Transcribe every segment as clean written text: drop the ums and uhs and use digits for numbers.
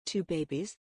Two babies.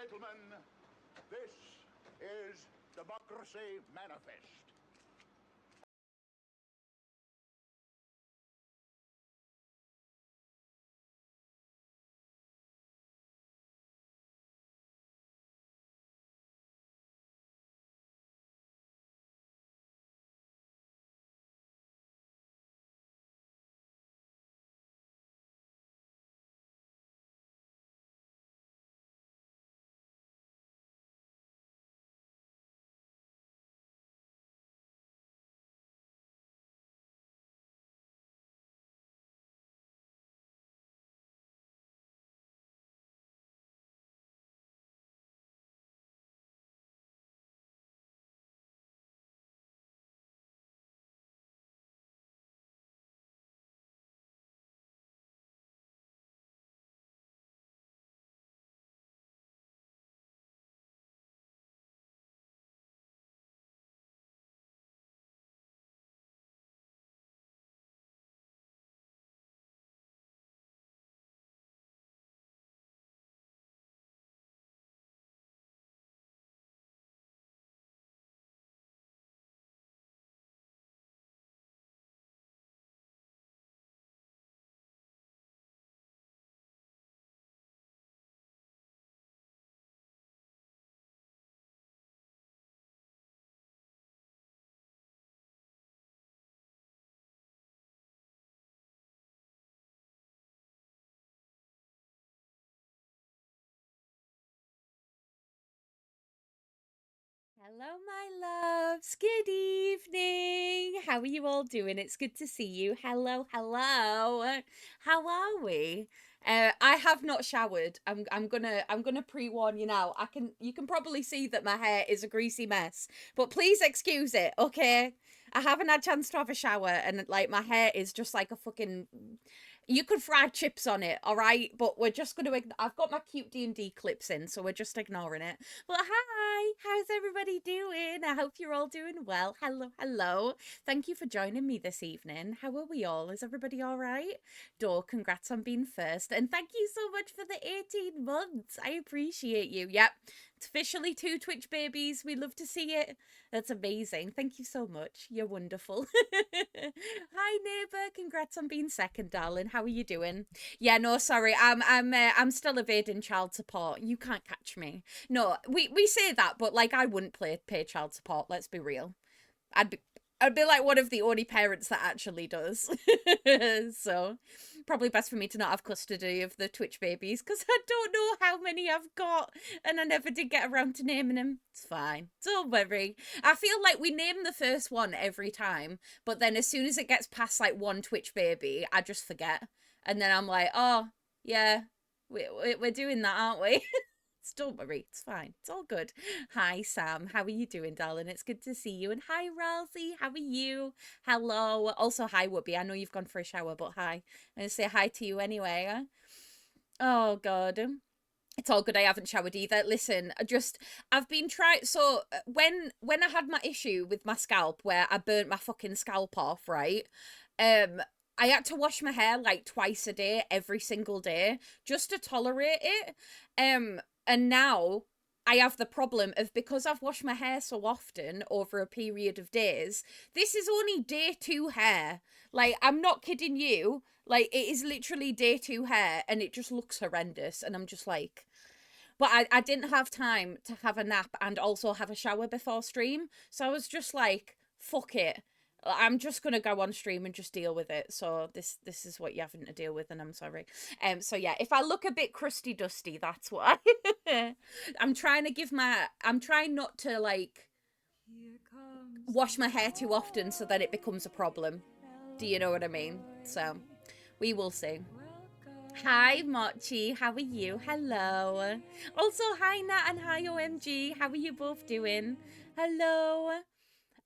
Gentlemen, this is Democracy Manifest. Hello, my loves. Good evening. How are you all doing? It's good to see you. Hello, hello. How are we? I have not showered. I'm gonna pre-warn you now. You can probably see that my hair is a greasy mess, but please excuse it, okay? I haven't had a chance to have a shower, and like my hair is just like a fucking. You could fry chips on it, all right? But we're just gonna. I've got my cute D&D clips in, so we're just ignoring it. But hi, how's everybody doing? I hope you're all doing well. Hello, hello. Thank you for joining me this evening. How are we all? Is everybody all right? Door, congrats on being first. And thank you so much for the 18 months. I appreciate you. Yep, it's officially 2 Twitch babies. We love to see it. That's amazing. Thank you so much. You're wonderful. Hi, neighbor. Congrats on being second, darling. How are you doing? Yeah, no, sorry. I'm still evading child support. You can't catch me. No, we say that, but like I wouldn't pay child support. Let's be real. I'd be I'd be like one of the only parents that actually does. So probably best for me to not have custody of the Twitch babies because I don't know how many I've got and I never did get around to naming them. It's fine. Don't worry. I feel like we name the first one every time, but then as soon as it gets past like one Twitch baby, I just forget. And then I'm like, oh, yeah, we're doing that, aren't we? Don't worry, it's fine. It's all good. Hi, Sam. How are you doing, darling? It's good to see you. And hi, Ralsei. How are you? Hello. Also, hi, Whoopi. I know you've gone for a shower, but hi. I'm going to say hi to you anyway. Oh, God. It's all good. I haven't showered either. Listen, I've been trying. So when I had my issue with my scalp where I burnt my fucking scalp off, right? Um, I had to wash my hair like twice a day, every single day, just to tolerate it. And now I have the problem of because I've washed my hair so often over a period of days, this is only day 2 hair. Like, I'm not kidding you. Like, it is literally day 2 hair and it just looks horrendous. And I'm just like, but I didn't have time to have a nap and also have a shower before stream. So I was just like, fuck it. I'm just gonna go on stream and just deal with it. So this is what you're having to deal with, and I'm sorry. So yeah, if I look a bit crusty dusty, that's why. I'm trying not to like wash my hair too often so that it becomes a problem. Do you know what I mean? So we will see. Hi, Mochi. How are you? Hello. Also, hi, Nat, and hi, OMG. How are you both doing? Hello.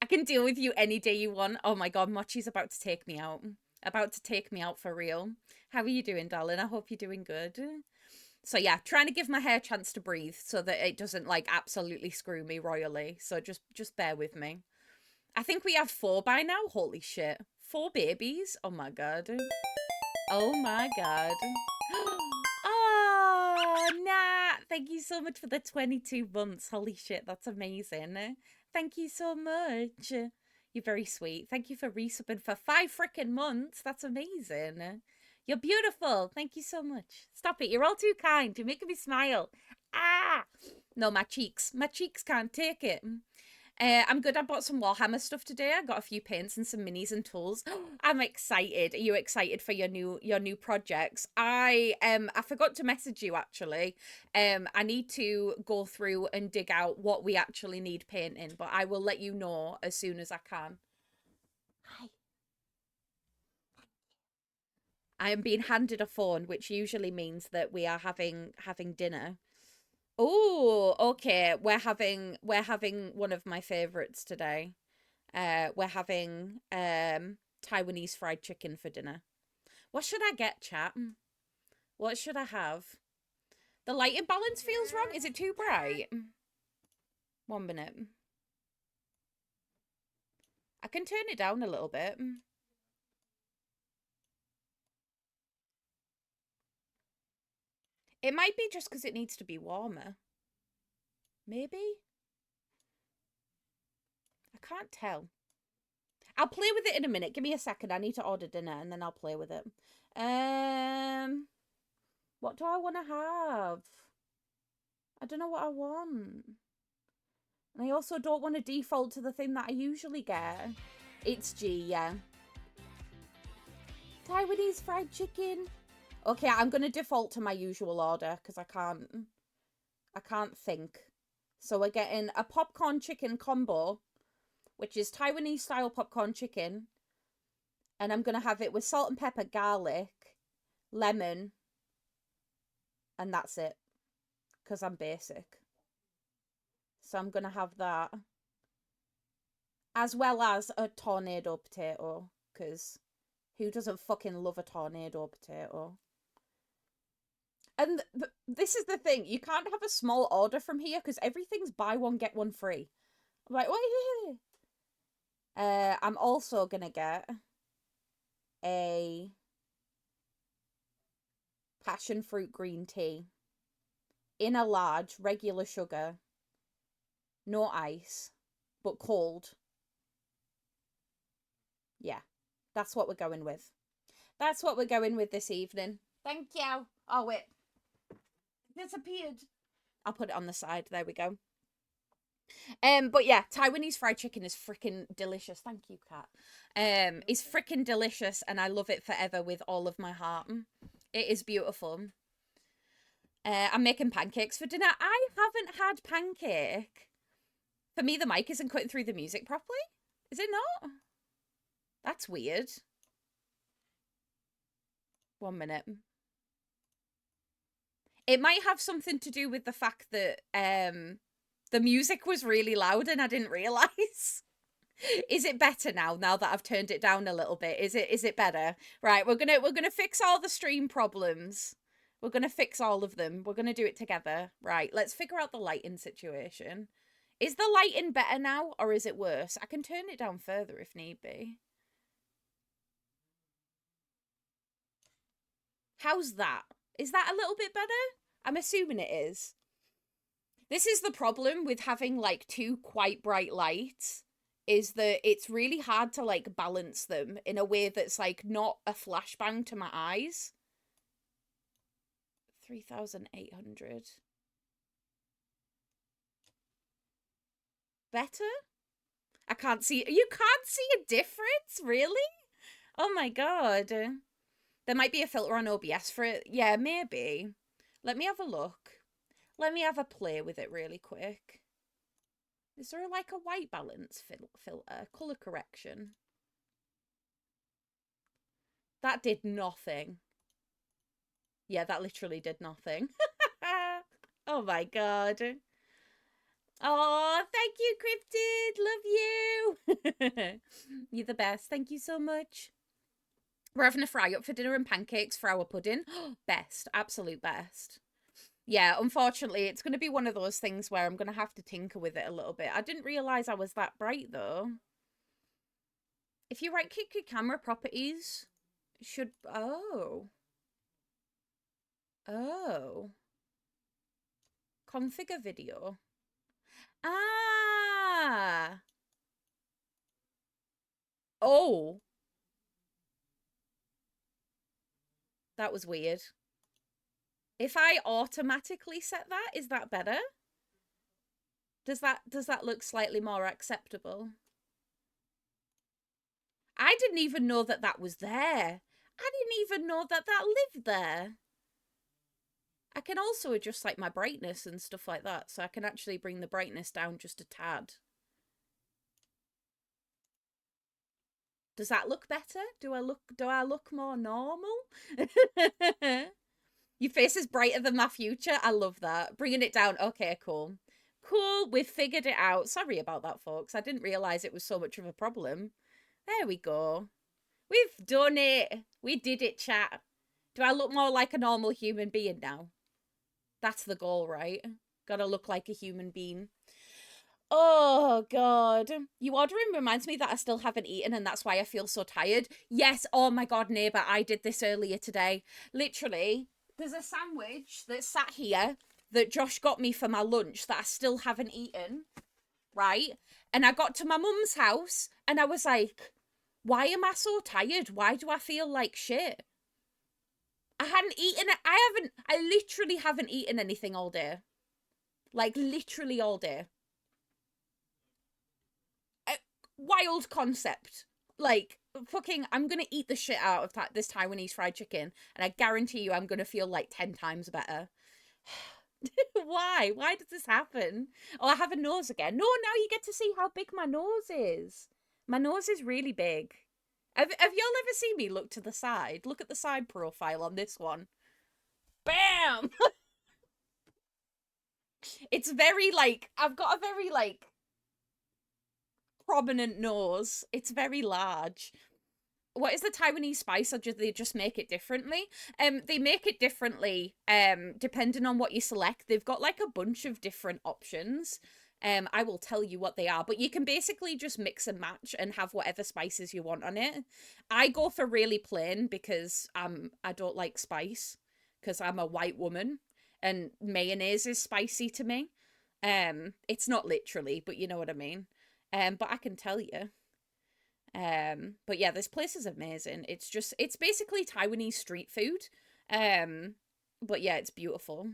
I can deal with you any day you want. Oh my God, Mochi's about to take me out. About to take me out for real. How are you doing, darling? I hope you're doing good. So yeah, trying to give my hair a chance to breathe so that it doesn't like absolutely screw me royally. So just bear with me. I think we have 4 by now. Holy shit. 4 babies? Oh my God. Oh my God. Oh, Nat, thank you so much for the 22 months. Holy shit, that's amazing. Thank you so much. You're very sweet. Thank you for resubbing for 5 freaking months. That's amazing. You're beautiful. Thank you so much. Stop it. You're all too kind. You're making me smile. Ah! No, my cheeks. My cheeks can't take it. I'm good. I bought some Warhammer stuff today. I got a few paints and some minis and tools. I'm excited. Are you excited for your new projects? I forgot to message you actually. I need to go through and dig out what we actually need painting, but I will let you know as soon as I can. Hi. I am being handed a phone, which usually means that we are having dinner. Oh, okay. We're having one of my favorites today. We're having Taiwanese fried chicken for dinner. What should I get, chat? What should I have? The lighting balance feels wrong. Is it too bright? 1 minute. I can turn it down a little bit. It might be just because it needs to be warmer. Maybe? I can't tell. I'll play with it in a minute. Give me a second. I need to order dinner and then I'll play with it. What do I want to have? I don't know what I want. And I also don't want to default to the thing that I usually get. It's G, yeah. Taiwanese fried chicken. Okay, I'm going to default to my usual order because I can't think. So we're getting a popcorn chicken combo, which is Taiwanese style popcorn chicken. And I'm going to have it with salt and pepper, garlic, lemon, and that's it. Because I'm basic. So I'm going to have that. As well as a tornado potato. Because who doesn't fucking love a tornado potato? And this is the thing. You can't have a small order from here because everything's buy one, get one free. I'm like, what? I'm also going to get a passion fruit green tea in a large, regular sugar, no ice, but cold. Yeah, that's what we're going with. That's what we're going with this evening. Thank you. Oh, wait. It disappeared. I'll put it on the side. There we go. But yeah, Taiwanese fried chicken is freaking delicious. Thank you, Kat. It's freaking delicious, and I love it forever with all of my heart. It is beautiful. I'm making pancakes for dinner. I haven't had pancake. For me, the mic isn't cutting through the music properly. Is it not? That's weird. 1 minute. It might have something to do with the fact that the music was really loud and I didn't realise. Is it better now that I've turned it down a little bit? Is it better? Right, we're gonna fix all the stream problems. We're gonna fix all of them. We're gonna do it together. Right, let's figure out the lighting situation. Is the lighting better now or is it worse? I can turn it down further if need be. How's that? Is that a little bit better? I'm assuming it is. This is the problem with having like two quite bright lights, is that it's really hard to like balance them in a way that's like not a flashbang to my eyes. 3,800. Better? I can't see. You can't see a difference? Really? Oh my god. There might be a filter on OBS for it. Yeah, maybe. Let me have a look. Let me have a play with it really quick. Is there like a white balance filter? Colour correction. That did nothing. Yeah, that literally did nothing. Oh my god. Oh, thank you, Cryptid. Love you. You're the best. Thank you so much. We're having a fry up for dinner and pancakes for our pudding. Best. Absolute best. Yeah, unfortunately, it's going to be one of those things where I'm going to have to tinker with it a little bit. I didn't realise I was that bright, though. If you right-click your camera properties, it should... Oh. Oh. Configure video. Ah. Oh. That was weird. If I automatically set that, is that better? Does that look slightly more acceptable? I didn't even know that that was there. I didn't even know that that lived there. I can also adjust like my brightness and stuff like that, so I can actually bring the brightness down just a tad. Does that look better? Do I look more normal? Your face is brighter than my future. I love that. Bringing it down. Okay, cool. Cool, we've figured it out. Sorry about that, folks. I didn't realise it was so much of a problem. There we go. We've done it. We did it, chat. Do I look more like a normal human being now? That's the goal, right? Gotta look like a human being. Oh, God. You ordering reminds me that I still haven't eaten and that's why I feel so tired. Yes, oh my God, neighbour, I did this earlier today. Literally, there's a sandwich that sat here that Josh got me for my lunch that I still haven't eaten, right? And I got to my mum's house and I was like, why am I so tired? Why do I feel like shit? I hadn't eaten it. I literally haven't eaten anything all day. Like, literally all day. Wild concept. Like, fucking, I'm gonna eat the shit out of this Taiwanese fried chicken, and I guarantee you I'm gonna feel like 10 times better. Why? Why does this happen? Oh, I have a nose again. No, now you get to see how big my nose is. My nose is really big. Have y'all ever seen me look to the side? Look at the side profile on this one. Bam! It's very like, I've got a very like prominent nose. It's very large. What is the Taiwanese spice, or do they just make it differently? They make it differently depending on what you select. They've got like a bunch of different options. I will tell you what they are, but you can basically just mix and match and have whatever spices you want on it. I go for really plain because I don't like spice because I'm a white woman and mayonnaise is spicy to me. It's not literally, but you know what I mean. But I can tell you. But yeah, this place is amazing. It's basically Taiwanese street food. Um, but yeah, it's beautiful.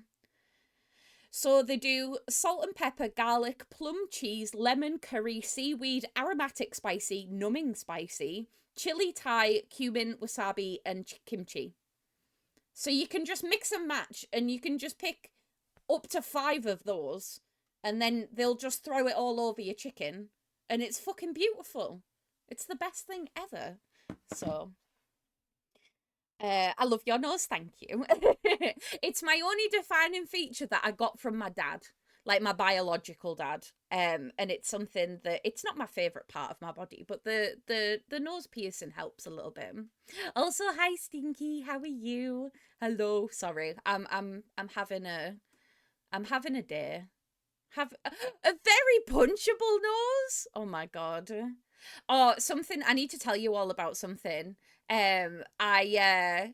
So they do salt and pepper, garlic, plum cheese, lemon, curry, seaweed, aromatic spicy, numbing spicy, chili, Thai, cumin, wasabi, and kimchi. So you can just mix and match, and you can just pick up to 5 of those, and then they'll just throw it all over your chicken, and it's fucking beautiful. It's the best thing ever. So, I love your nose, thank you. It's my only defining feature that I got from my dad, like my biological dad. And it's something that it's not my favorite part of my body, but the nose piercing helps a little bit. Also, hi Stinky, how are you? Hello, sorry, I'm having a day. Have a very punchable nose. Oh my god. Oh, something I need to tell you all about something. I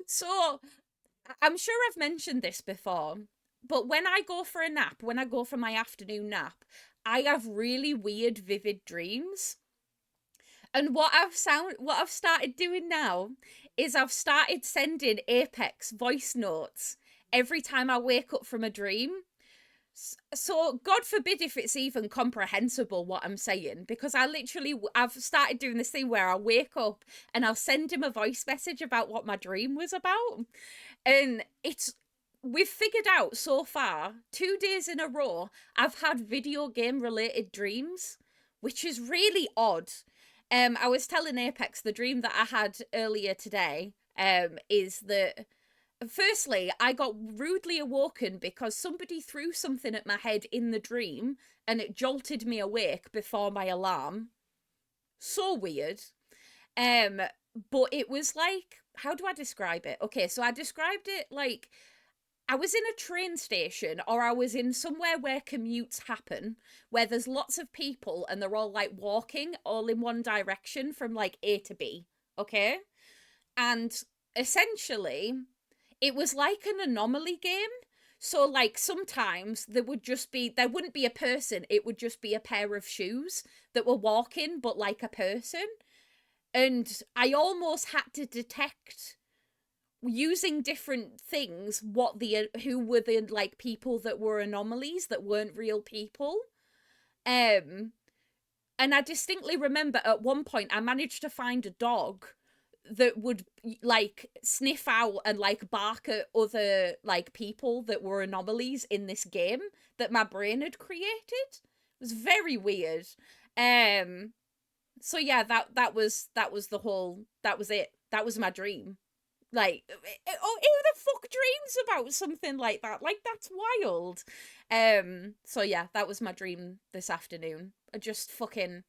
so I'm sure I've mentioned this before, but when I go for a nap, when I go for my afternoon nap, I have really weird vivid dreams. And what I've started doing now is I've started sending Apex voice notes every time I wake up from a dream. So God forbid if it's even comprehensible what I'm saying, because I've started doing this thing where I wake up and I'll send him a voice message about what my dream was about. And we've figured out so far 2 days in a row I've had video game related dreams, which is really odd. I was telling Apex the dream that I had earlier today is that firstly, I got rudely awoken because somebody threw something at my head in the dream and it jolted me awake before my alarm. So weird. Um, but it was like, how do I describe it? Okay, so I described it like I was in a train station or I was in somewhere where commutes happen, where there's lots of people and they're all like walking all in one direction from like A to B. Okay? And essentially, it was like an anomaly game. So like sometimes there wouldn't be a person, it would just be a pair of shoes that were walking but like a person. And I almost had to detect using different things what the who were the like people that were anomalies that weren't real people. Um and I distinctly remember at one point I managed to find a dog that would like sniff out and like bark at other like people that were anomalies in this game that my brain had created. It was very weird. Um so yeah, that was the whole that was it. That was my dream. Like, oh, who the fuck dreams about something like that? Like, that's wild. So yeah, that was my dream this afternoon. I just fucking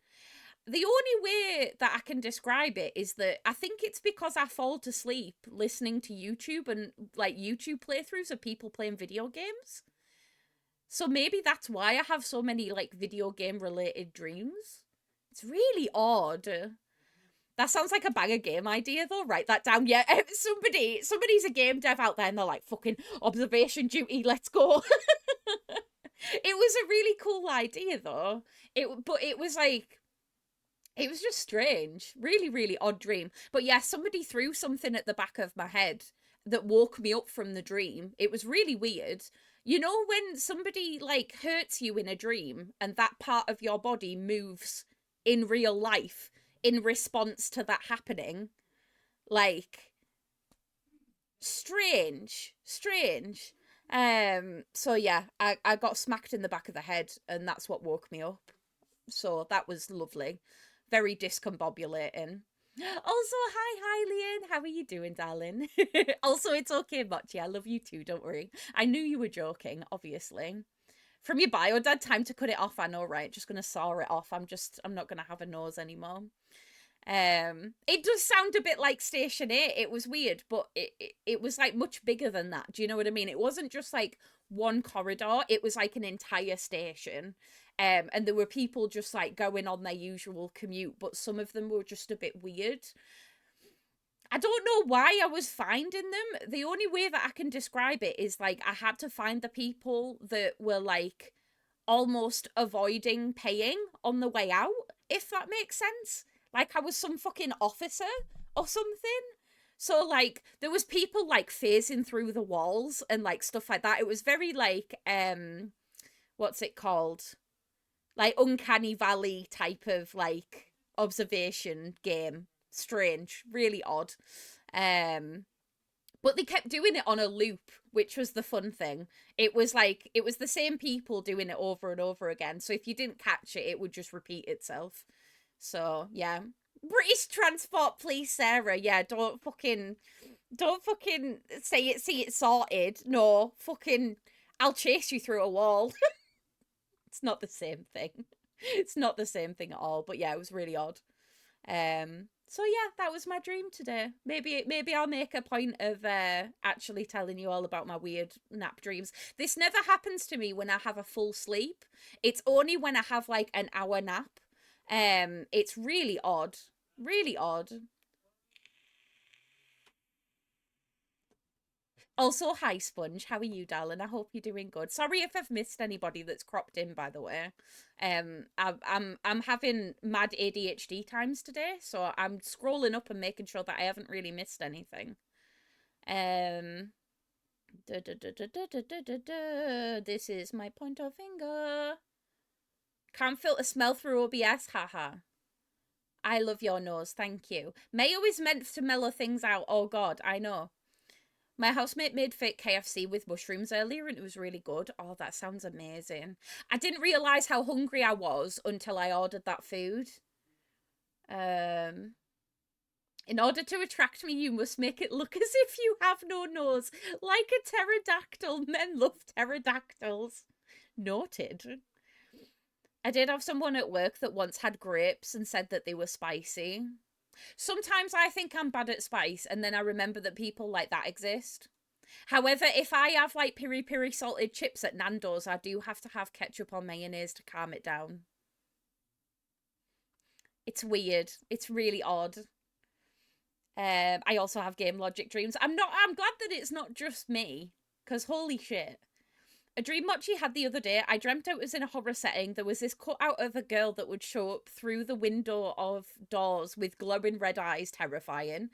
the only way that I can describe it is that I think it's because I fall to sleep listening to YouTube and like YouTube playthroughs of people playing video games. So maybe that's why I have so many like video game related dreams. It's really odd. That sounds like a banger game idea though. Write that down. Yeah, somebody's a game dev out there and they're like, fucking observation duty, let's go. It was a really cool idea though. But it was like it was just strange. Really, really odd dream. But yeah, somebody threw something at the back of my head that woke me up from the dream. It was really weird. You know, when somebody like hurts you in a dream and that part of your body moves in real life in response to that happening? Like, Strange. So yeah, I got smacked in the back of the head, and that's what woke me up. So that was lovely. Very discombobulating. Also, hi, Leon. How are you doing, darling? Also, it's okay, Mochi. I love you too. Don't worry. I knew you were joking, obviously. From your bio, Dad, time to cut it off. I know, right? Just gonna saw it off. I'm not gonna have a nose anymore. It does sound a bit like Station 8. It was weird, but it was like much bigger than that. Do you know what I mean? It wasn't just like one corridor, it was like an entire station. And there were people just like going on their usual commute, but some of them were just a bit weird. I don't know why I was finding them. The only way that I can describe it is like I had to find the people that were like almost avoiding paying on the way out, if that makes sense. Like I was some fucking officer or something. So like there was people like phasing through the walls and like stuff like that. It was very like what's it called? Like uncanny valley type of like observation game. Strange, really odd. Um but they kept doing it on a loop, which was the fun thing. It was like it was the same people doing it over and over again. So if you didn't catch it, it would just repeat itself. So yeah. British transport, please, Sarah. Yeah, don't fucking see it sorted. No, fucking I'll chase you through a wall. It's not the same thing. It's not the same thing at all. But yeah, it was really odd. So yeah, that was my dream today. Maybe I'll make a point of actually telling you all about my weird nap dreams. This never happens to me when I have a full sleep. It's only when I have like an hour nap. It's really odd. Really odd. Also, hi Sponge. How are you, darling? I hope you're doing good. Sorry if I've missed anybody that's cropped in, by the way. I'm having mad ADHD times today, so I'm scrolling up and making sure that I haven't really missed anything. Um, This is my pointer finger. Can't filter smell through OBS. Haha. I love your nose. Thank you. Mayo is meant to mellow things out. Oh God, I know. My housemate made fake KFC with mushrooms earlier and it was really good. Oh, that sounds amazing. I didn't realise how hungry I was until I ordered that food. Um, in order to attract me, you must make it look as if you have no nose. Like a pterodactyl. Men love pterodactyls. Noted. I did have someone at work that once had grapes and said that they were spicy. Sometimes I think I'm bad at spice and then I remember that people like that exist. However, if I have like piri piri salted chips at Nando's, I do have to have ketchup or mayonnaise to calm it down. It's weird. It's really odd. I also have game logic dreams. I'm glad that it's not just me, because holy shit. A dream Mochi had the other day, I dreamt I was in a horror setting. There was this cutout of a girl that would show up through the window of doors with glowing red eyes, terrifying.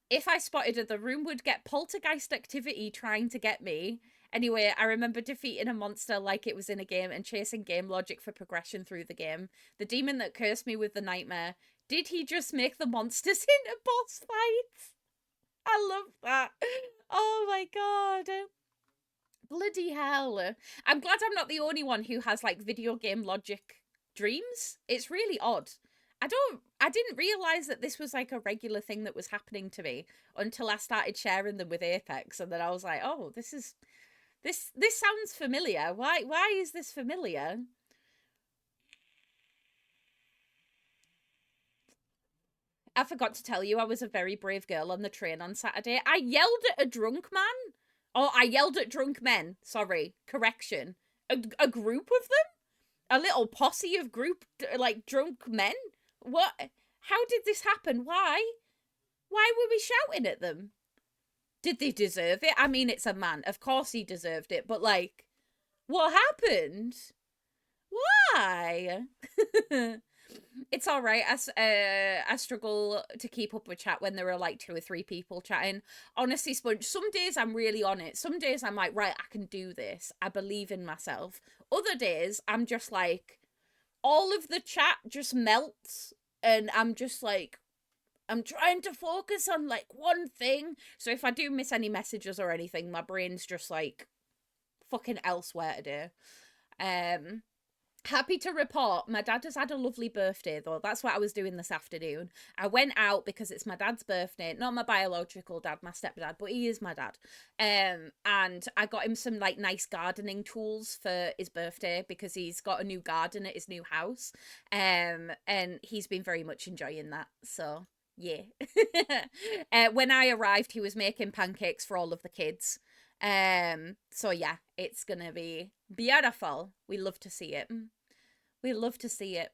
If I spotted her, the room would get poltergeist activity trying to get me. Anyway, I remember defeating a monster like it was in a game and chasing game logic for progression through the game. The demon that cursed me with the nightmare. Did he just make the monsters into boss fights? I love that. Oh my god. Bloody hell. I'm glad I'm not the only one who has like video game logic dreams. It's really odd. I didn't realize that this was like a regular thing that was happening to me until I started sharing them with Apex and then I was like, "Oh, this sounds familiar. Why is this familiar?" I forgot to tell you I was a very brave girl on the train on Saturday. I yelled at a drunk man. Oh, I yelled at drunk men. Sorry. Correction. A group of them? A little posse of like drunk men? What? How did this happen? Why? Why were we shouting at them? Did they deserve it? I mean, it's a man. Of course he deserved it. But like, what happened? Why? It's all right. I struggle to keep up with chat when there are like 2 or 3 people chatting. Honestly, Sponge, some days I'm really on it. Some days I'm like, right, I can do this. I believe in myself. Other days I'm just like, all of the chat just melts and I'm just like, I'm trying to focus on like one thing. So if I do miss any messages or anything, my brain's just like fucking elsewhere today. Um, Happy to report, my dad has had a lovely birthday, though. That's what I was doing this afternoon. I went out because it's my dad's birthday. Not my biological dad, my stepdad, but he is my dad. And I got him some like nice gardening tools for his birthday because he's got a new garden at his new house. And he's been very much enjoying that. So yeah. When I arrived, he was making pancakes for all of the kids. So yeah, it's gonna be beautiful. We love to see it. We love to see it.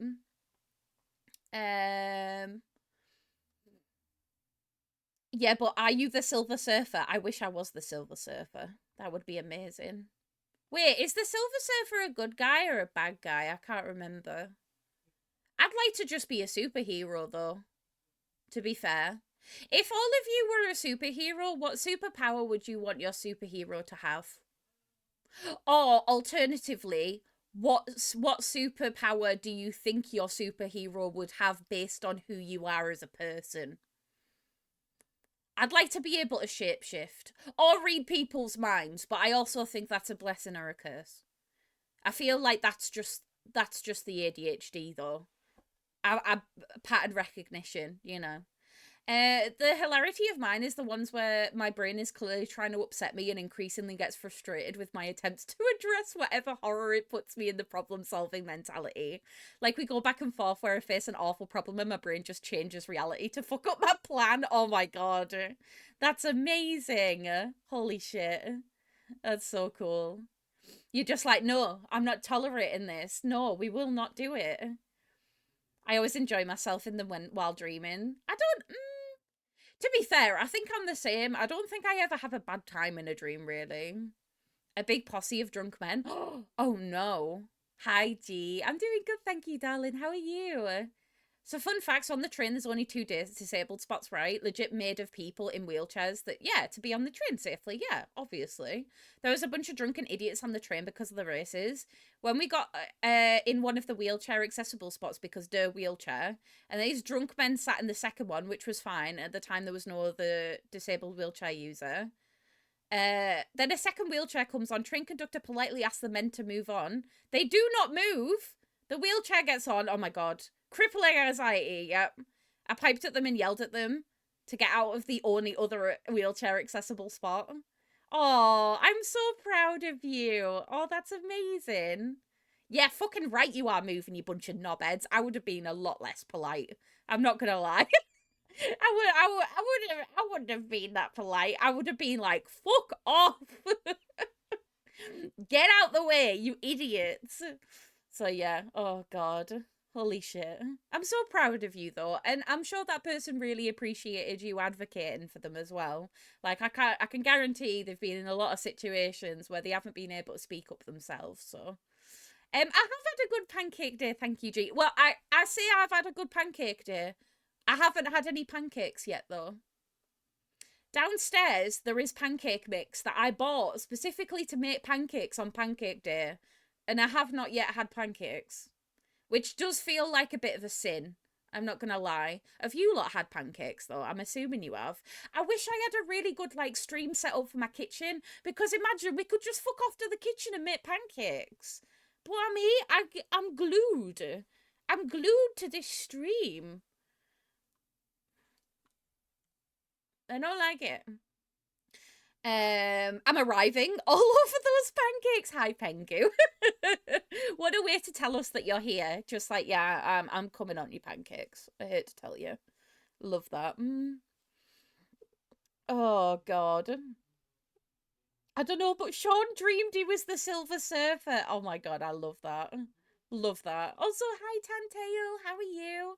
Um, yeah, but are you the Silver Surfer? I wish I was the Silver Surfer. That would be amazing. Wait, is the Silver Surfer a good guy or a bad guy? I can't remember. I'd like to just be a superhero, though, to be fair. If all of you were a superhero, what superpower would you want your superhero to have? Or alternatively, what superpower do you think your superhero would have based on who you are as a person? I'd like to be able to shapeshift or read people's minds, but I also think that's a blessing or a curse. I feel like that's just the ADHD though. I pattern recognition, you know. The hilarity of mine is the ones where my brain is clearly trying to upset me and increasingly gets frustrated with my attempts to address whatever horror it puts me in the problem-solving mentality. Like, we go back and forth where I face an awful problem and my brain just changes reality to fuck up my plan. Oh my god. That's amazing. Holy shit. That's so cool. You're just like, no, I'm not tolerating this. No, we will not do it. I always enjoy myself in the while dreaming. I don't. To be fair, I think I'm the same. I don't think I ever have a bad time in a dream, really. A big posse of drunk men. Oh no. Hi, G. I'm doing good, thank you, darling. How are you? So, fun facts on the train, there's only two disabled spots, right? Legit made of people in wheelchairs that, yeah, to be on the train safely. Yeah, obviously. There was a bunch of drunken idiots on the train because of the races. When we got in one of the wheelchair accessible spots, because wheelchair, and these drunk men sat in the second one, which was fine. At the time, there was no other disabled wheelchair user. Then a second wheelchair comes on. Train conductor politely asks the men to move on. They do not move. The wheelchair gets on. Oh my god. Crippling anxiety, yep. I piped at them and yelled at them to get out of the only other wheelchair accessible spot. Oh, I'm so proud of you. Oh, that's amazing. Yeah, fucking right you are moving, you bunch of knobheads. I would have been a lot less polite. I'm not gonna lie. I wouldn't have been that polite. I would have been like, fuck off. Get out the way, you idiots. So yeah, oh god. Holy shit. I'm so proud of you though, and I'm sure that person really appreciated you advocating for them as well. Like I can guarantee they've been in a lot of situations where they haven't been able to speak up themselves, so I have had a good pancake day, thank you, G. Well, I say I've had a good pancake day. I haven't had any pancakes yet though. Downstairs, there is pancake mix that I bought specifically to make pancakes on Pancake Day, and I have not yet had pancakes, which does feel like a bit of a sin. I'm not gonna lie. Have you lot had pancakes though? I'm assuming you have. I wish I had a really good like stream set up for my kitchen, because imagine we could just fuck off to the kitchen and make pancakes. But I'm glued. I'm glued to this stream. I don't like it. I'm arriving all over those pancakes. Hi, Pengu. What a way to tell us that you're here. Just like, yeah, I'm coming on your pancakes. I hate to tell you. Love that. Oh, God. I don't know, but Sean dreamed he was the Silver Surfer. Oh my God, I love that. Love that. Also, hi, Tantail. How are you?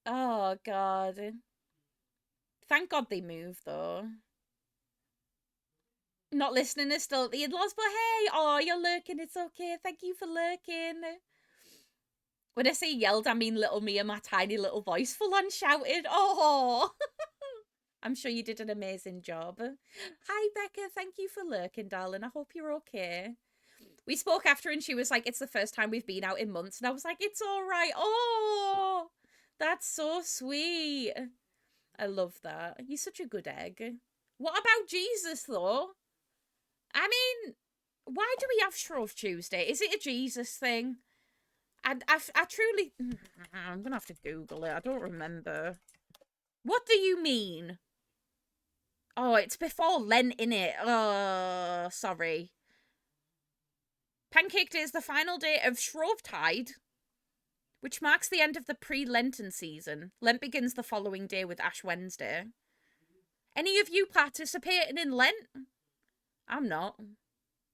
Oh, God. Thank God they moved, though. Not listening is still at the in-laws, but hey, oh, you're lurking, it's okay. Thank you for lurking. When I say yelled, I mean little me and my tiny little voice full on shouted. Oh, I'm sure you did an amazing job. Hi, Becca. Thank you for lurking, darling. I hope you're okay. We spoke after and she was like, it's the first time we've been out in months. And I was like, it's all right. Oh, that's so sweet. I love that. He's such a good egg. What about Jesus, though? I mean, why do we have Shrove Tuesday? Is it a Jesus thing? I truly. I'm gonna have to Google it. I don't remember. What do you mean? Oh, it's before Lent, innit? Oh, sorry. Pancake Day is the final day of Shrovetide, which marks the end of the pre-Lenten season. Lent begins the following day with Ash Wednesday. Any of you participating in Lent? I'm not,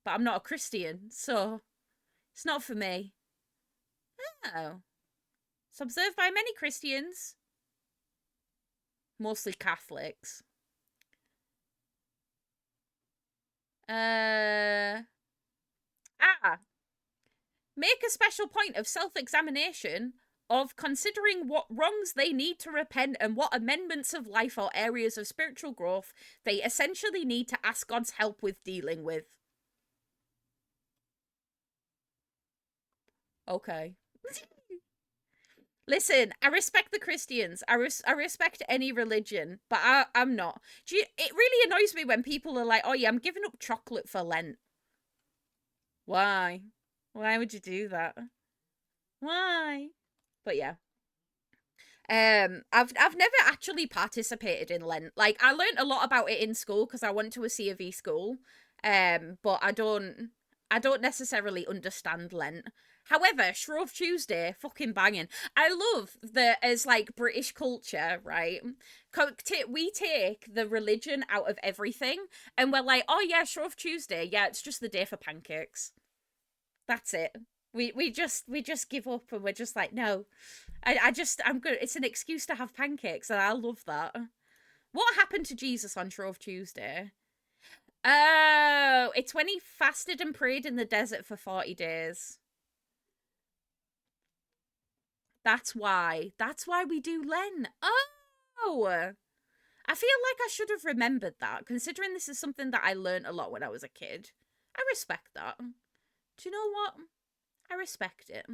but I'm not a Christian, so it's not for me. Oh. It's observed by many Christians, mostly Catholics. Uh. Make a special point of self-examination of considering what wrongs they need to repent and what amendments of life or areas of spiritual growth they essentially need to ask God's help with dealing with. Okay. Listen, I respect the Christians. I respect any religion, but I'm not. It really annoys me when people are like, "Oh yeah, I'm giving up chocolate for Lent." Why? Why would you do that? Why? But yeah. I've never actually participated in Lent. Like I learned a lot about it in school because I went to a C of E school. But I don't necessarily understand Lent. However, Shrove Tuesday, fucking banging. I love that as like British culture, right? We take the religion out of everything, and we're like, oh yeah, Shrove Tuesday, yeah, it's just the day for pancakes. That's it. We just give up and we're just like, no, I'm good. It's an excuse to have pancakes, and I love that. What happened to Jesus on Shrove Tuesday? Oh, it's when he fasted and prayed in the desert for 40 days. That's why. That's why we do Lent. Oh, I feel like I should have remembered that, considering this is something that I learned a lot when I was a kid. I respect that. Do you know what? I respect it.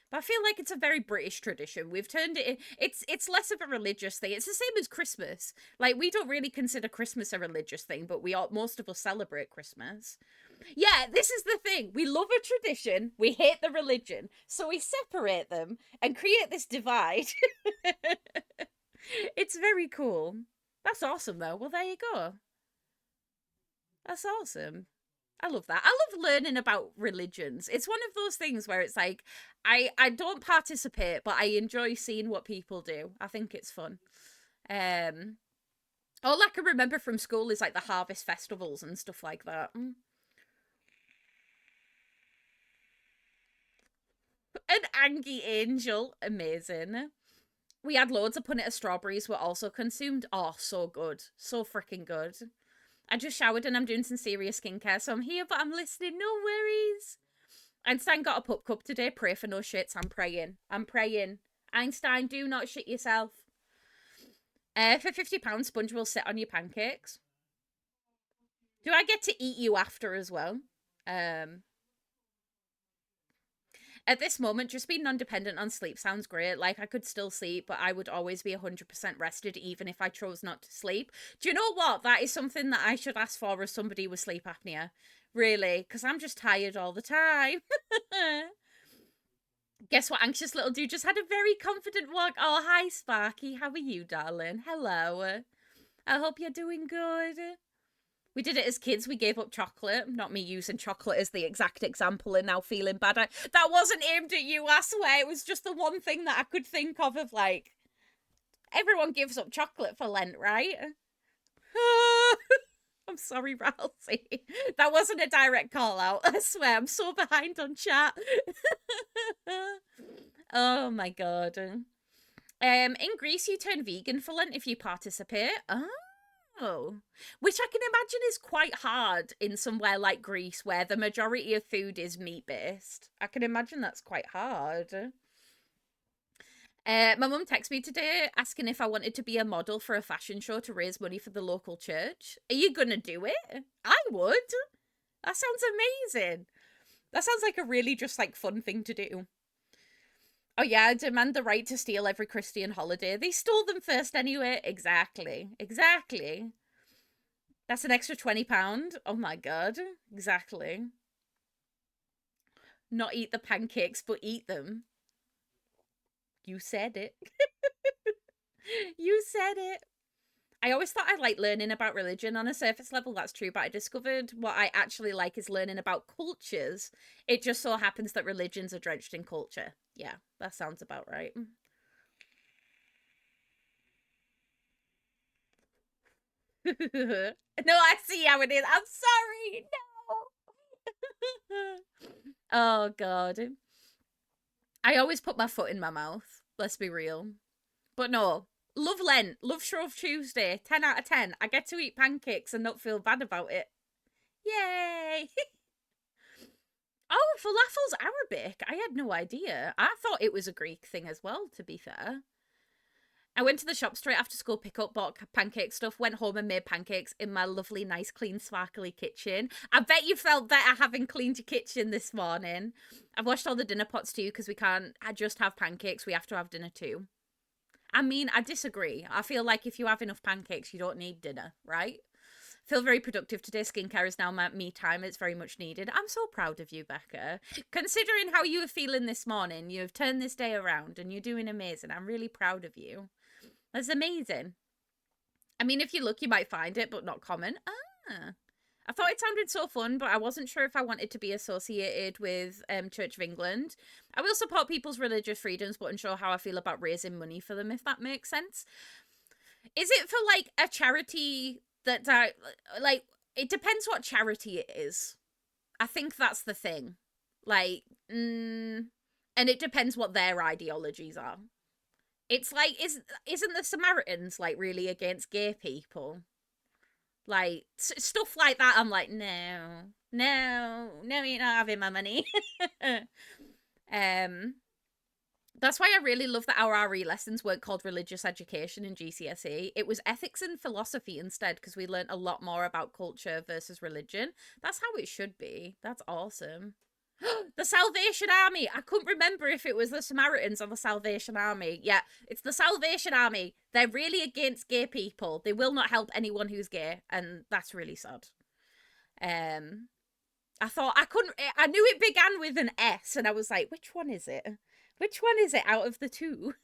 But I feel like it's a very British tradition. We've turned it. It's less of a religious thing. It's the same as Christmas. Like we don't really consider Christmas a religious thing, but most of us celebrate Christmas. Yeah, this is the thing. We love a tradition. We hate the religion, so we separate them and create this divide. It's very cool. That's awesome, though. Well, there you go. That's awesome. I love that. I love learning about religions. It's one of those things where it's like I don't participate, but I enjoy seeing what people do. I think it's fun. Um all I can remember from school is like the harvest festivals and stuff like that. An Angie Angel, amazing. We had loads of punnet of strawberries were also consumed. Oh, so good. So freaking good. I just showered and I'm doing some serious skincare, so I'm here, but I'm listening. No worries. Einstein got a pup cup today. Pray for no shits. I'm praying. I'm praying. Einstein, do not shit yourself. For £50, Sponge will sit on your pancakes. Do I get to eat you after as well? Um, at this moment, just being non-dependent on sleep sounds great. Like I could still sleep, but I would always be 100% rested even if I chose not to sleep. Do you know what? That is something that I should ask for as somebody with sleep apnea. Really, because I'm just tired all the time. Guess what, anxious little dude just had a very confident walk. Oh, hi, Sparky. How are you, darling? Hello. I hope you're doing good. We did it as kids. We gave up chocolate. Not me using chocolate as the exact example and now feeling bad. That wasn't aimed at you, I swear. It was just the one thing that I could think of like, everyone gives up chocolate for Lent, right? I'm sorry, Ralsei. That wasn't a direct call out. I swear, I'm so behind on chat. Oh my god. In Greece, you turn vegan for Lent if you participate. Oh, which I can imagine is quite hard in somewhere like Greece where the majority of food is meat based. I can imagine that's quite hard. My mum texted me today asking if I wanted to be a model for a fashion show to raise money for the local church. Are you gonna do it? I would. That sounds amazing. That sounds like a really just like fun thing to do. Oh yeah, I demand the right to steal every Christian holiday. They stole them first anyway. Exactly. Exactly. That's an extra £20. Oh my god. Exactly. Not eat the pancakes, but eat them. You said it. You said it. I always thought I liked learning about religion on a surface level. That's true, but I discovered what I actually like is learning about cultures. It just so happens that religions are drenched in culture. Yeah, that sounds about right. No, I see how it is. I'm sorry. No. Oh god. I always put my foot in my mouth. Let's be real. But no. Love Lent. Love Shrove Tuesday. 10 out of 10. I get to eat pancakes and not feel bad about it. Yay. Oh, falafel's Arabic. I had no idea. I thought it was a Greek thing as well, to be fair. I went to the shop straight after school, pick up, bought pancake stuff, went home and made pancakes in my lovely, nice, clean, sparkly kitchen. I bet you felt better having cleaned your kitchen this morning. I've washed all the dinner pots too because we can't just have pancakes. We have to have dinner too. I mean, I disagree. I feel like if you have enough pancakes, you don't need dinner, right? Feel very productive today. Skincare is now my me time. It's very much needed. I'm so proud of you, Becca. Considering how you were feeling this morning, you've turned this day around and you're doing amazing. I'm really proud of you. That's amazing. I mean, if you look, you might find it, but not common. Ah. I thought it sounded so fun, but I wasn't sure if I wanted to be associated with Church of England. I will support people's religious freedoms, but unsure how I feel about raising money for them, if that makes sense. Is it for like a charity that like it depends what charity it is. I think that's the thing. Like, and it depends what their ideologies are. It's like isn't the Samaritans like really against gay people? Like stuff like that. I'm like, no, no, no, you're not having my money. um, that's why I really love that our RE lessons weren't called religious education in GCSE. It was ethics and philosophy instead, because we learned a lot more about culture versus religion. That's how it should be. That's awesome. The Salvation Army. I couldn't remember if it was the Samaritans or the Salvation Army. Yeah, it's the Salvation Army. They're really against gay people. They will not help anyone who's gay, and that's really sad. Um, I thought I couldn't. I knew it began with an S, and I was like, which one is it? Which one is it out of the two?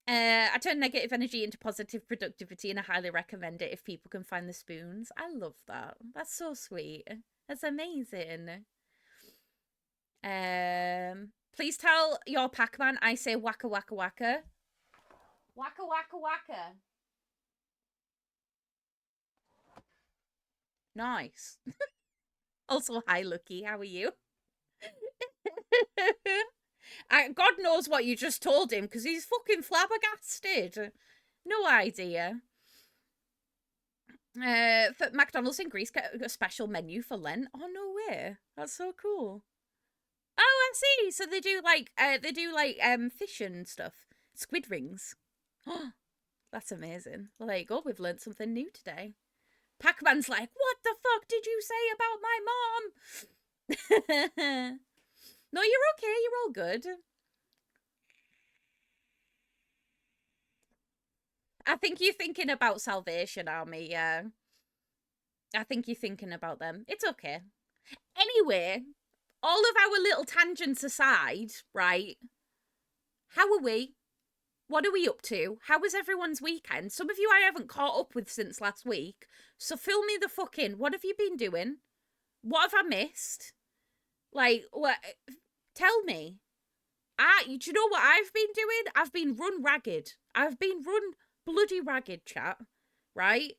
I turn negative energy into positive productivity, and I highly recommend it if people can find the spoons. I love that. That's so sweet. That's amazing. Please tell your Pac-Man I say waka waka waka. Waka waka waka. Nice. Also, hi, Lucky. How are you? God knows what you just told him because he's fucking flabbergasted. No idea. For McDonald's in Greece get a special menu for Lent. Oh no way! That's so cool. Oh, I see. So they do like fish and stuff, squid rings. Oh, that's amazing. Well, there you go. We've learned something new today. Pac-Man's like, what the fuck did you say about my mom? No, you're okay. You're all good. I think you're thinking about Salvation Army, yeah. I think you're thinking about them. It's okay. Anyway, all of our little tangents aside, right? How are we? What are we up to? How was everyone's weekend? Some of you I haven't caught up with since last week. So fill me the fuck in. What have you been doing? What have I missed? Like, what? Tell me. Do you know what I've been doing? I've been run ragged. I've been run bloody ragged, chat. Right?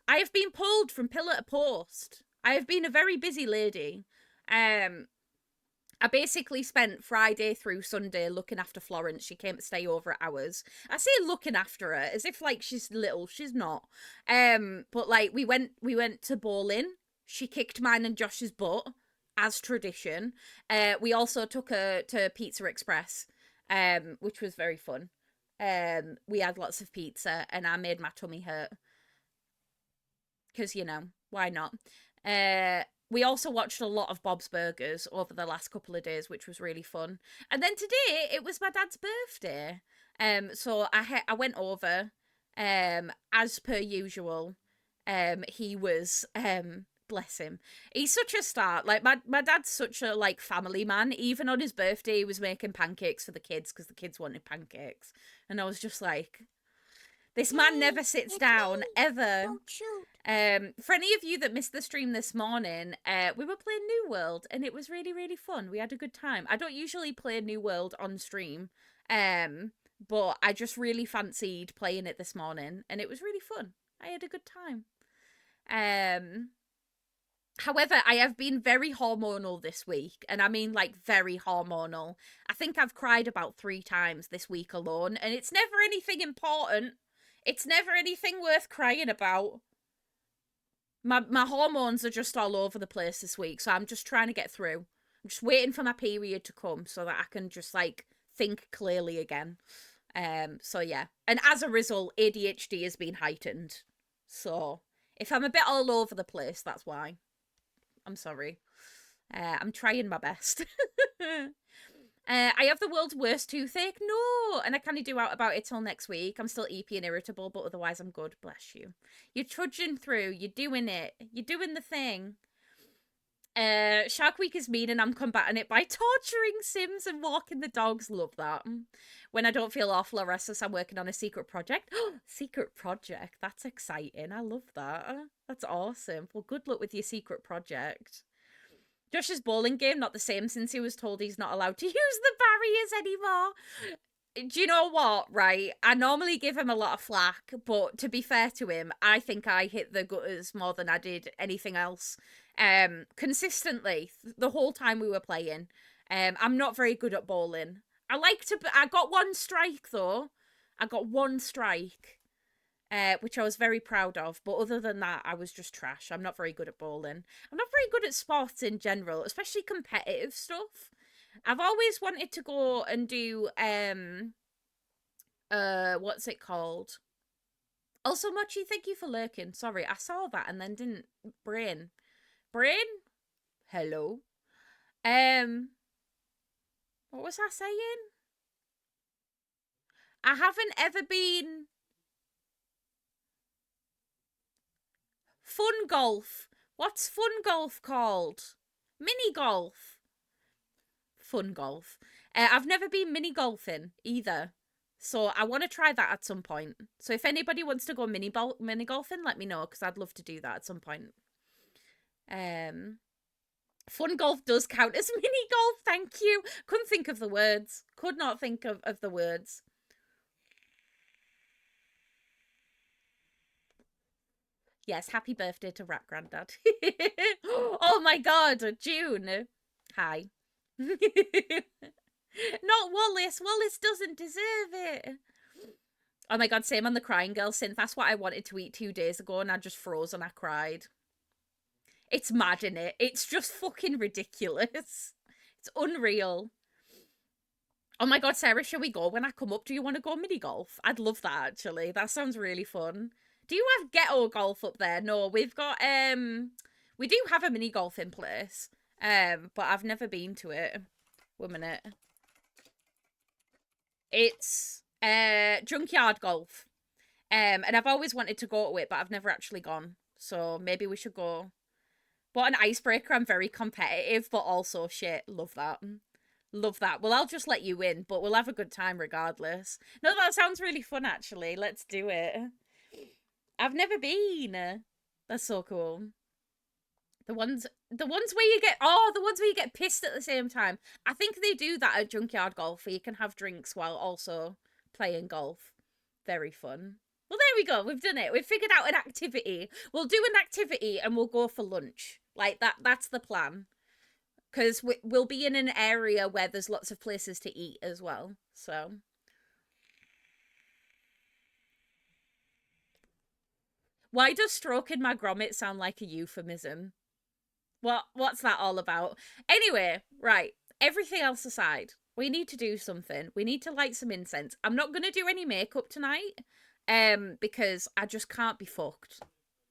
I have been pulled from pillar to post. I have been a very busy lady. I basically spent Friday through Sunday looking after Florence. She came to stay over at ours. I say looking after her as if like she's little. She's not. But like we went to bowling. She kicked mine and Josh's butt as tradition. We also took her to Pizza Express, which was very fun. We had lots of pizza and I made my tummy hurt because why not? we also watched a lot of Bob's Burgers over the last couple of days, which was really fun. And then today it was my dad's birthday. So I went over, as per usual. He was bless him. He's such a star. Like my dad's such a like family man. Even on his birthday, he was making pancakes for the kids because the kids wanted pancakes, and I was just like, this man never sits down ever. Don't shoot. For any of you that missed the stream this morning, we were playing New World and it was really, really fun. We had a good time. I don't usually play New World on stream, but I just really fancied playing it this morning and it was really fun. I had a good time. However, I have been very hormonal this week, and I mean like very hormonal. I think I've cried about 3 times this week alone, and it's never anything important. It's never anything worth crying about. My hormones are just all over the place this week, so I'm just trying to get through. I'm just waiting for my period to come so that I can just like think clearly again. So yeah. And as a result, ADHD has been heightened. So if I'm a bit all over the place, that's why. I'm sorry. I'm trying my best. I have the world's worst toothache. No, and I can't do out about it till next week. I'm still eepy and irritable, but otherwise I'm good. Bless you. You're trudging through. You're doing it. You're doing the thing. Shark Week is mean and I'm combating it by torturing Sims and walking the dogs. Love that. When I don't feel awful or restless, I'm working on a secret project. Secret project. That's exciting. I love that. That's awesome. Well, good luck with your secret project. Josh's bowling game, not the same since he was told he's not allowed to use the barriers anymore. Do you know what, right? I normally give him a lot of flack, but to be fair to him, I think I hit the gutters more than I did anything else. Consistently, the whole time we were playing. I'm not very good at bowling. I got 1 strike though. I got 1 strike. Which I was very proud of. But other than that, I was just trash. I'm not very good at bowling. I'm not very good at sports in general, especially competitive stuff. I've always wanted to go and do, what's it called? Also, Mochi, thank you for lurking. Sorry, I saw that and then didn't. Brain? Hello? What was I saying? I haven't ever been... Fun golf. What's fun golf called? Mini golf. Fun golf. I've never been mini golfing either. So I want to try that at some point. So if anybody wants to go mini golfing, let me know because I'd love to do that at some point. Fun golf does count as mini golf. Thank you. Couldn't think of the words. Could not think of the words. Yes, happy birthday to Rap Grandad. Oh my god, June. Hi. Not Wallace. Wallace doesn't deserve it. Oh my god, same on the Crying Girl synth. That's what I wanted to eat 2 days ago and I just froze and I cried. It's mad, innit? It's just fucking ridiculous. It's unreal. Oh my god, Sarah, shall we go when I come up? Do you want to go mini golf? I'd love that, actually. That sounds really fun. Do you have ghetto golf up there? No, we've got, we do have a mini golf in place, but I've never been to it. 1 minute. It's, junkyard golf. And I've always wanted to go to it, but I've never actually gone. So maybe we should go. What an icebreaker. I'm very competitive, but also shit. Love that. Love that. Well, I'll just let you in, but we'll have a good time regardless. No, that sounds really fun, actually. Let's do it. I've never been. That's so cool. The ones where you get pissed at the same time. I think they do that at Junkyard Golf where you can have drinks while also playing golf. Very fun. Well, there we go. We've done it. We've figured out an activity. We'll do an activity and we'll go for lunch. Like that's the plan. Because we'll be in an area where there's lots of places to eat as well. So... Why does stroking my grommet sound like a euphemism? What's that all about? Anyway, right. Everything else aside, we need to do something. We need to light some incense. I'm not going to do any makeup tonight, because I just can't be fucked.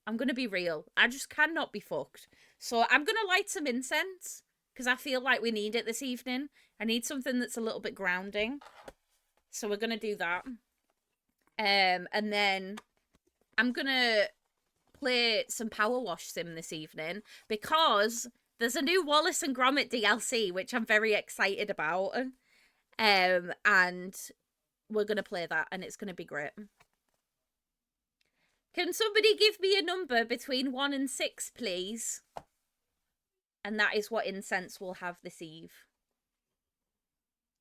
I'm gonna be real. I just cannot be fucked. So I'm gonna light some incense because I feel like we need it this evening. I need something that's a little bit grounding. So we're gonna do that. And then I'm gonna play some Power Wash Sim this evening because there's a new Wallace and Gromit DLC which I'm very excited about. And we're gonna play that and it's gonna be great. Can somebody give me a number between 1 and 6, please? And that is what incense we'll have this eve.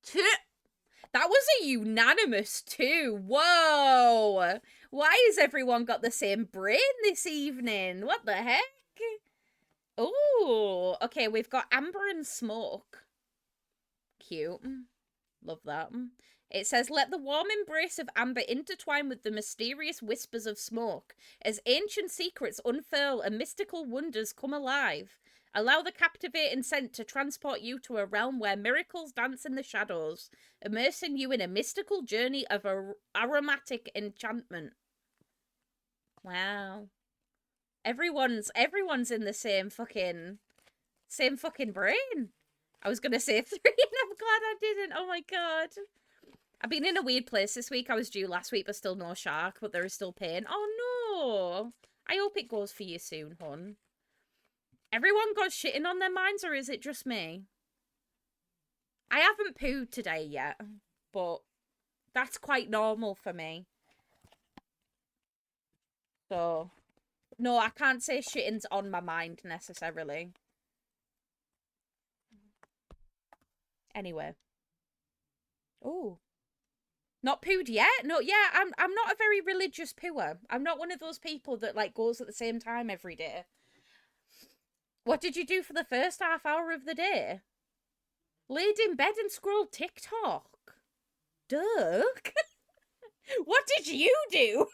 2. That was a unanimous 2. Whoa! Why has everyone got the same brain this evening? What the heck? Oh, okay, we've got amber and smoke. Cute. Love that. It says, let the warm embrace of amber intertwine with the mysterious whispers of smoke. As ancient secrets unfurl and mystical wonders come alive. Allow the captivating scent to transport you to a realm where miracles dance in the shadows, immersing you in a mystical journey of aromatic enchantment. Wow. Everyone's in the same fucking brain. I was gonna say 3 and I'm glad I didn't. Oh my god. I've been in a weird place this week. I was due last week, but still no shark, but there is still pain. Oh no. I hope it goes for you soon, hon. Everyone got shitting on their minds, or is it just me? I haven't pooed today yet, but that's quite normal for me. So, no, I can't say shitting's on my mind necessarily. Anyway. Oh. Not pooed yet? No, yeah, I'm not a very religious pooer. I'm not one of those people that like goes at the same time every day. What did you do for the first half hour of the day? Laid in bed and scrolled TikTok. Duck. What did you do?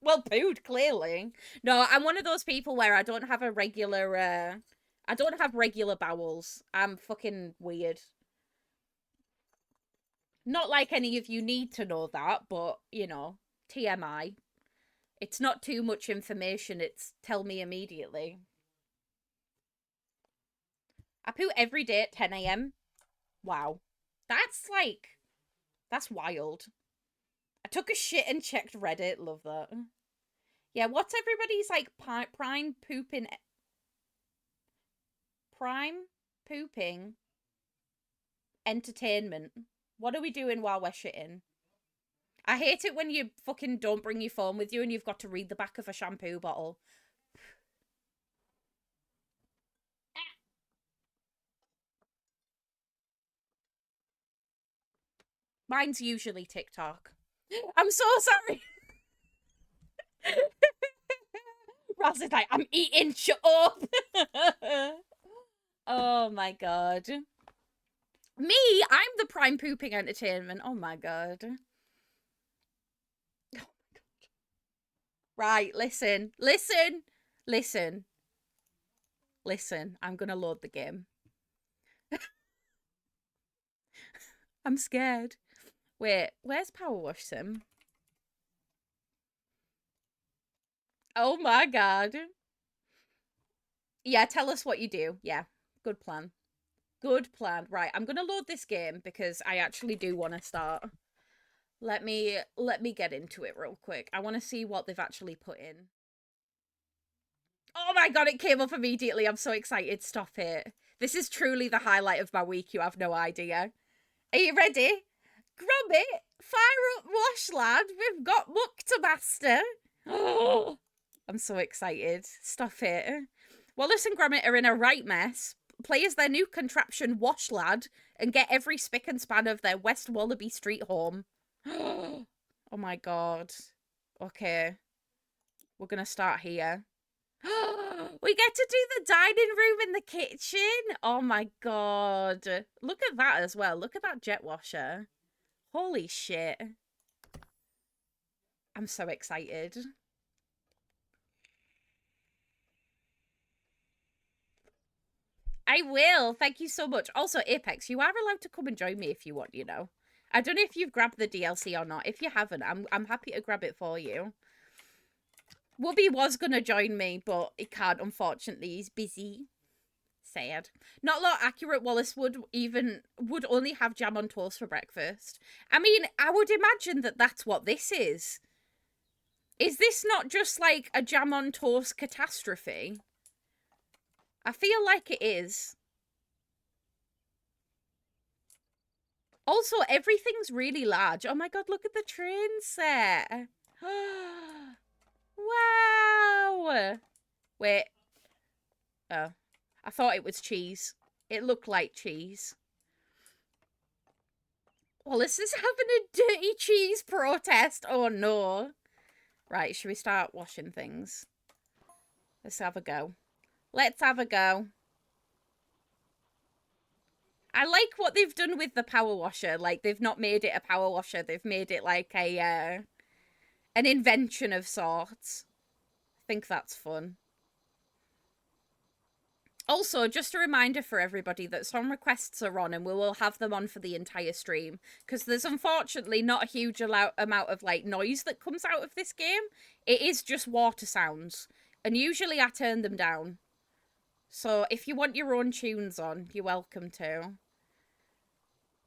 Well, pooed, clearly. No, I'm one of those people where I don't have a regular, I don't have regular bowels. I'm fucking weird. Not like any of you need to know that, but, you know, TMI. It's not too much information, it's tell me immediately. I poo every day at 10 a.m. Wow. That's wild. I took a shit and checked Reddit. Love that. Yeah, what's everybody's, like, prime pooping entertainment? What are we doing while we're shitting? I hate it when you fucking don't bring your phone with you and you've got to read the back of a shampoo bottle. Mine's usually TikTok. I'm so sorry. Raz is like, I'm eating, shut up. Oh my god. Me, I'm the prime pooping entertainment. Oh my god. Right, listen. I'm gonna load the game. I'm scared. Wait, where's Powerwash Sim? Oh my god. Yeah, tell us what you do. Yeah, good plan. Good plan. Right, I'm gonna load this game because I actually do want to start. Let me get into it real quick. I want to see what they've actually put in. Oh my god, it came up immediately. I'm so excited. Stop it. This is truly the highlight of my week. You have no idea. Are you ready? Gromit, fire up wash lad. We've got muck to master. Oh, I'm so excited. Stop it. Wallace and Gromit are in a right mess. Play as their new contraption Wash Lad and get every spick and span of their West Wallaby Street home. Oh my god. Okay. We're gonna start here. We get to do the dining room in the kitchen. Oh my god. Look at that as well. Look at that jet washer. Holy shit. I'm so excited. I will. Thank you so much. Also, Apex, you are allowed to come and join me if you want, you know. I don't know if you've grabbed the DLC or not. If you haven't, I'm happy to grab it for you. Whoopi was going to join me, but he can't, unfortunately. He's busy. Sad. Not a lot accurate. Wallace would only have jam on toast for breakfast. I mean, I would imagine that that's what this is. Is this not just like a jam on toast catastrophe? I feel like it is. Also, everything's really large. Oh my god, look at the train set. Wow. Wait. Oh. I thought it was cheese. It looked like cheese. Wallace is having a dirty cheese protest. Oh no. Right, should we start washing things? Let's have a go. Let's have a go. I like what they've done with the power washer. Like, they've not made it a power washer. They've made it like a an invention of sorts. I think that's fun. Also, just a reminder for everybody that some requests are on and we will have them on for the entire stream. Because there's unfortunately not a huge amount of like noise that comes out of this game. It is just water sounds. And usually I turn them down. So if you want your own tunes on, you're welcome to.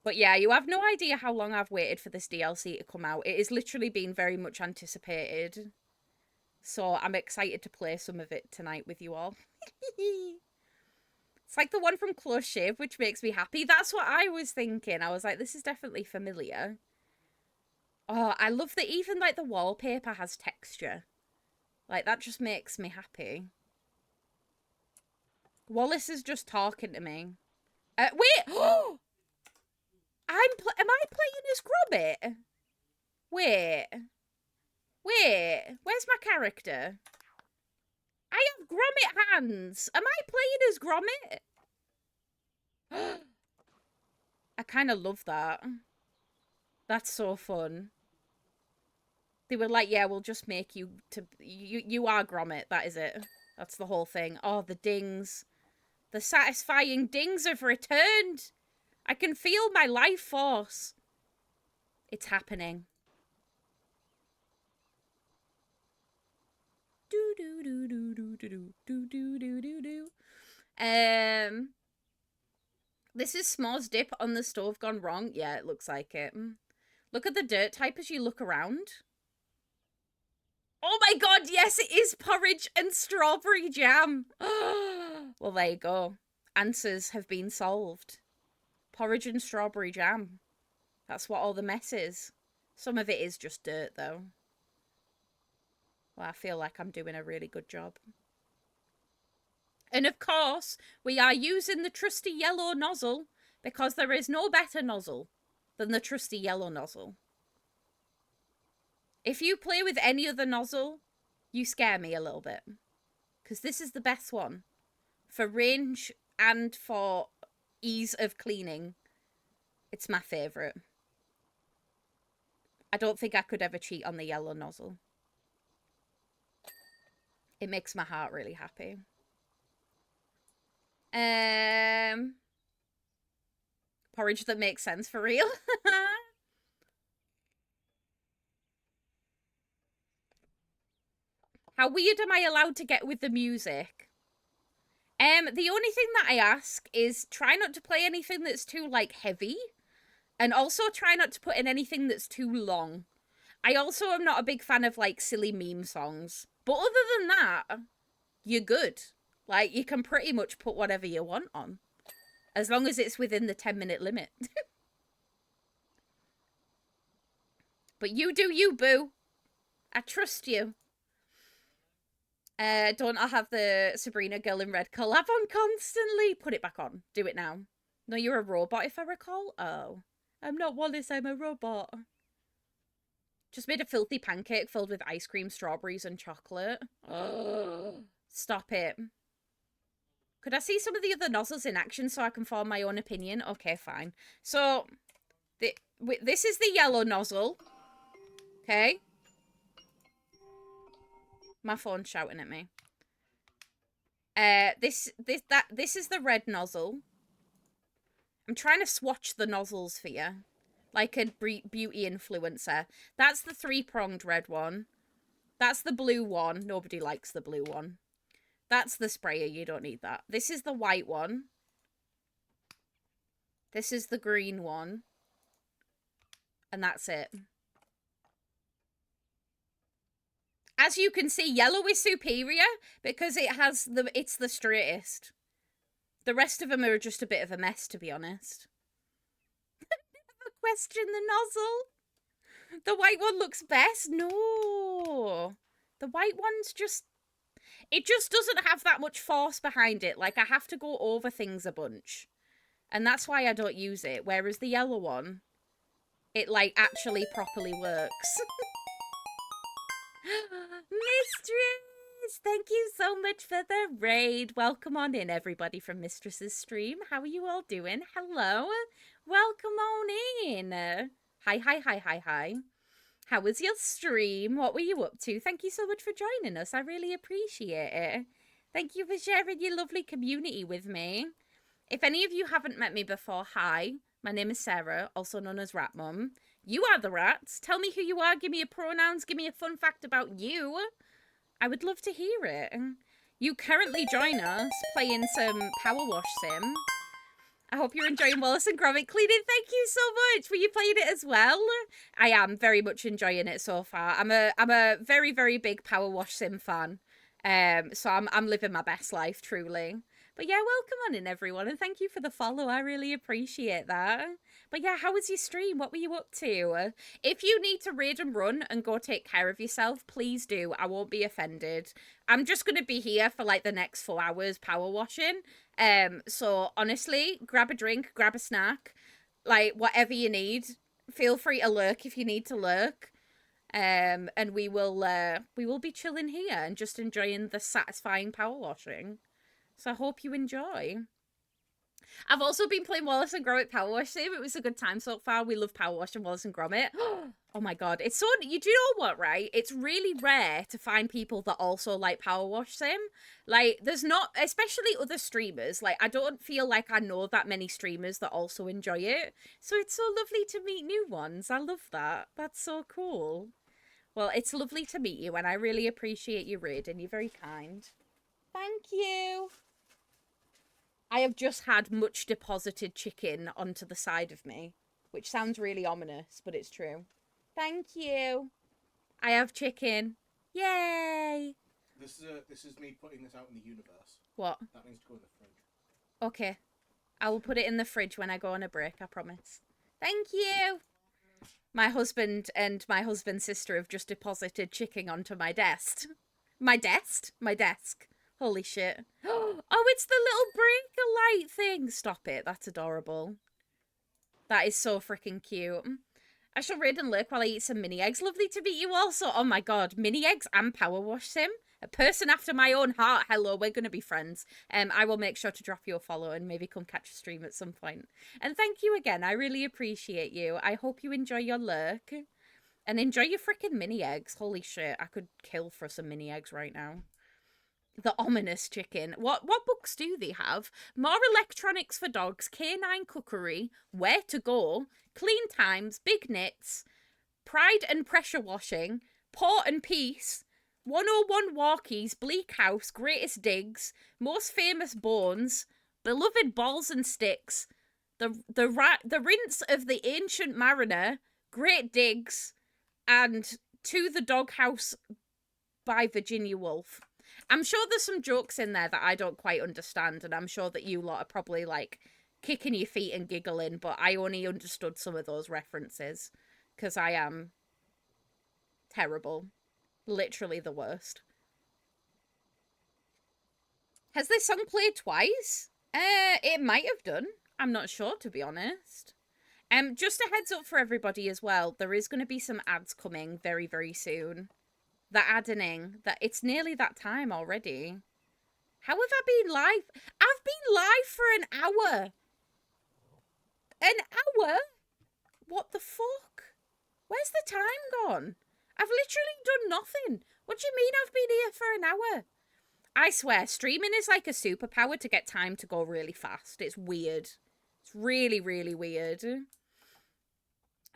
But yeah, you have no idea how long I've waited for this DLC to come out. It has literally been very much anticipated. So I'm excited to play some of it tonight with you all. It's like the one from Close Shave, which makes me happy. That's what I was thinking. I was like, this is definitely familiar. Oh, I love that even like the wallpaper has texture. Like, that just makes me happy. Wallace is just talking to me. Wait! am I playing as Gromit? Wait. Where's my character? I have Gromit hands. Am I playing as Gromit? I kind of love that. That's so fun. They were like, yeah, we'll just make you to... You are Gromit. That is it. That's the whole thing. Oh, the dings. The satisfying dings have returned. I can feel my life force. It's happening. Do do do do do do do do do do do. This is S'mores dip on the stove gone wrong. Yeah, it looks like it. Look at the dirt type as you look around. Oh my god, yes, it is porridge and strawberry jam. Well, there you go. Answers have been solved. Porridge and strawberry jam. That's what all the mess is. Some of it is just dirt, though. Well, I feel like I'm doing a really good job. And of course, we are using the trusty yellow nozzle because there is no better nozzle than the trusty yellow nozzle. If you play with any other nozzle, you scare me a little bit. Because this is the best one. For range and for ease of cleaning. It's my favourite. I don't think I could ever cheat on the yellow nozzle. It makes my heart really happy. Porridge that makes sense for real. How weird am I allowed to get with the music? The only thing that I ask is try not to play anything that's too, like, heavy. And also try not to put in anything that's too long. I also am not a big fan of, like, silly meme songs. But other than that, you're good. Like, you can pretty much put whatever you want on. As long as it's within the 10-minute limit. But you do you, boo. I trust you. Don't I have the Sabrina Girl in Red collab on constantly? Put it back on. Do it now. No, you're a robot if I recall. Oh. I'm not Wallace, I'm a robot. Just made a filthy pancake filled with ice cream, strawberries, and chocolate. Stop it. Could I see some of the other nozzles in action so I can form my own opinion? Okay, fine. So, this is the yellow nozzle. Okay. My phone's shouting at me. This is the red nozzle. I'm trying to swatch the nozzles for you. Like a beauty influencer. That's the 3-pronged red one. That's the blue one. Nobody likes the blue one. That's the sprayer. You don't need that. This is the white one. This is the green one. And that's it. As you can see, yellow is superior because it's the straightest. The rest of them are just a bit of a mess, to be honest. Question the nozzle. The white one looks best. No. The white one's just... It just doesn't have that much force behind it. Like, I have to go over things a bunch. And that's why I don't use it. Whereas the yellow one, it, like, actually properly works. Mistress! Thank you so much for the raid. Welcome on in, everybody, from Mistress's stream. How are you all doing? Hello. Welcome on in. Hi, hi, hi, hi, hi. How was your stream? What were you up to? Thank you so much for joining us. I really appreciate it. Thank you for sharing your lovely community with me. If any of you haven't met me before, hi. My name is Sarah, also known as Rat Mum. You are the rats. Tell me who you are. Give me your pronouns. Give me a fun fact about you. I would love to hear it. You currently join us playing some Power Wash Sim. I hope you're enjoying Wallace and Gromit cleaning. Thank you so much. Were you playing it as well? I am very much enjoying it so far. I'm a very, very big Power Wash Sim fan. So I'm living my best life, truly. But yeah, welcome on in, everyone, and thank you for the follow. I really appreciate that. But yeah, how was your stream? What were you up to? If you need to raid and run and go take care of yourself, please do. I won't be offended. I'm just going to be here for like the next 4 hours power washing. So honestly, grab a drink, grab a snack, like whatever you need. Feel free to lurk if you need to lurk. And we will be chilling here and just enjoying the satisfying power washing. So I hope you enjoy. I've also been playing Wallace and Gromit Power Wash Sim. It was a good time so far. We love Power Wash and Wallace and Gromit. Oh my god, it's so... You do know what, right? It's really rare to find people that also like Power Wash Sim. Like, there's not... Especially other streamers. Like, I don't feel like I know that many streamers that also enjoy it. So it's so lovely to meet new ones. I love that. That's so cool. Well, it's lovely to meet you, and I really appreciate you raiding. You're very kind. Thank you. I have just had much deposited chicken onto the side of me, which sounds really ominous, but it's true. Thank you. I have chicken. Yay! This is me putting this out in the universe. What? That means to go in the fridge. Okay. I will put it in the fridge when I go on a break, I promise. Thank you. My husband and my husband's sister have just deposited chicken onto my desk. My desk? My desk. Holy shit. Oh, it's the little breaker light thing. Stop it. That's adorable. That is so freaking cute. I shall raid and lurk while I eat some mini eggs. Lovely to meet you also. Oh my god. Mini eggs and Power Wash Sim. A person after my own heart. Hello, we're going to be friends. I will make sure to drop you a follow and maybe come catch a stream at some point. And thank you again. I really appreciate you. I hope you enjoy your lurk. And enjoy your freaking mini eggs. Holy shit. I could kill for some mini eggs right now. The ominous chicken. What books do they have? More Electronics for Dogs, Canine Cookery, Where to Go, Clean Times, Big Knits, Pride and Pressure Washing, Port and Peace, 101 Walkies, Bleak House, Greatest Digs, Most Famous Bones, Beloved Balls and Sticks, the Rinse of the Ancient Mariner, Great Digs, and To the Doghouse by Virginia Woolf. I'm sure there's some jokes in there that I don't quite understand, and I'm sure that you lot are probably, like, kicking your feet and giggling, but I only understood some of those references, because I am terrible. Literally the worst. Has this song played twice? It might have done. I'm not sure, to be honest. Just a heads up for everybody as well, there is going to be some ads coming very, very soon. The adding that it's nearly that time already. How have I been live? I've been live for an hour. An hour? What the fuck? Where's the time gone? I've literally done nothing. What do you mean I've been here for an hour? I swear, streaming is like a superpower to get time to go really fast. It's weird. It's really, really weird.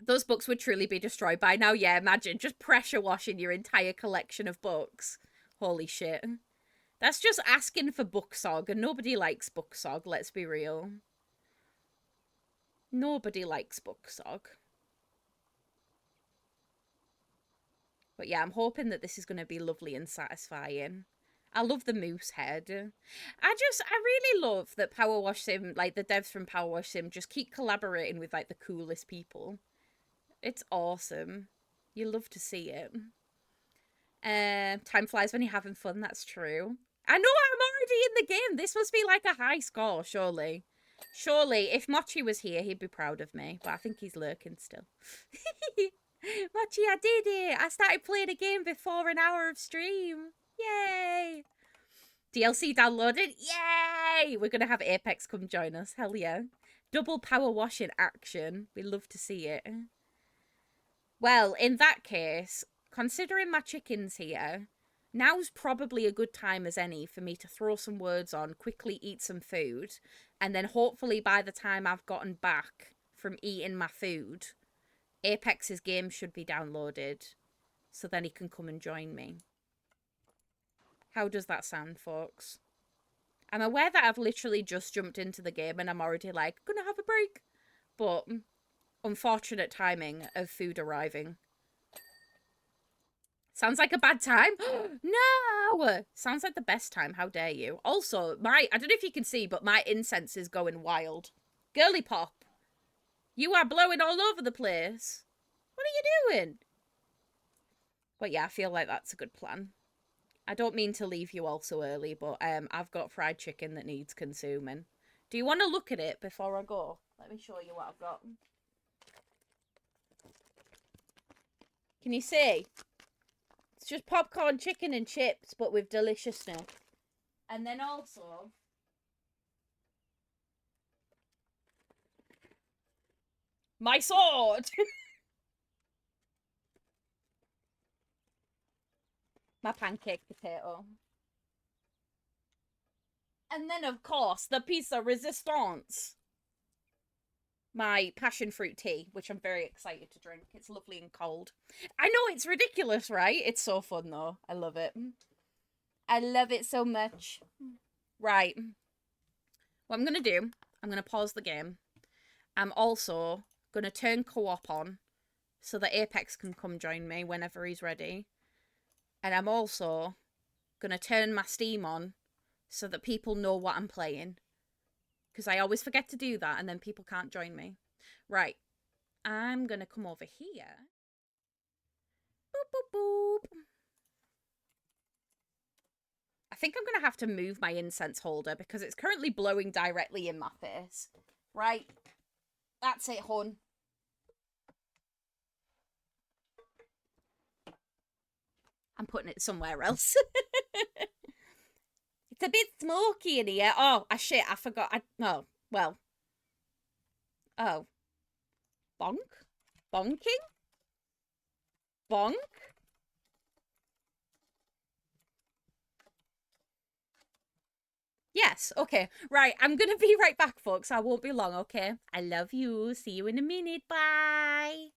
Those books would truly be destroyed by now. Yeah, imagine just pressure washing your entire collection of books. Holy shit. That's just asking for booksog, and nobody likes booksog, let's be real. Nobody likes booksog. But yeah, I'm hoping that this is going to be lovely and satisfying. I love the moose head. I really love that Power Wash Sim, like the devs from Power Wash Sim, just keep collaborating with like the coolest people. It's awesome. You love to see it. Time flies when you're having fun, that's true. I know I'm already in the game. This must be like a high score, surely. Surely, if Mochi was here, he'd be proud of me. But I think he's lurking still. Mochi, I did it. I started playing a game before an hour of stream. Yay. DLC downloaded. Yay. We're going to have Apex come join us. Hell yeah. Double power wash in action. We love to see it. Well, in that case, considering my chicken's here, now's probably a good time as any for me to throw some words on, quickly eat some food, and then hopefully by the time I've gotten back from eating my food, Apex's game should be downloaded, so then he can come and join me. How does that sound, folks? I'm aware that I've literally just jumped into the game and I'm already like, gonna have a break. But unfortunate timing of food arriving. Sounds like a bad time. No! Sounds like the best time. How dare you? Also, I don't know if you can see, but my incense is going wild. Girly Pop, you are blowing all over the place. What are you doing? But yeah, I feel like that's a good plan. I don't mean to leave you all so early, but I've got fried chicken that needs consuming. Do you want to look at it before I go? Let me show you what I've got. Can you see? It's just popcorn, chicken and chips, but with deliciousness. And then also, my sword! My pancake potato. And then, of course, the piece of resistance. My passion fruit tea, which I'm very excited to drink. It's lovely and cold. I know, it's ridiculous, right? It's so fun, though. I love it. I love it so much. Right. What I'm going to do, I'm going to pause the game. I'm also going to turn co-op on so that Apex can come join me whenever he's ready. And I'm also going to turn my Steam on so that people know what I'm playing. Because I always forget to do that and then people can't join me. Right. I'm going to come over here. Boop, boop, boop. I think I'm going to have to move my incense holder because it's currently blowing directly in my face. Right. That's it, hon. I'm putting it somewhere else. It's a bit smoky in here. Oh, shit, I forgot. Oh, well. Oh. Bonk? Bonking? Bonk? Yes, okay. Right, I'm gonna be right back, folks. I won't be long, okay? I love you. See you in a minute. Bye.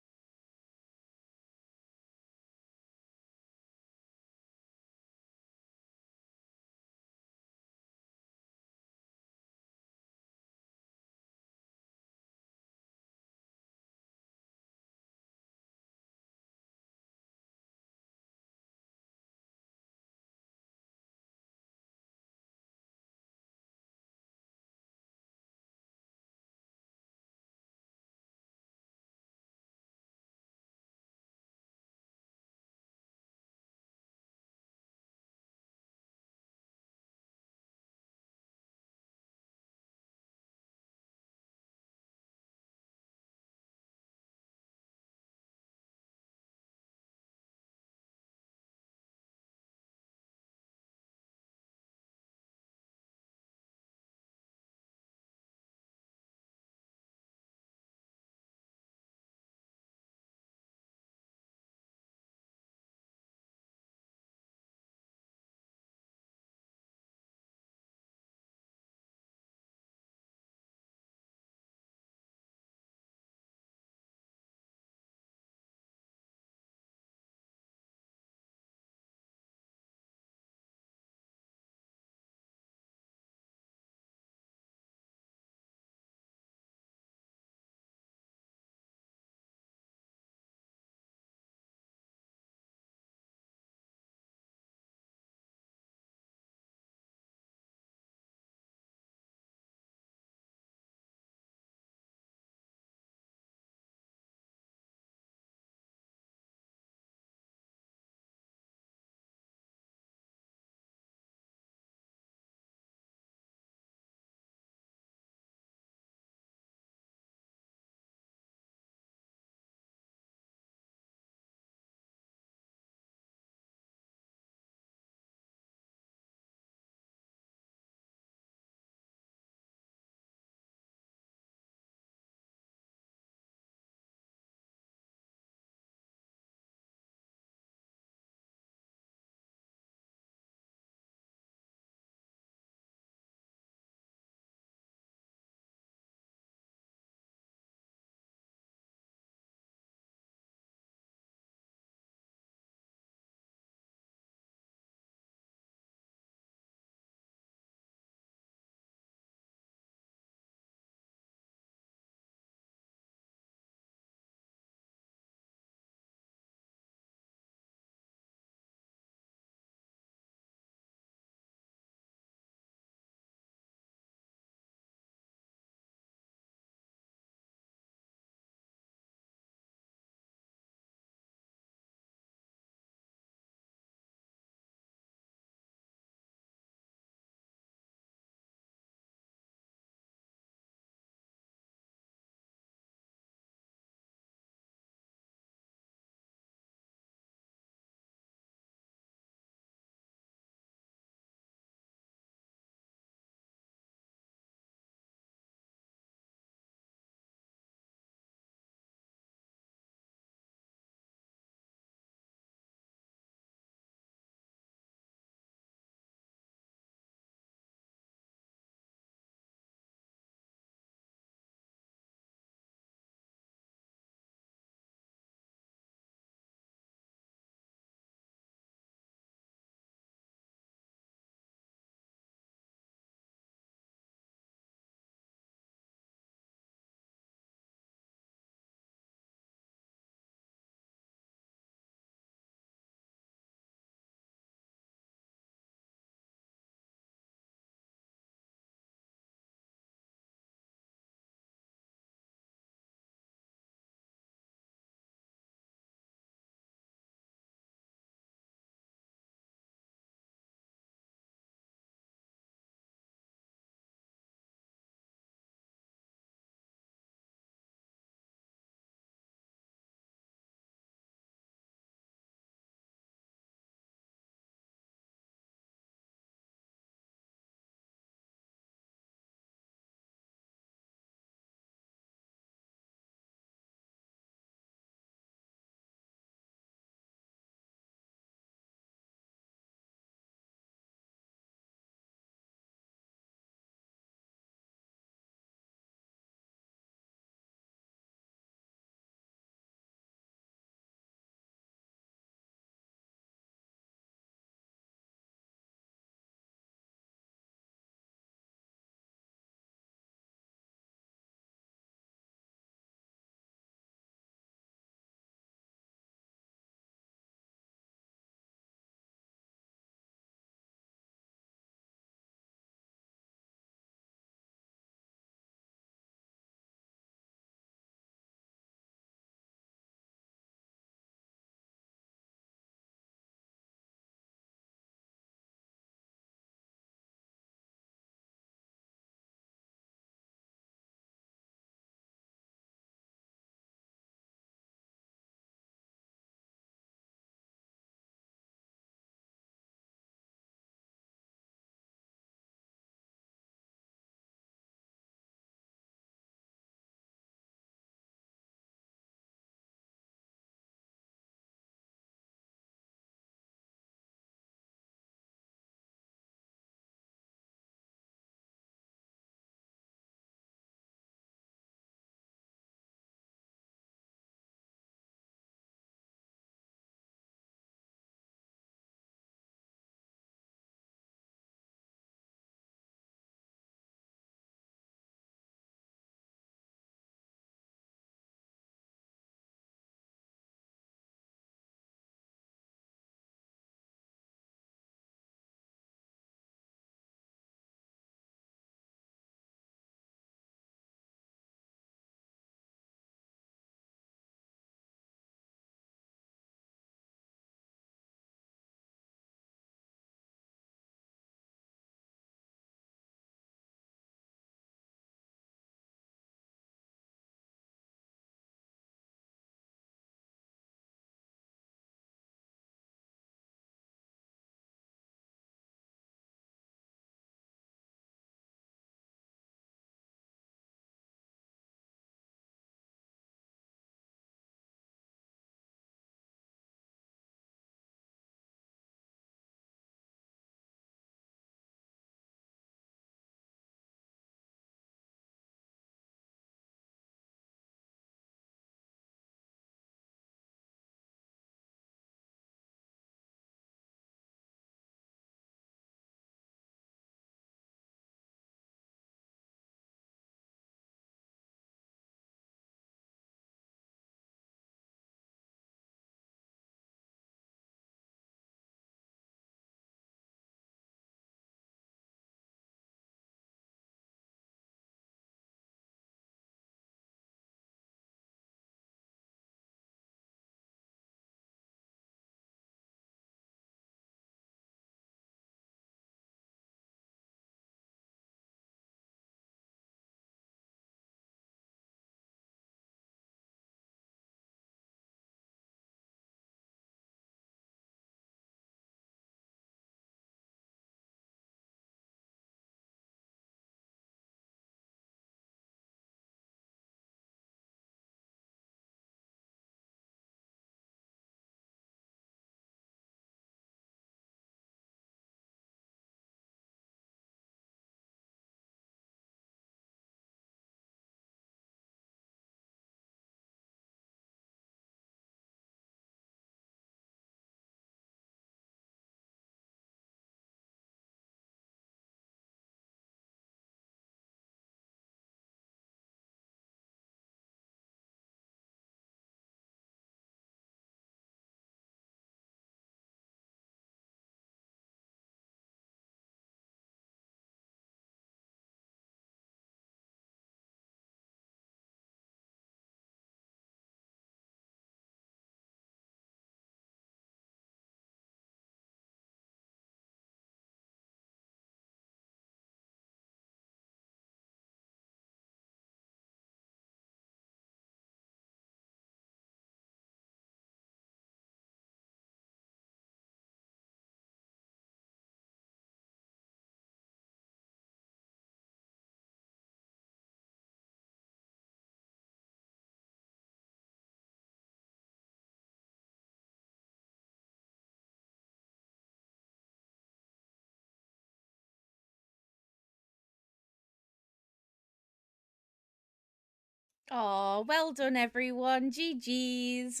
Oh, well done, everyone. GG's.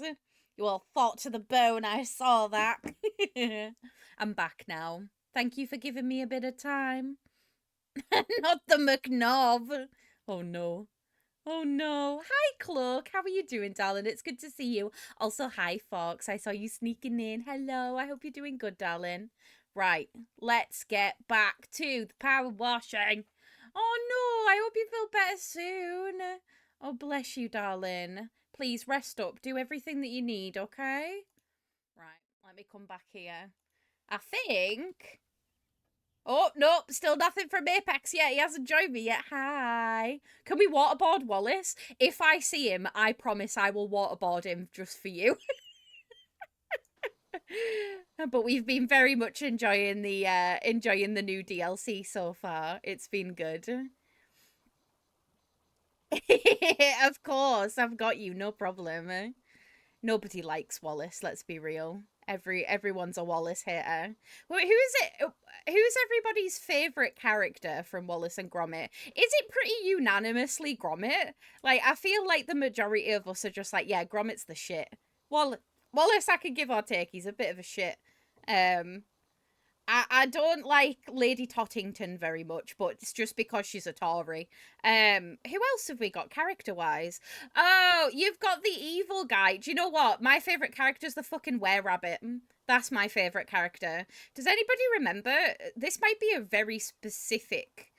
You all fought to the bone. I saw that. I'm back now. Thank you for giving me a bit of time. Not the McNob. Oh no. Oh no. Hi, Cloak. How are you doing, darling? It's good to see you. Also, hi, Fox. I saw you sneaking in. Hello. I hope you're doing good, darling. Right. Let's get back to the power washing. Oh no. I hope you feel better soon. Oh, bless you, darling. Please rest up. Do everything that you need, okay? Right. Let me come back here. I think. Oh, nope, still nothing from Apex yet. He hasn't joined me yet. Hi. Can we waterboard Wallace? If I see him, I promise I will waterboard him just for you. But we've been very much enjoying the new DLC so far. It's been good. Of course, I've got you, no problem. Nobody likes Wallace, let's be real. Everyone's a Wallace hater. Who is it? Who's everybody's favorite character from Wallace and Gromit? Is it pretty unanimously Gromit? Like, I feel like the majority of us are just like, yeah, Gromit's the shit. Wallace, I could give or take. He's a bit of a shit. I don't like Lady Tottington very much, but it's just because she's a Tory. Who else have we got character-wise? Oh, you've got the evil guy. Do you know what? My favourite character is the fucking were-rabbit. That's my favourite character. Does anybody remember? This might be a very specific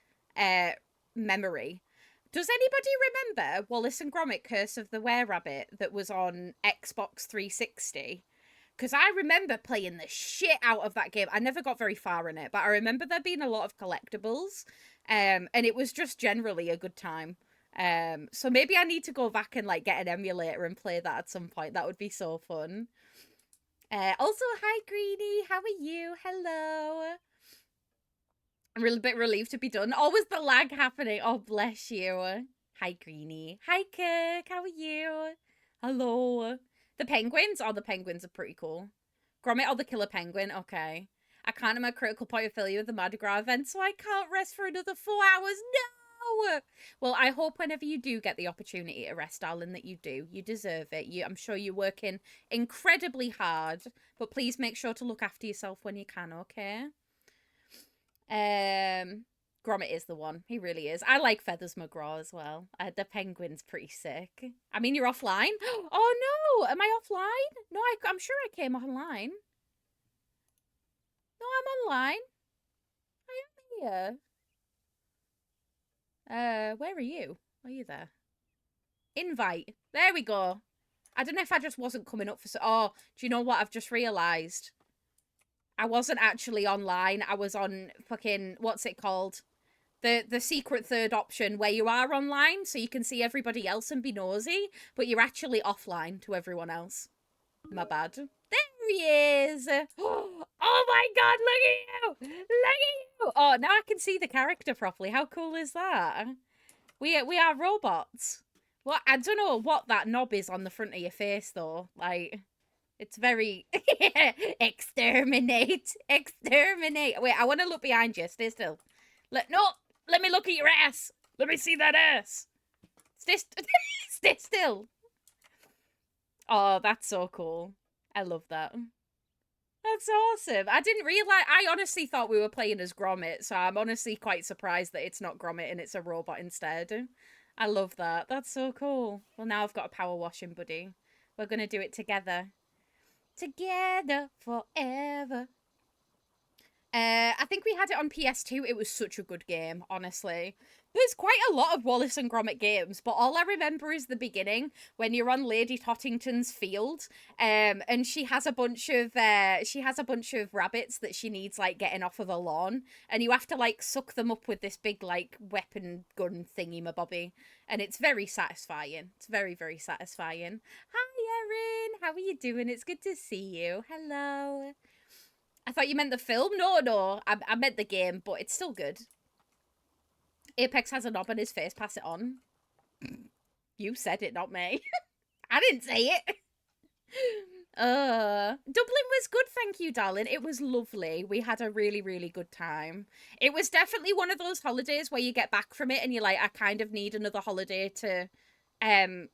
memory. Does anybody remember Wallace and Gromit Curse of the Were-Rabbit that was on Xbox 360? Because I remember playing the shit out of that game. I never got very far in it, but I remember there being a lot of collectibles. And it was just generally a good time. So maybe I need to go back and like get an emulator and play that at some point. That would be so fun. Also, hi Greedy, how are you? Hello. I'm a bit relieved to be done. Always the lag happening. Oh, bless you. Hi Greenie. Hi Kirk, how are you? Hello. The penguins? Oh, the penguins are pretty cool. Gromit or the killer penguin? Okay. I can't have my critical point of failure with the Mardi Gras event, so I can't rest for another 4 hours. No! Well, I hope whenever you do get the opportunity to rest, darling, that you do. You deserve it. I'm sure you're working incredibly hard, but please make sure to look after yourself when you can, okay? Gromit is the one. He really is. I like Feathers McGraw as well. The penguin's pretty sick. I mean, you're offline? Oh no! Am I offline? No, I'm sure I came online. No, I'm online. I am here. Where are you? Are you there? Invite. There we go. I don't know if I just wasn't coming up for... Oh, do you know what I've just realised? I wasn't actually online. I was on fucking... What's it called? The secret third option where you are online so you can see everybody else and be nosy, but you're actually offline to everyone else. My bad. There he is! Oh my god, look at you! Look at you! Oh, now I can see the character properly. How cool is that? We are robots. Well, I don't know what that knob is on the front of your face, though. Like, it's very... Exterminate! Exterminate! Wait, I want to look behind you. Stay still. No! Let me look at your ass. Let me see that ass. Stay still. Oh, that's so cool. I love that. That's awesome. I didn't realize. I honestly thought we were playing as Gromit, so I'm honestly quite surprised that it's not Gromit and it's a robot instead. I love that. That's so cool. Well, now I've got a power washing buddy. We're going to do it together. Together forever. I think we had it on PS2. It was such a good game, honestly. There's quite a lot of Wallace and Gromit games, but all I remember is the beginning when you're on Lady Tottington's field, and she has a bunch of rabbits that she needs like getting off of a lawn, and you have to like suck them up with this big like weapon gun thingy mabobby, and it's very satisfying. It's very, very satisfying. Hi Erin, how are you doing? It's good to see you. Hello. I thought you meant the film. No. I meant the game, but it's still good. Apex has a knob on his face. Pass it on. You said it, not me. I didn't say it. Dublin was good, thank you, darling. It was lovely. We had a really, really good time. It was definitely one of those holidays where you get back from it and you're like, I kind of need another holiday to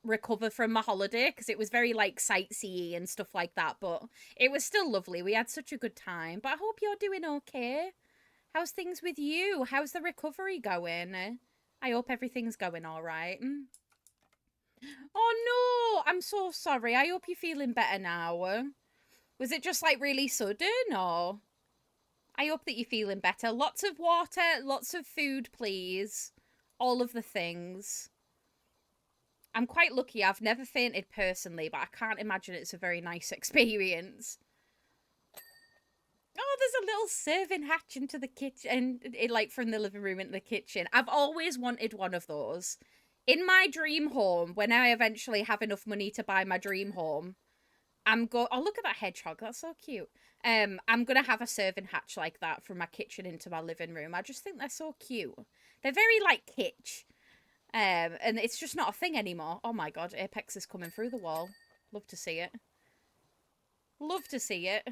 recover from my holiday because it was very like sightseeing and stuff like that, but it was still lovely. We had such a good time. But I hope you're doing okay. How's things with you? How's the recovery going? I hope everything's going all right. Oh no, I'm so sorry. I hope you're feeling better now. Was it just like really sudden or? I hope that you're feeling better. Lots of water, lots of food, please. All of the things. I'm quite lucky. I've never fainted personally, but I can't imagine it's a very nice experience. Oh, there's a little serving hatch into the kitchen, like from the living room into the kitchen. I've always wanted one of those. In my dream home, when I eventually have enough money to buy my dream home, oh, look at that hedgehog. That's so cute. I'm gonna have a serving hatch like that from my kitchen into my living room. I just think they're so cute. They're very like kitsch. And it's just not a thing anymore. Oh my god, Apex is coming through the wall. Love to see it. Love to see it.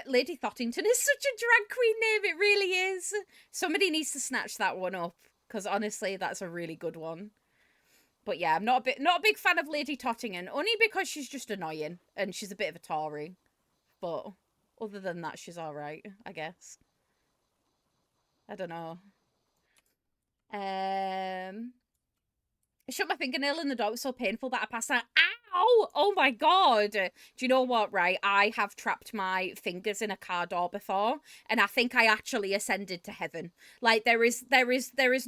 Lady Thottington is such a drag queen name. It really is. Somebody needs to snatch that one up because honestly, that's a really good one. But yeah, I'm not a big fan of Lady Tottingham, only because she's just annoying and she's a bit of a Tory. But other than that, she's all right, I guess. I don't know. I shut my fingernail in the door. It was so painful that I passed out. Ow! Oh my god! Do you know what? Right, I have trapped my fingers in a car door before, and I think I actually ascended to heaven. Like there is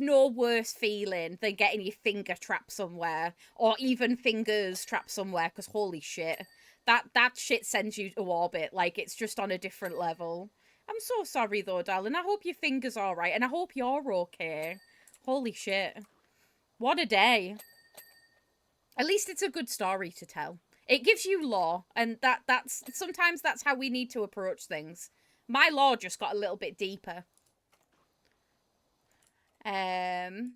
no worse feeling than getting your finger trapped somewhere, or even fingers trapped somewhere. Because holy shit, that shit sends you to orbit. Like it's just on a different level. I'm so sorry though, darling. I hope your finger's all right, and I hope you're okay. Holy shit. What a day. At least it's a good story to tell. It gives you lore, and that's sometimes that's how we need to approach things. My lore just got a little bit deeper. Oh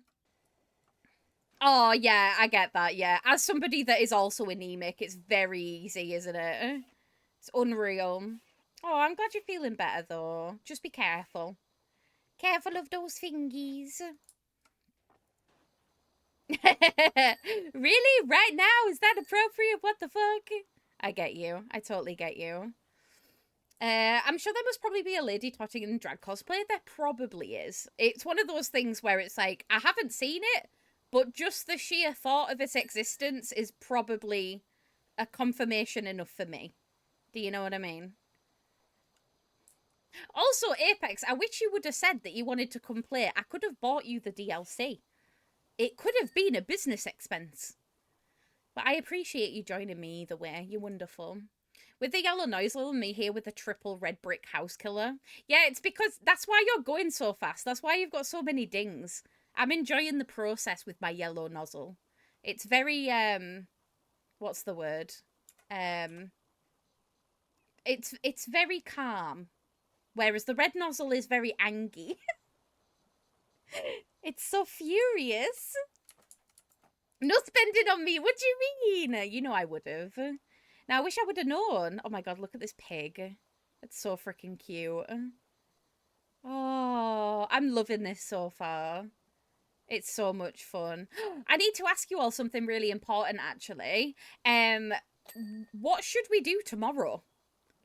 yeah, I get that, yeah. As somebody that is also anemic, it's very easy, isn't it? It's unreal. Oh, I'm glad you're feeling better though. Just be careful. Careful of those fingies. Really? Right now? Is that appropriate? What the fuck? I get you. I totally get you. I'm sure there must probably be a Lady Tottingham drag cosplay. There probably is. It's one of those things where it's like, I haven't seen it, but just the sheer thought of its existence is probably a confirmation enough for me. Do you know what I mean? Also, Apex, I wish you would have said that you wanted to come play. I could have bought you the DLC. It could have been a business expense. But I appreciate you joining me either way. You're wonderful. With the yellow nozzle and me here with the triple red brick house killer. Yeah, it's because that's why you're going so fast. That's why you've got so many dings. I'm enjoying the process with my yellow nozzle. It's very, what's the word? It's very calm. Whereas the red nozzle is very angry. It's so furious. No spending on me. What do you mean? You know I would have. Now, I wish I would have known. Oh my god, look at this pig. It's so freaking cute. Oh, I'm loving this so far. It's so much fun. I need to ask you all something really important, actually. What should we do tomorrow?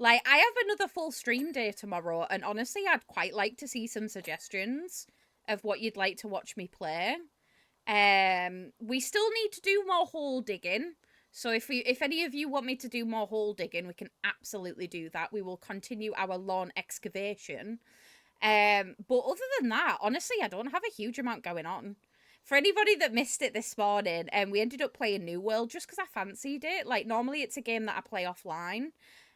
Like, I have another full stream day tomorrow, and honestly, I'd quite like to see some suggestions of what you'd like to watch me play. We still need to do more hole digging. So if any of you want me to do more hole digging, we can absolutely do that. We will continue our lawn excavation. But other than that, honestly, I don't have a huge amount going on. For anybody that missed it this morning, we ended up playing New World just because I fancied it. Like, normally it's a game that I play offline.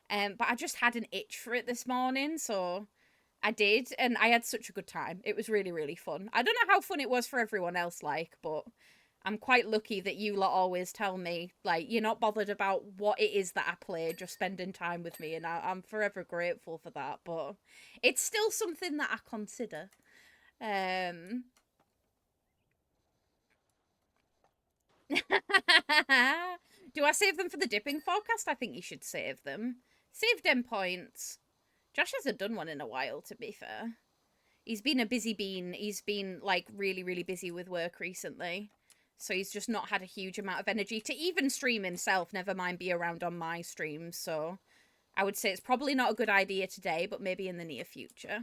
But I just had an itch for it this morning, so I did, and I had such a good time. It was really, really fun. I don't know how fun it was for everyone else, like, but I'm quite lucky that you lot always tell me, like, you're not bothered about what it is that I play, just spending time with me, and I'm forever grateful for that, but it's still something that I consider. Do I save them for the dipping forecast? I think you should save them. Save them points. Josh hasn't done one in a while, to be fair. He's been a busy bean. He's been like really, really busy with work recently. So he's just not had a huge amount of energy to even stream himself, never mind be around on my streams. So I would say it's probably not a good idea today, but maybe in the near future.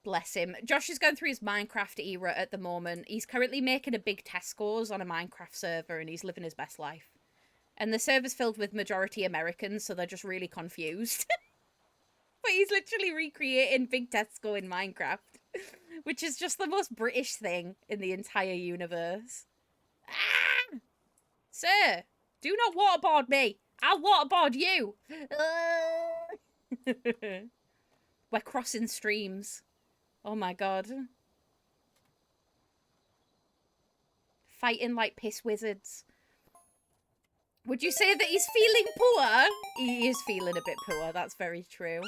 Bless him. Josh is going through his Minecraft era at the moment. He's currently making a big test scores on a Minecraft server and he's living his best life. And the server's filled with majority Americans, so they're just really confused. But he's literally recreating Big Tesco in Minecraft, which is just the most British thing in the entire universe. Ah! Sir, do not waterboard me. I'll waterboard you. We're crossing streams. Oh my god. Fighting like piss wizards. Would you say that he's feeling poor? He is feeling a bit poor, that's very true.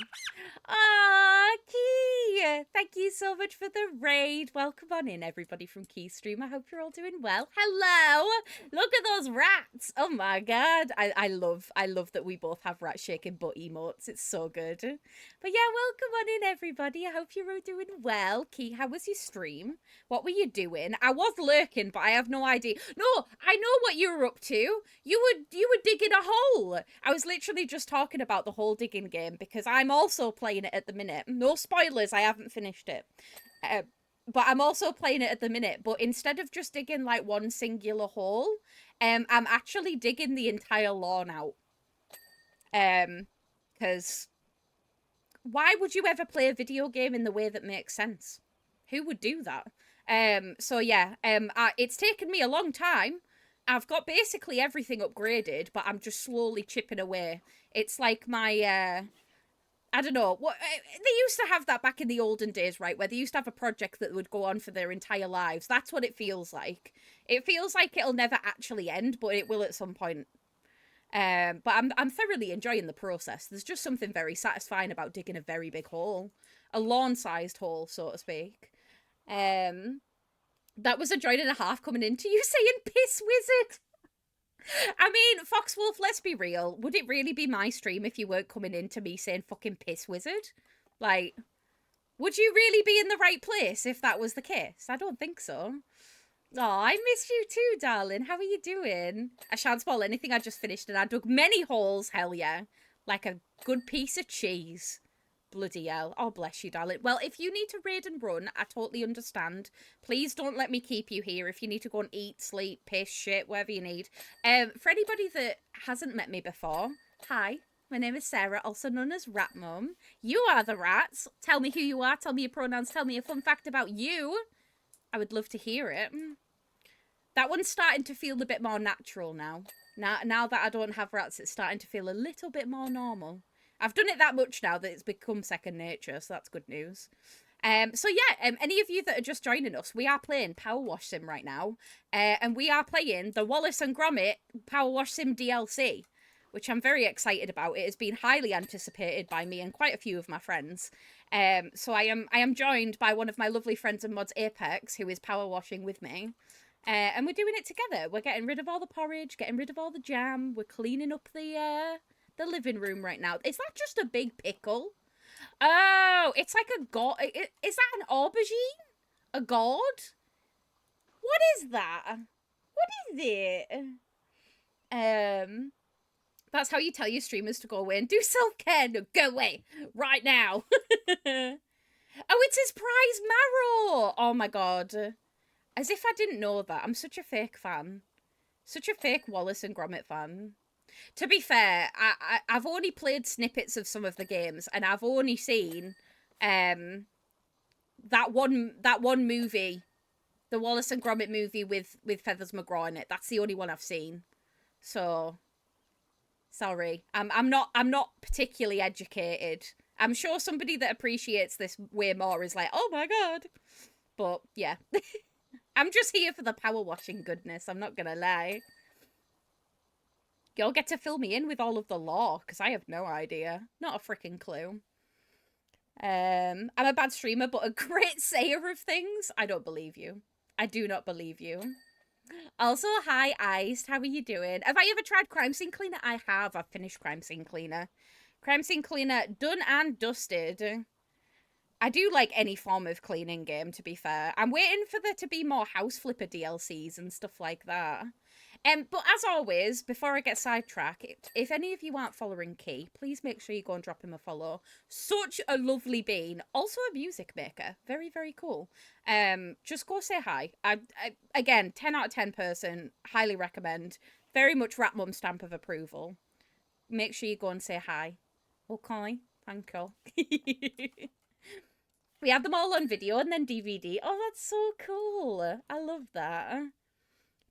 Ah, Key! Thank you so much for the raid. Welcome on in, everybody from Keystream. I hope you're all doing well. Hello! Look at those rats! Oh my god. I love that we both have rat shaking butt emotes. It's so good. But yeah, welcome on in, everybody. I hope you're all doing well. Key, how was your stream? What were you doing? I was lurking, but I have no idea. No, I know what you were up to. You were digging a hole. I was literally just talking about the whole digging game because I'm also playing it at the minute. No spoilers, I haven't finished it. But I'm also playing it at the minute. But instead of just digging like one singular hole, I'm actually digging the entire lawn out. Because why would you ever play a video game in the way that makes sense? Who would do that? So yeah, it's taken me a long time. I've got basically everything upgraded, but I'm just slowly chipping away. It's like my, I don't know, what they used to have that back in the olden days, right? Where they used to have a project that would go on for their entire lives. That's what it feels like. It feels like it'll never actually end, but it will at some point. But I'm thoroughly enjoying the process. There's just something very satisfying about digging a very big hole. A lawn-sized hole, so to speak. That was a joint and a half coming into you saying piss wizard. I mean, Foxwolf, let's be real. Would it really be my stream if you weren't coming into me saying fucking piss wizard? Like, would you really be in the right place if that was the case? I don't think so. Oh, I miss you too, darling. How are you doing? I shan't spoil anything. I just finished and I dug many holes. Hell yeah. Like a good piece of cheese. Bloody hell. Oh, bless you, darling. Well, if you need to raid and run, I totally understand. Please don't let me keep you here. If you need to go and eat, sleep, piss, shit, whatever you need. For anybody that hasn't met me before, hi. My name is Sarah, also known as Rat Mum. You are the rats. Tell me who you are. Tell me your pronouns. Tell me a fun fact about you. I would love to hear it. That one's starting to feel a bit more natural now. Now that I don't have rats, it's starting to feel a little bit more normal. I've done it that much now that it's become second nature, so that's good news. So yeah, any of you that are just joining us, we are playing Powerwash Sim right now. And we are playing the Wallace and Gromit Powerwash Sim DLC, which I'm very excited about. It has been highly anticipated by me and quite a few of my friends. So I am joined by one of my lovely friends and mods, Apex, who is power washing with me. And we're doing it together. We're getting rid of all the porridge, getting rid of all the jam. We're cleaning up the living room right now. Is that just a big pickle? Oh, it's like a gourd. Is that an aubergine? A gourd? What is that? What is it? That's how you tell your streamers to go away and do self-care. No, go away right now. Oh, it's his prize marrow. Oh my god. As if I didn't know that. I'm such a fake fan. Such a fake Wallace and Gromit fan. To be fair, I've only played snippets of some of the games, and I've only seen that one movie, the Wallace and Gromit movie with Feathers McGraw in it. That's the only one I've seen. So sorry, I'm not particularly educated. I'm sure somebody that appreciates this way more is like, oh my god. But yeah, I'm just here for the power washing goodness. I'm not gonna lie. You'll get to fill me in with all of the lore, because I have no idea. Not a freaking clue. I'm a bad streamer, but a great sayer of things. I don't believe you. I do not believe you. Also, hi, Iced. How are you doing? Have I ever tried Crime Scene Cleaner? I have. I've finished Crime Scene Cleaner. Crime Scene Cleaner done and dusted. I do like any form of cleaning game, to be fair. I'm waiting for there to be more House Flipper DLCs and stuff like that. But as always, before I get sidetracked, if any of you aren't following Key, please make sure you go and drop him a follow. Such a lovely bean. Also a music maker. Very, very cool. Just go say hi. Again, 10 out of 10 person. Highly recommend. Very much Rat Mum stamp of approval. Make sure you go and say hi. Okay. Thank you. We had them all on video and then DVD. Oh, that's so cool. I love that.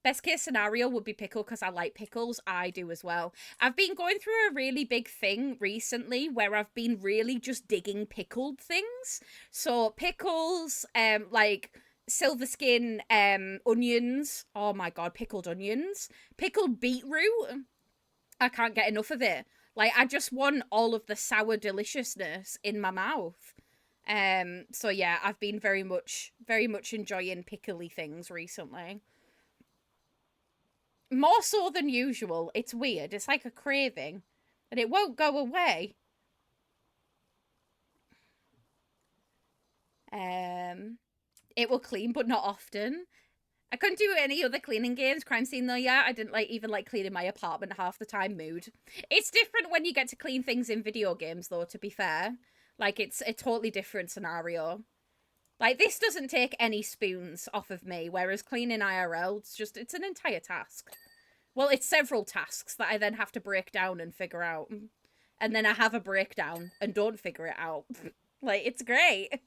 Best case scenario would be pickle because I like pickles. I do as well. I've been going through a really big thing recently where I've been really just digging pickled things. So pickles, like silver skin onions. Oh my god, pickled onions. Pickled beetroot. I can't get enough of it. Like I just want all of the sour deliciousness in my mouth. So yeah, I've been very much enjoying pickly things recently. More so than usual. It's weird. It's like a craving. And it won't go away. It will clean, but not often. I couldn't do any other cleaning games. Crime Scene though, yeah. I didn't even cleaning my apartment half the time. Mood. It's different when you get to clean things in video games though, to be fair. Like, it's a totally different scenario. Like, this doesn't take any spoons off of me, whereas cleaning IRL, it's an entire task. Well, it's several tasks that I then have to break down and figure out. And then I have a breakdown and don't figure it out. Like, it's great.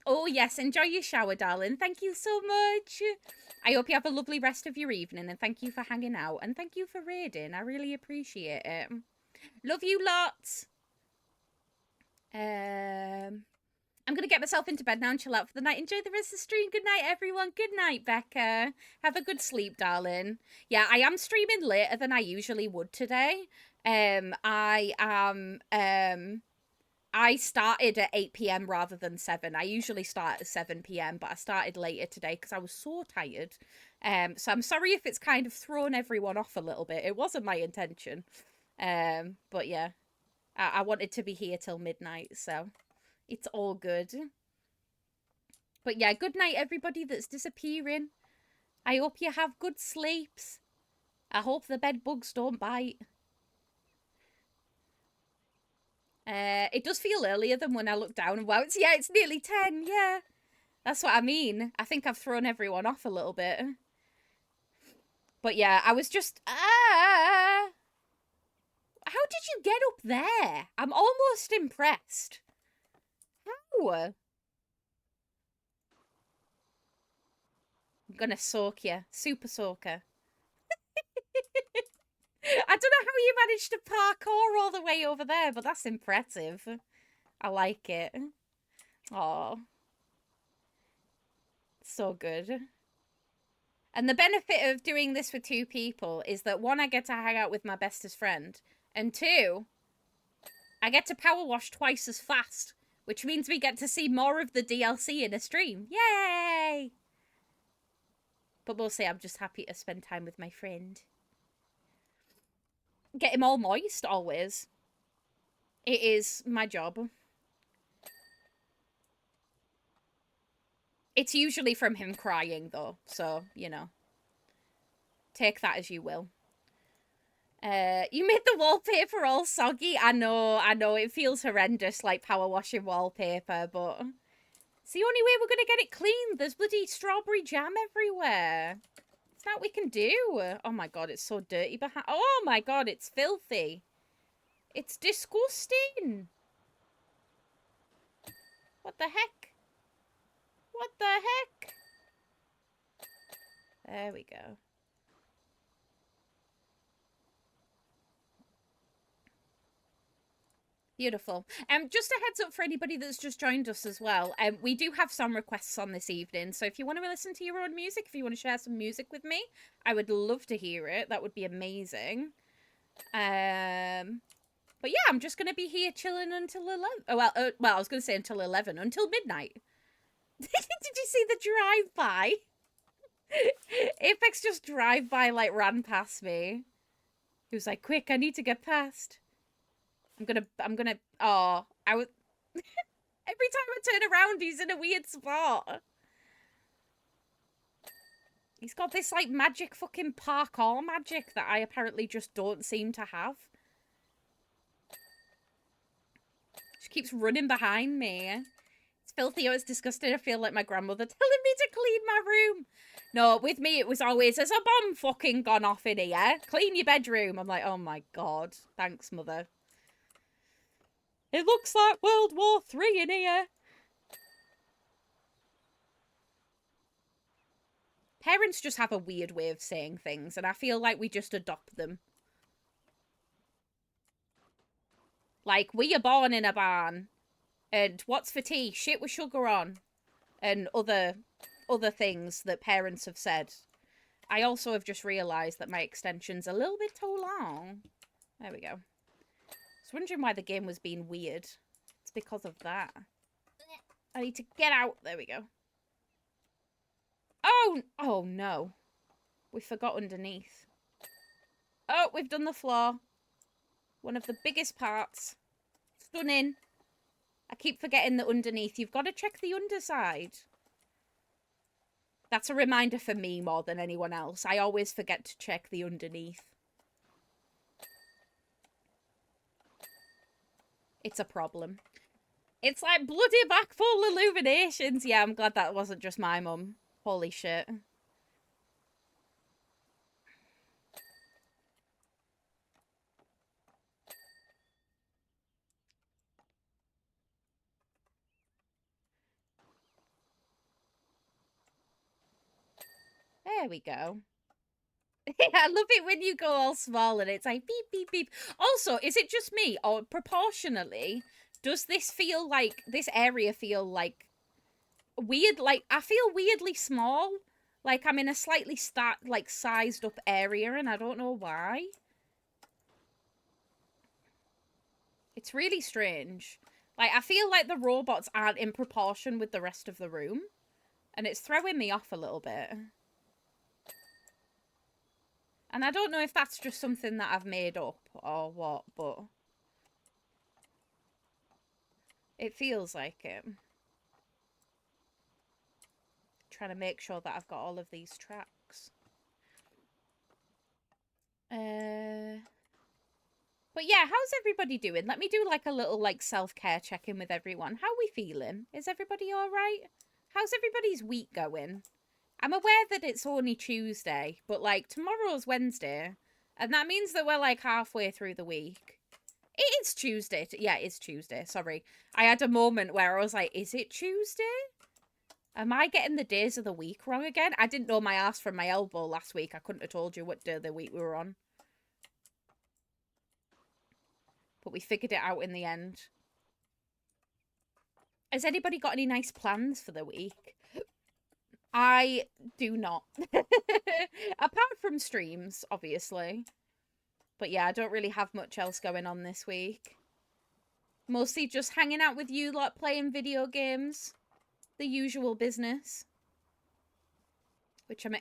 Oh, yes, enjoy your shower, darling. Thank you so much. I hope you have a lovely rest of your evening, and thank you for hanging out, and thank you for raiding. I really appreciate it. Love you lots. I'm going to get myself into bed now and chill out for the night. Enjoy the rest of the stream. Good night, everyone. Good night, Becca. Have a good sleep, darling. Yeah, I am streaming later than I usually would today. I started at 8 p.m. rather than 7. I usually start at 7 p.m., but I started later today because I was so tired. So I'm sorry if it's kind of thrown everyone off a little bit. It wasn't my intention. But yeah, I wanted to be here till midnight, so it's all good. But yeah, good night, everybody that's disappearing. I hope you have good sleeps. I hope the bed bugs don't bite. It does feel earlier than when I look down and wow, it's nearly 10, yeah. That's what I mean. I think I've thrown everyone off a little bit. But yeah, I was just, how did you get up there? I'm almost impressed. How? I'm gonna soak you. Super soaker. I don't know how you managed to parkour all the way over there, but that's impressive. I like it. Oh, so good. And the benefit of doing this with 2 people is that 1, I get to hang out with my bestest friend, and 2, I get to power wash twice as fast, which means we get to see more of the DLC in a stream. Yay! But mostly I'm just happy to spend time with my friend. Get him all moist, always. It is my job. It's usually from him crying, though, so, you know. Take that as you will. You made the wallpaper all soggy. I know, it feels horrendous, like power washing wallpaper, but it's the only way we're gonna get it clean. There's bloody strawberry jam everywhere. It's not what we can do. Oh my god, it's so dirty behind. Oh my god, it's filthy. It's disgusting. What the heck? What the heck? There we go. Beautiful. Just a heads up for anybody that's just joined us as well. We do have some requests on this evening, so if you want to listen to your own music, if you want to share some music with me, I would love to hear it. That would be amazing. But yeah, I'm just gonna be here chilling until 11. Oh well, I was gonna say until 11, until midnight. Did you see the drive-by? Apex just drive-by like ran past me. He was like, quick, I need to get past. Oh, I was... Every time I turn around, he's in a weird spot. He's got this, like, magic fucking parkour magic that I apparently just don't seem to have. She keeps running behind me. It's filthy. Oh, it's disgusting. I feel like my grandmother telling me to clean my room. No, with me, it was always, has a bomb fucking gone off in here? Clean your bedroom. I'm like, oh my God. Thanks, mother. It looks like World War III in here. Parents just have a weird way of saying things, and I feel like we just adopt them. Like, we are born in a barn, and what's for tea? Shit with sugar on, and other things that parents have said. I also have just realised that my extension's a little bit too long. There we go. I was wondering why the game was being weird. It's because of that. I need to get out. There we go. Oh no. We forgot underneath. Oh, we've done the floor. One of the biggest parts. Stunning. I keep forgetting that underneath. You've got to check the underside. That's a reminder for me more than anyone else. I always forget to check the underneath. It's a problem. It's like bloody back full illuminations. Yeah, I'm glad that wasn't just my mum. Holy shit. There we go. I love it when you go all small and it's like beep, beep, beep. Also, is it just me or proportionally, does this feel like, this area feel like weird? Like, I feel weirdly small. Like, I'm in a slightly sized up area and I don't know why. It's really strange. Like, I feel like the robots aren't in proportion with the rest of the room. And it's throwing me off a little bit. And I don't know if that's just something that I've made up or what, but it feels like it. Trying to make sure that I've got all of these tracks. But yeah, how's everybody doing? Let me do like a little like self-care check-in with everyone. How are we feeling? Is everybody all right? How's everybody's week going? I'm aware that it's only Tuesday, but like tomorrow's Wednesday, and that means that we're like halfway through the week. It is Tuesday. Yeah, it's Tuesday. Sorry. I had a moment where I was like, is it Tuesday? Am I getting the days of the week wrong again? I didn't know my ass from my elbow last week. I couldn't have told you what day of the week we were on. But we figured it out in the end. Has anybody got any nice plans for the week? I do not. Apart from streams, obviously. But yeah, I don't really have much else going on this week. Mostly just hanging out with you, like playing video games. The usual business. Which I'm...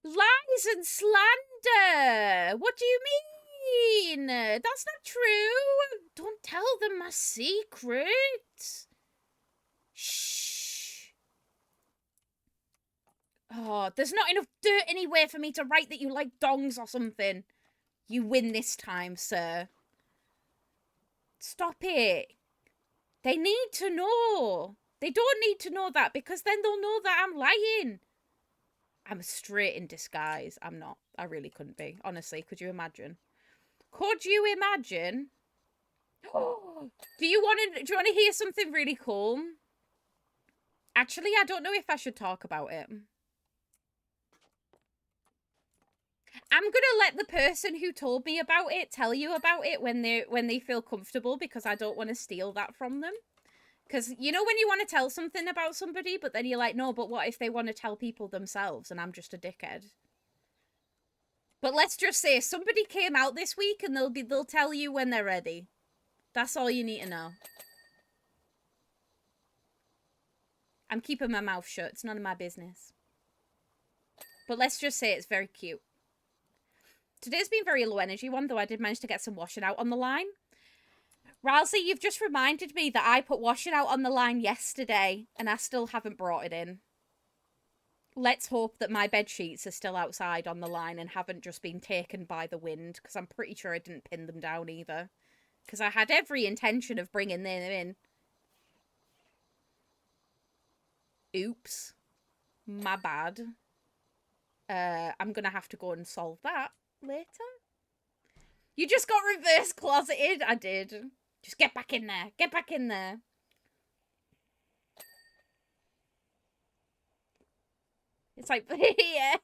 Lies and slander! What do you mean? That's not true! Don't tell them my secret! Shh! Oh, there's not enough dirt anywhere for me to write that you like dongs or something. You win this time, sir. Stop it. They need to know. They don't need to know that because then they'll know that I'm lying. I'm straight in disguise. I'm not. I really couldn't be. Honestly, could you imagine? Could you imagine? Do you want to hear something really cool? Actually, I don't know if I should talk about it. I'm gonna let the person who told me about it tell you about it when they feel comfortable because I don't want to steal that from them. Because, you know when you want to tell something about somebody, but then you're like, no, but what if they want to tell people themselves and I'm just a dickhead? But let's just say somebody came out this week and they'll tell you when they're ready. That's all you need to know. I'm keeping my mouth shut. It's none of my business. But let's just say it's very cute. Today's been very low energy one, though I did manage to get some washing out on the line. Ralsei, you've just reminded me that I put washing out on the line yesterday, and I still haven't brought it in. Let's hope that my bed sheets are still outside on the line and haven't just been taken by the wind, because I'm pretty sure I didn't pin them down either. Because I had every intention of bringing them in. Oops. My bad. I'm gonna have to go and solve that later. You just got reverse closeted. I did. Just get back in there. Get back in there. It's like, yeah.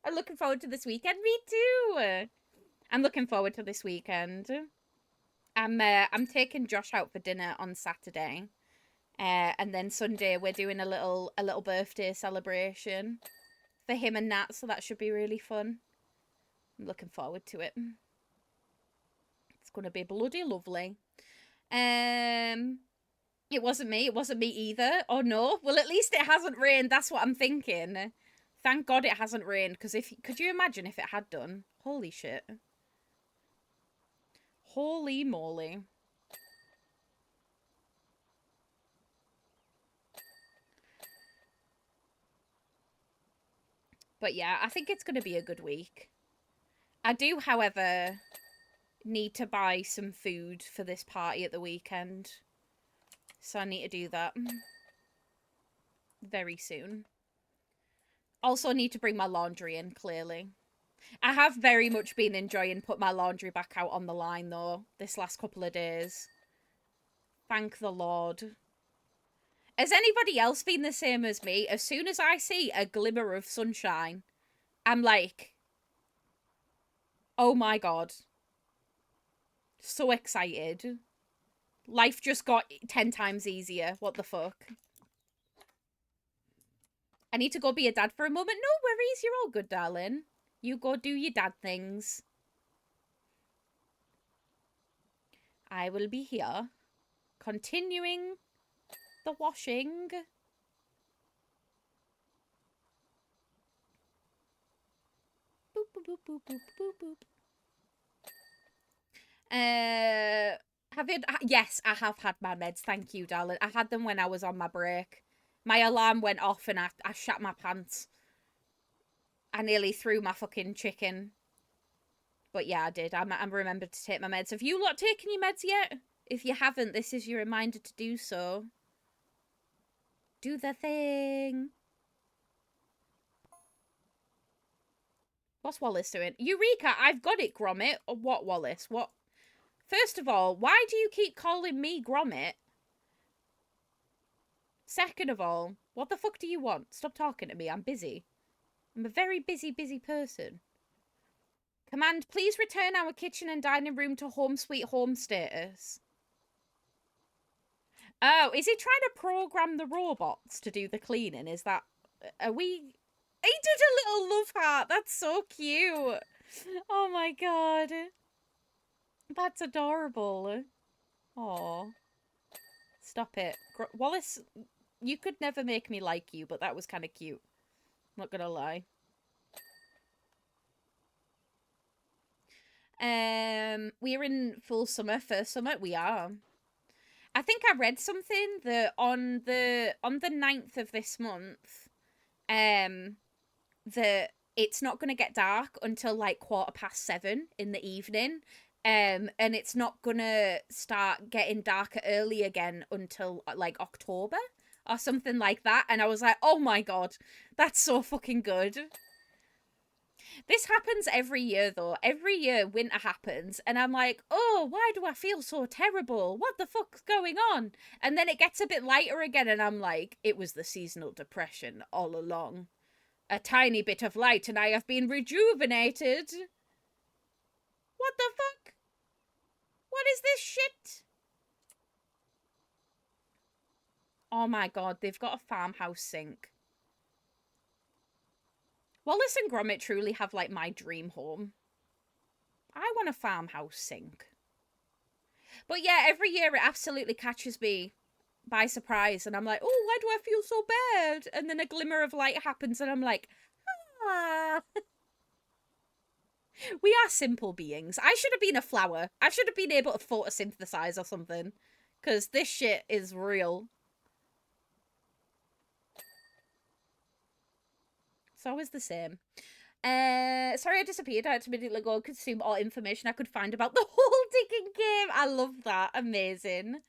I'm looking forward to this weekend. Me too. I'm looking forward to this weekend. I'm taking Josh out for dinner on Saturday. And then Sunday we're doing a little birthday celebration for him and Nat, so that should be really fun. I'm looking forward to it. It's gonna be bloody lovely. It wasn't me either. Oh no. Well, at least it hasn't rained. That's what I'm thinking. Thank God it hasn't rained, because could you imagine if it had done? Holy shit. Holy moly. But yeah, I think it's going to be a good week. I do, however, need to buy some food for this party at the weekend. So I need to do that very soon. Also need to bring my laundry in, clearly. I have very much been enjoying putting my laundry back out on the line, though, this last couple of days. Thank the Lord. Has anybody else been the same as me? As soon as I see a glimmer of sunshine, I'm like, oh my God. So excited. Life just got 10 times easier. What the fuck? I need to go be a dad for a moment. No worries, you're all good, darling. You go do your dad things. I will be here, continuing the washing. Boop, boop, boop, boop, boop, boop, boop. Have you? Yes, I have had my meds. Thank you, darling. I had them when I was on my break. My alarm went off and I shat my pants. I nearly threw my fucking chicken. But yeah, I did. I remembered to take my meds. Have you lot taken your meds yet? If you haven't, this is your reminder to do so. Do the thing. What's Wallace doing? Eureka, I've got it, Gromit. What, Wallace? What? First of all, why do you keep calling me Gromit? Second of all, what the fuck do you want? Stop talking to me. I'm busy. I'm a very busy person. Command, please return our kitchen and dining room to home sweet home status. Oh, is he trying to program the robots to do the cleaning? Is that... Are we... He did a little love heart. That's so cute. Oh my God. That's adorable. Aw. Stop it. Wallace, you could never make me like you, but that was kind of cute. Not gonna lie. We're in full summer, first summer. We are. I think I read something that on the 9th of this month, that it's not going to get dark until like 7:15 in the evening. And it's not going to start getting darker early again until like October or something like that. And I was like, oh my God, that's so fucking good. This happens every year, though. Every year, winter happens, and I'm like, oh, why do I feel so terrible? What the fuck's going on? And then it gets a bit lighter again, and I'm like, it was the seasonal depression all along. A tiny bit of light, and I have been rejuvenated. What the fuck? What is this shit? Oh my God, they've got a farmhouse sink. Wallace and Gromit truly have, like, my dream home. I want a farmhouse sink. But yeah, every year it absolutely catches me by surprise. And I'm like, oh, why do I feel so bad? And then a glimmer of light happens and I'm like, ah. We are simple beings. I should have been a flower. I should have been able to photosynthesize or something. Because this shit is real. It's always the same. Sorry I disappeared. I had to immediately go and consume all information I could find about the whole digging game. I love that. Amazing.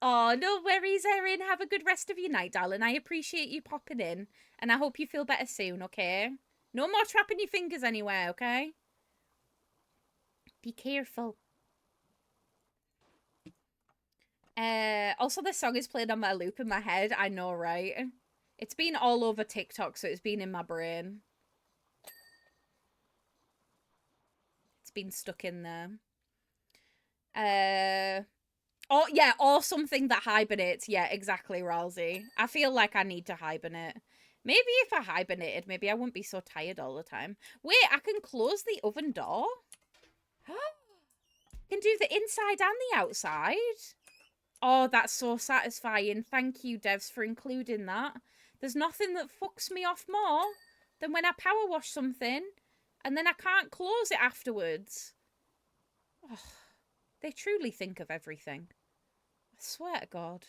Oh, no worries, Erin. Have a good rest of your night, darling. I appreciate you popping in. And I hope you feel better soon, okay? No more trapping your fingers anywhere, okay? Be careful. Also, this song is playing on my loop in my head. I know, right? It's been all over TikTok, so it's been in my brain. It's been stuck in there. Oh, yeah, or something that hibernates. Yeah, exactly, Ralsei. I feel like I need to hibernate. Maybe if I hibernated, maybe I wouldn't be so tired all the time. Wait, I can close the oven door? I can do the inside and the outside? Oh, that's so satisfying. Thank you, devs, for including that. There's nothing that fucks me off more than when I power wash something and then I can't close it afterwards. Oh, they truly think of everything. I swear to God.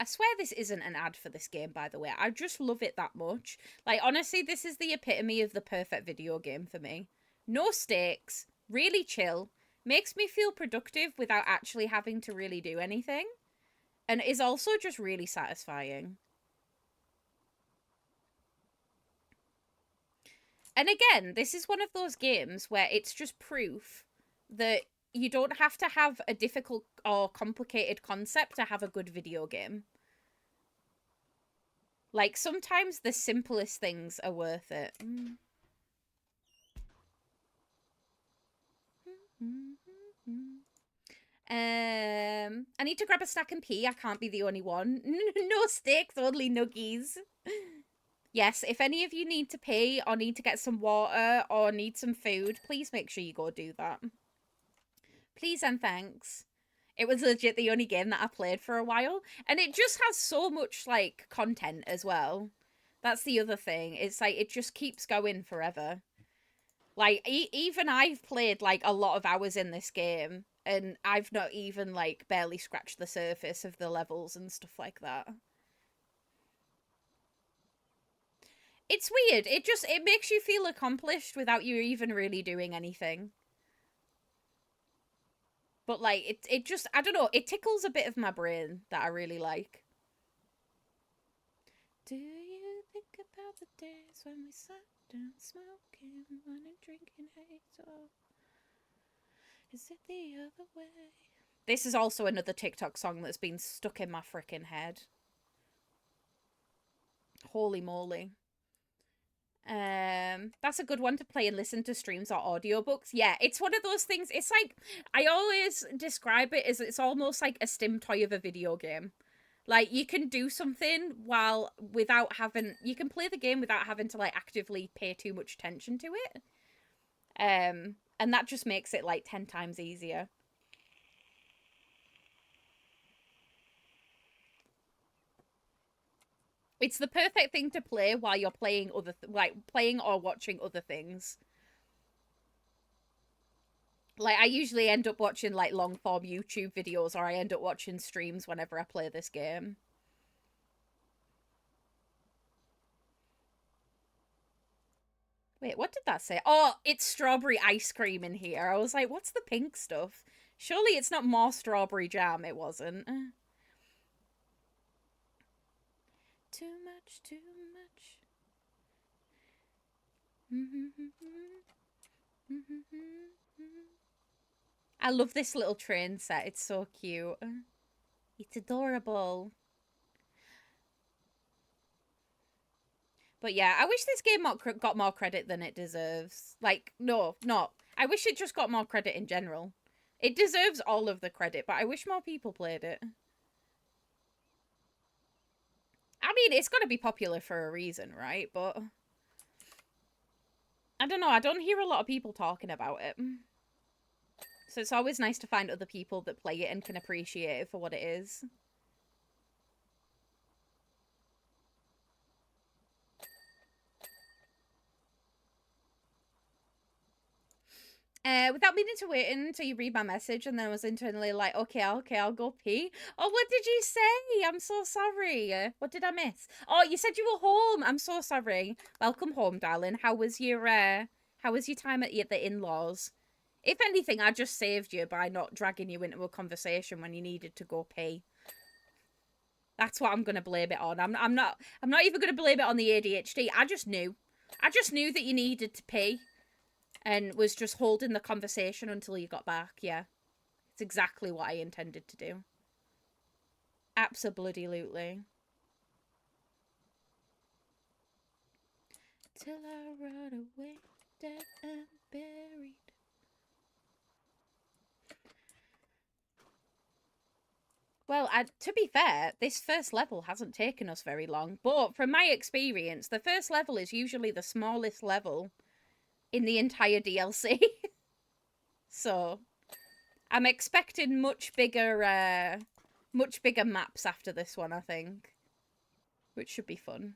I swear this isn't an ad for this game, by the way. I just love it that much. Like, honestly, this is the epitome of the perfect video game for me. No stakes, really chill, makes me feel productive without actually having to really do anything, and is also just really satisfying. And again, this is one of those games where it's just proof that you don't have to have a difficult or complicated concept to have a good video game. Like, sometimes the simplest things are worth it. I need to grab a snack and pee. I can't be the only one. No sticks, only nuggies. Yes, if any of you need to pee or need to get some water or need some food, please make sure you go do that. Please and thanks. It was legit the only game that I played for a while. And it just has so much, like, content as well. That's the other thing. It's like, it just keeps going forever. Like, even I've played, like, a lot of hours in this game. And I've not even, like, barely scratched the surface of the levels and stuff like that. It's weird. It makes you feel accomplished without you even really doing anything. But, like, it just, I don't know, it tickles a bit of my brain that I really like. Do you think about the days when we sat down smoking, wine and drinking hate, or is it the other way? This is also another TikTok song that's been stuck in my frickin' head. Holy moly. That's a good one to play and listen to streams or audiobooks. Yeah, it's one of those things. It's like, I always describe it as it's almost like a stim toy of a video game. Like, you can do something without having, you can play the game without having to, like, actively pay too much attention to it. And that just makes it, like, 10 times easier. It's the perfect thing to play while you're playing playing or watching other things. Like, I usually end up watching, like, long-form YouTube videos, or I end up watching streams whenever I play this game. Wait, what did that say? Oh, it's strawberry ice cream in here. I was like, what's the pink stuff? Surely it's not more strawberry jam. It wasn't. Too much, too much. I love this little train set. It's so cute. It's adorable. But yeah, I wish this game got more credit than it deserves. Like, no, not. I wish it just got more credit in general. It deserves all of the credit, but I wish more people played it. I mean, it's got to be popular for a reason, right? But I don't know. I don't hear a lot of people talking about it. So it's always nice to find other people that play it and can appreciate it for what it is. Without meaning to wait until you read my message, and then I was internally like, okay, I'll go pee. Oh, what did you say? I'm so sorry. What did I miss? Oh, you said you were home. I'm so sorry. Welcome home, darling. How was your time at the in-laws? If anything, I just saved you by not dragging you into a conversation when you needed to go pee. That's what I'm gonna blame it on. I'm not even gonna blame it on the ADHD. I just knew that you needed to pee. And was just holding the conversation until you got back. Yeah. It's exactly what I intended to do. Abso-bloody-lutely. Till I run away, dead and buried. Well, to be fair, this first level hasn't taken us very long. But from my experience, the first level is usually the smallest level in the entire DLC. So, I'm expecting much bigger maps after this one, I think. Which should be fun.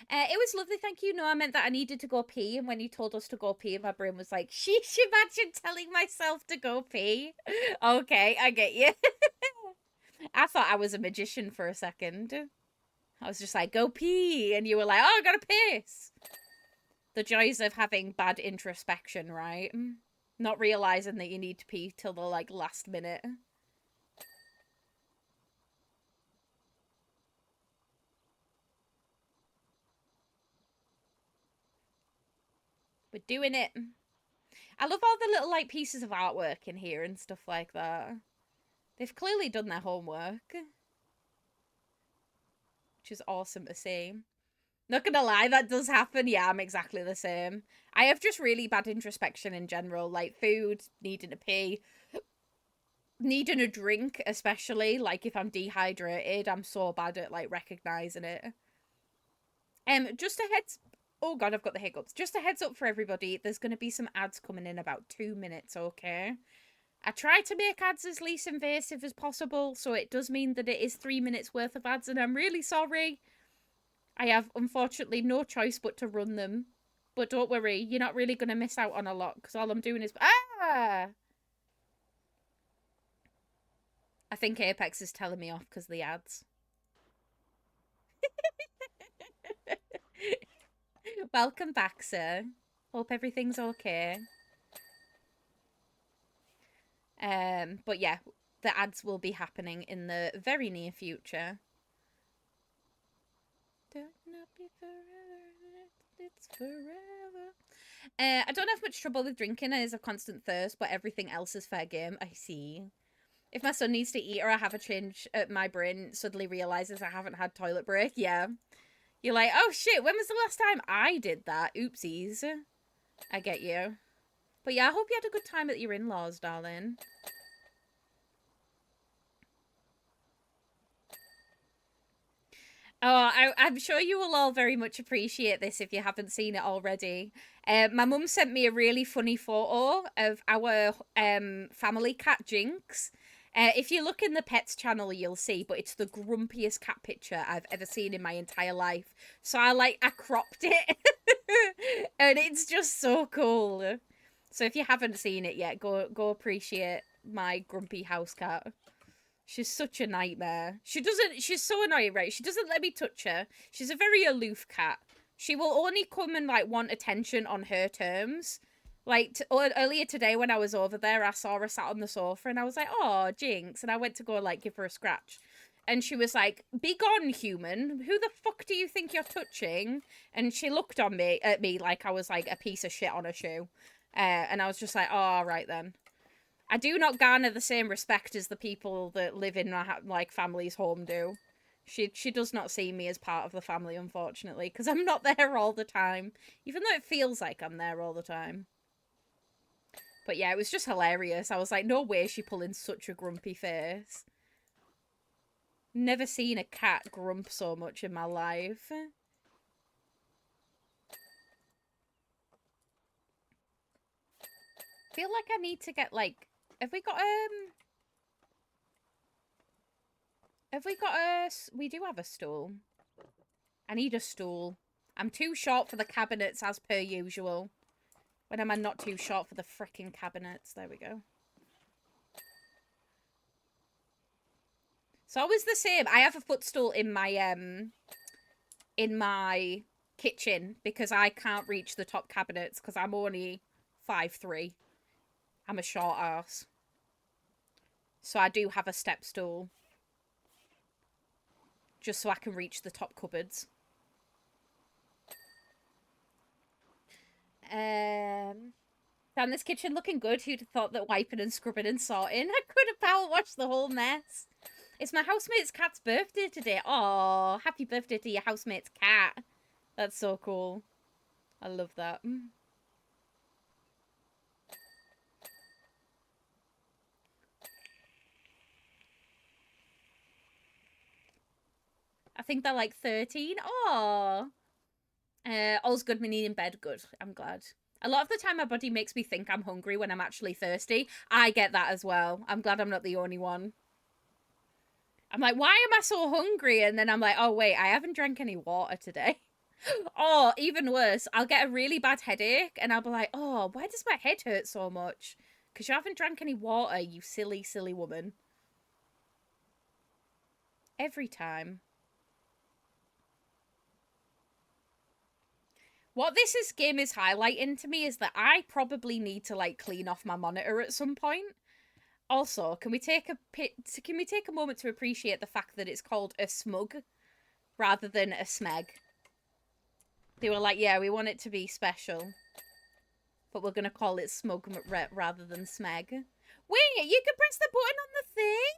It was lovely, thank you. No, I meant that I needed to go pee, and when you told us to go pee, my brain was like, sheesh, imagine telling myself to go pee. Okay, I get you. I thought I was a magician for a second. I was just like, go pee, and you were like, oh, I gotta piss. The joys of having bad introspection, right? Not realizing that you need to pee till the, like, last minute. We're doing it. I love all the little, like, pieces of artwork in here and stuff like that. They've clearly done their homework. Which is awesome to see. Not gonna lie, that does happen. Yeah, I'm exactly the same. I have just really bad introspection in general. Like, food, needing to pee, needing a drink, especially. Like, if I'm dehydrated, I'm so bad at, like, recognizing it. Just a heads... Oh, God, I've got the hiccups. Just a heads up for everybody. There's going to be some ads coming in about 2 minutes, okay? I try to make ads as least invasive as possible, so it does mean that it is 3 minutes worth of ads, and I'm really sorry. I have, unfortunately, no choice but to run them. But don't worry, you're not really going to miss out on a lot, because all I'm doing is... Ah! I think Apex is telling me off because of the ads. Welcome back, sir. Hope everything's okay. But yeah, the ads will be happening in the very near future. Don't not be forever, it's forever. I don't have much trouble with drinking. It is a constant thirst, but everything else is fair game. I see. If my son needs to eat or I have a change, my brain suddenly realizes I haven't had toilet break. Yeah. You're like, oh shit, when was the last time I did that? Oopsies. I get you. But yeah, I hope you had a good time at your in-laws, darling. Oh, I'm sure you will all very much appreciate this if you haven't seen it already. My mum sent me a really funny photo of our family cat Jinx. If you look in the pets channel, you'll see, but it's the grumpiest cat picture I've ever seen in my entire life. So I cropped it, and it's just so cool. So if you haven't seen it yet, go appreciate my grumpy house cat. She's such a nightmare. She's so annoying, right? She doesn't let me touch her. She's a very aloof cat. She will only come and, like, want attention on her terms. Like, earlier today when I was over there, I saw her sat on the sofa and I was like, oh, Jinx. And I went to go, like, give her a scratch. And she was like, be gone, human. Who the fuck do you think you're touching? And she looked at me like I was, like, a piece of shit on a shoe. And I was just like, oh, all right then. I do not garner the same respect as the people that live in my, like, family's home do. She does not see me as part of the family, unfortunately, because I'm not there all the time, even though it feels like I'm there all the time. But yeah, it was just hilarious. I was like, no way is she pulling such a grumpy face. Never seen a cat grump so much in my life. feel like I need to get, like... Have we got, We do have a stool. I need a stool. I'm too short for the cabinets, as per usual. When am I not too short for the frickin' cabinets? There we go. It's always the same. I have a footstool in my kitchen because I can't reach the top cabinets because I'm only 5'3". I'm a short ass. So I do have a step stool. Just so I can reach the top cupboards. Found this kitchen looking good. Who'd have thought that wiping and scrubbing and sorting I could have power washed the whole mess. It's my housemate's cat's birthday today. Oh, happy birthday to your housemate's cat. That's so cool. I love that. I think they're like 13. Oh. All's good, me in bed. Good. I'm glad. A lot of the time my body makes me think I'm hungry when I'm actually thirsty. I get that as well. I'm glad I'm not the only one. I'm like, why am I so hungry? And then I'm like, oh, wait, I haven't drank any water today. Or, even worse, I'll get a really bad headache and I'll be like, oh, why does my head hurt so much? Because you haven't drank any water, you silly, silly woman. Every time. What this game is highlighting to me is that I probably need to, like, clean off my monitor at some point. Also, can we take a moment to appreciate the fact that it's called a smug rather than a smeg? They were like, yeah, we want it to be special, but we're going to call it smug rather than smeg. Wait, you can press the button on the thing?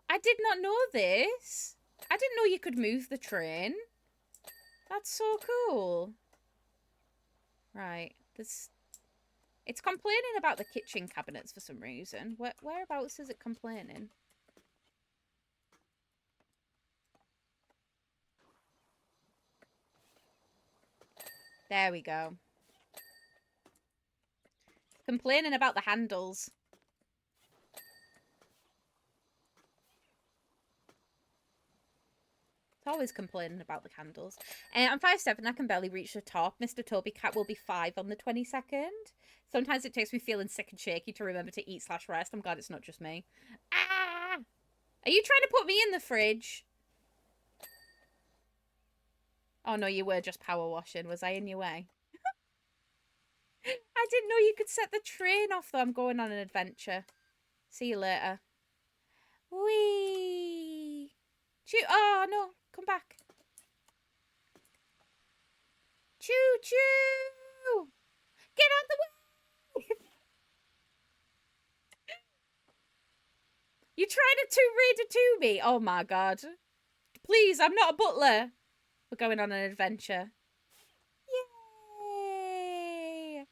I did not know this. I didn't know you could move the train. That's so cool. Right, it's complaining about the kitchen cabinets for some reason. Whereabouts is it complaining? There we go. Complaining about the handles. It's always complaining about the handles. I'm 5'7", I can barely reach the top. Mr. Toby Cat will be 5 on the 22nd. Sometimes it takes me feeling sick and shaky to remember to eat/rest. I'm glad it's not just me. Ah! Are you trying to put me in the fridge? Oh no, you were just power washing. Was I in your way? I didn't know you could set the train off though. I'm going on an adventure. See you later. Whee! Oh no, come back. Choo choo! Get out the way! You trying to read it to me? Oh my god. Please, I'm not a butler. We're going on an adventure. Yay!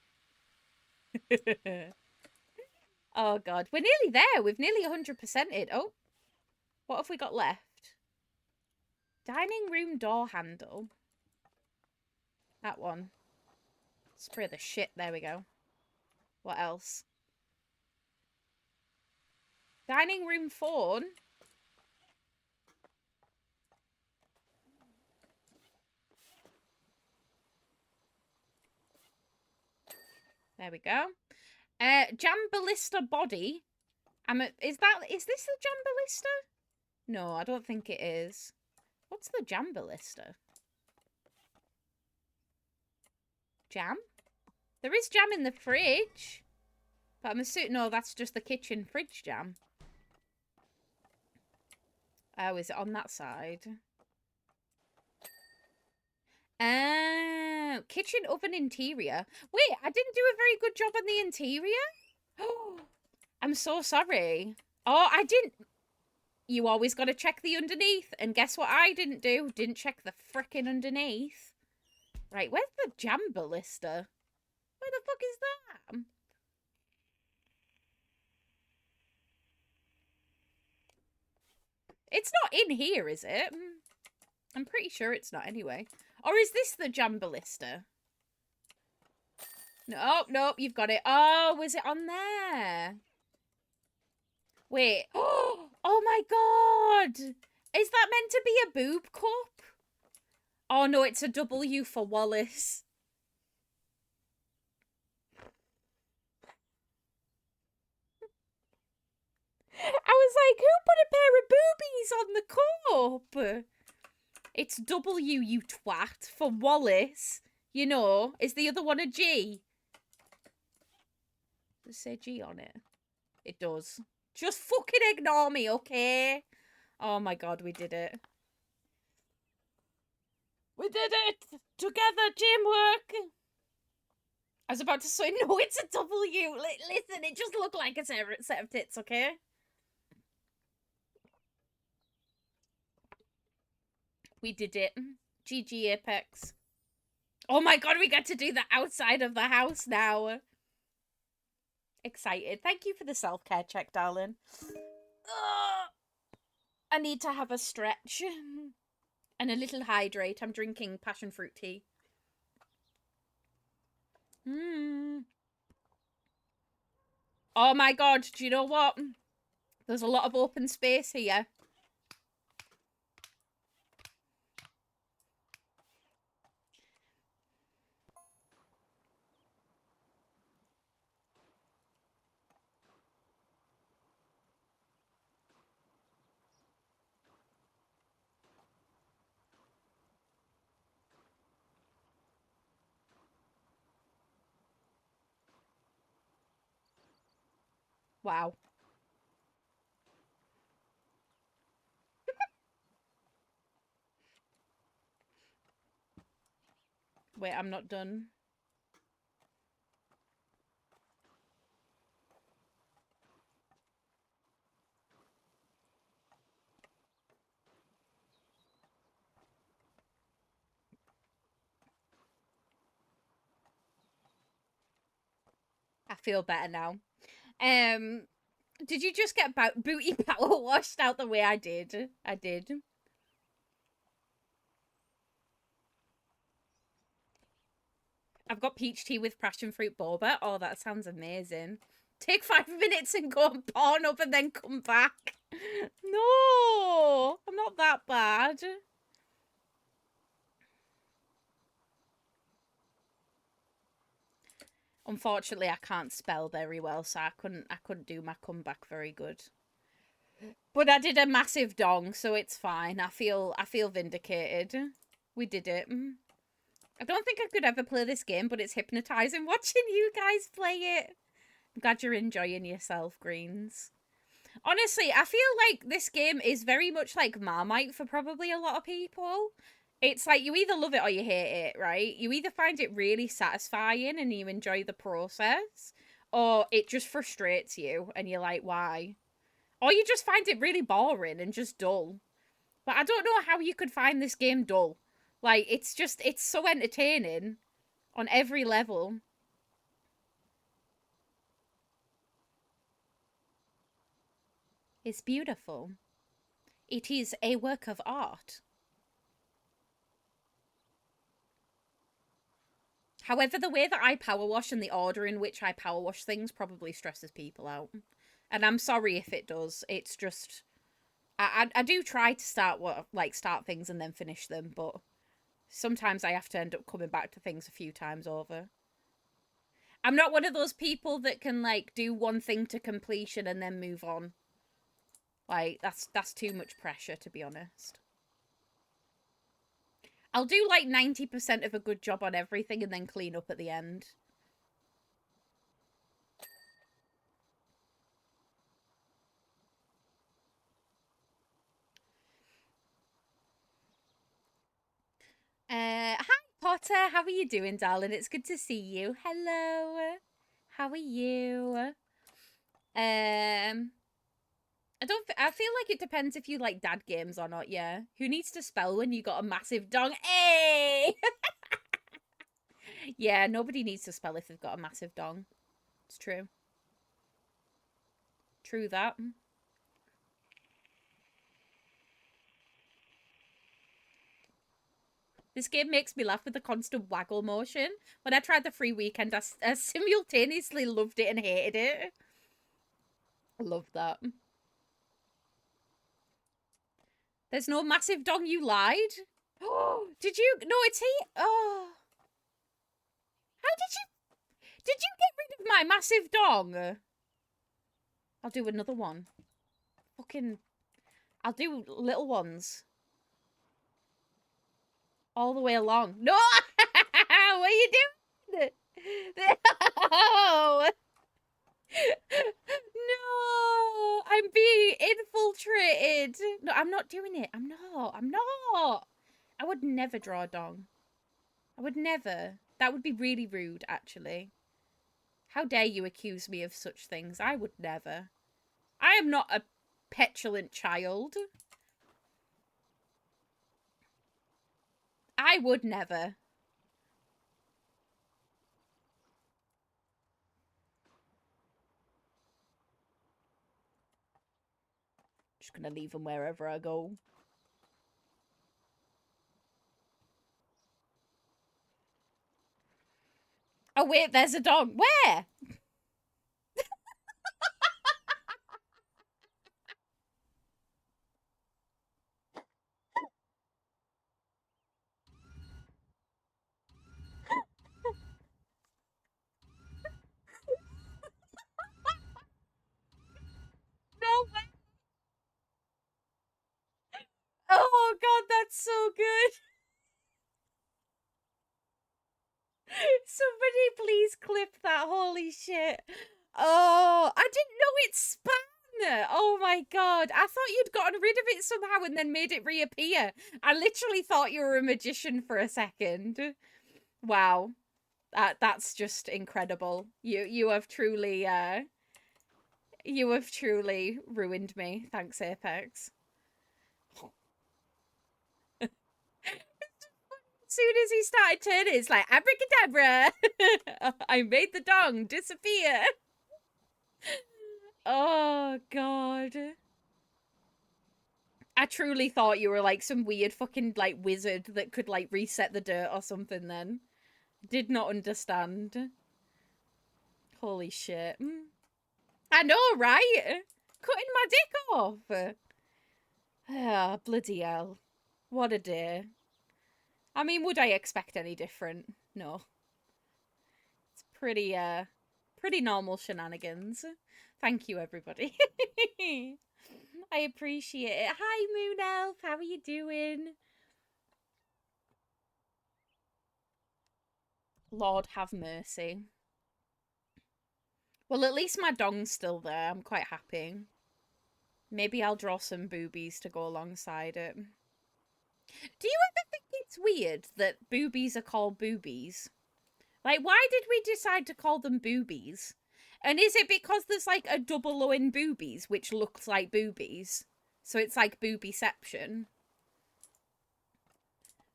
Oh god, we're nearly there. We've nearly 100%ed. Oh, what have we got left? Dining room door handle. That one. Spray the shit. There we go. What else? Dining room phone. There we go. Jamballista body. Is this the Jamballista? No, I don't think it is. What's the Jamballista? Jam? There is jam in the fridge. But I'm assuming, no, that's just the kitchen fridge jam. Oh, is it on that side? Oh, kitchen oven interior. Wait, I didn't do a very good job on the interior? Oh, I'm so sorry. Oh, I didn't. You always got to check the underneath. And guess what I didn't do? Didn't check the frickin' underneath. Right, where's the Jamballista? Where the fuck is that? It's not in here, is it? I'm pretty sure it's not anyway. Or is this the Jamballista? Nope, nope, you've got it. Oh, was it on there? Wait. Oh my god! Is that meant to be a boob cup? Oh no, it's a W for Wallace. I was like, who put a pair of boobies on the cup? It's W, you twat, for Wallace. You know, is the other one a G? Does it say G on it? It does. Just fucking ignore me, okay? Oh my god, we did it. We did it! Together, teamwork! I was about to say, no, it's a W. Listen, it just looked like a set of tits, okay? We did it. GG Apex. Oh my god, we get to do the outside of the house now. Excited. Thank you for the self-care check, darling. I need to have a stretch. And a little hydrate. I'm drinking passion fruit tea. Oh my god, do you know what? There's a lot of open space here. Wow. Wait, I'm not done. I feel better now. Did you just get booty power washed out the way I did? I did. I've got peach tea with passion fruit boba. Oh, that sounds amazing. Take 5 minutes and go and pawn up and then come back. No, I'm not that bad. Unfortunately, I can't spell very well, so I couldn't do my comeback very good. But I did a massive dong, so it's fine. I feel vindicated. We did it. I don't think I could ever play this game, but it's hypnotizing watching you guys play it. I'm glad you're enjoying yourself, Greens. Honestly, I feel like this game is very much like Marmite for probably a lot of people. It's like you either love it or you hate it, right? You either find it really satisfying and you enjoy the process, or it just frustrates you and you're like, why? Or you just find it really boring and just dull. But I don't know how you could find this game dull. Like, it's so entertaining on every level. It's beautiful. It is a work of art. However, the way that I power wash and the order in which I power wash things probably stresses people out. And I'm sorry if it does. It's just I do try to start things and then finish them, but sometimes I have to end up coming back to things a few times over. I'm not one of those people that can like do one thing to completion and then move on. Like that's too much pressure, to be honest. I'll do like 90% of a good job on everything and then clean up at the end. Hi Potter, how are you doing, darling? It's good to see you. Hello. How are you? I feel like it depends if you like dad games or not, yeah. Who needs to spell when you got a massive dong? Hey! Yeah, nobody needs to spell if they've got a massive dong. It's true. True that. This game makes me laugh with the constant waggle motion. When I tried the free weekend, I simultaneously loved it and hated it. I love that. There's no massive dong, you lied? Oh, did you? No, it's he. Oh. How did you? Did you get rid of my massive dong? I'll do another one. Fucking. I'll do little ones. All the way along. No! What are you doing? No! No! I'm being infiltrated. No, I'm not doing it. I'm not. I'm not. I would never draw a dong. I would never. That would be really rude, actually. How dare you accuse me of such things? I would never. I am not a petulant child. I would never. Just gonna leave them wherever I go. Oh wait, there's a dog. Where? No way. Oh god, that's so good. Somebody please clip that. Holy shit. Oh, I didn't know it span. Oh my god. I thought you'd gotten rid of it somehow and then made it reappear. I literally thought you were a magician for a second. Wow. That's just incredible. You have truly ruined me. Thanks, Apex. As soon as he started turning, it's like abracadabra. I made the dong disappear. Oh god. I truly thought you were like some weird fucking like wizard that could like reset the dirt or something then. Did not understand. Holy shit. I know, right? Cutting my dick off. Ah, bloody hell. What a day. I mean, would I expect any different? No. It's pretty normal shenanigans. Thank you, everybody. I appreciate it. Hi, Moon Elf. How are you doing? Lord have mercy. Well, at least my dong's still there. I'm quite happy. Maybe I'll draw some boobies to go alongside it. Do you ever think it's weird that boobies are called boobies? Like, why did we decide to call them boobies? And is it because there's like a double O in boobies, which looks like boobies? So it's like boobiception.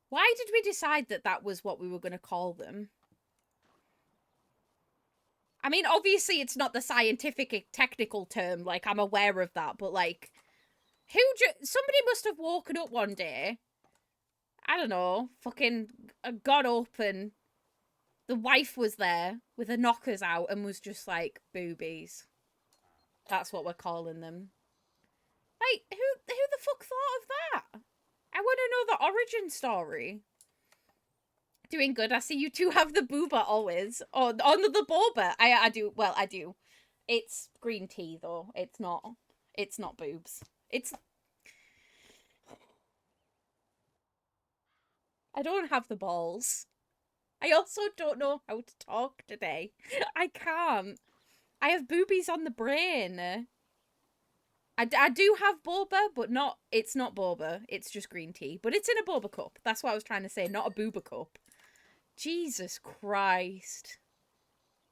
Why did we decide that that was what we were going to call them? I mean, obviously it's not the scientific technical term, like, I'm aware of that, but like, somebody must have woken up one day, I don't know, fucking got up and the wife was there with her knockers out and was just like, boobies. That's what we're calling them. Like, who the fuck thought of that? I want to know the origin story. Doing good. I see you two have the booba always. Oh, the boba. I do. Well, I do. It's green tea though. It's not boobs. It's. I don't have the balls. I also don't know how to talk today. I can't. I have boobies on the brain. I do have boba, but it's not boba. It's just green tea. But it's in a boba cup. That's what I was trying to say, not a booba cup. Jesus Christ.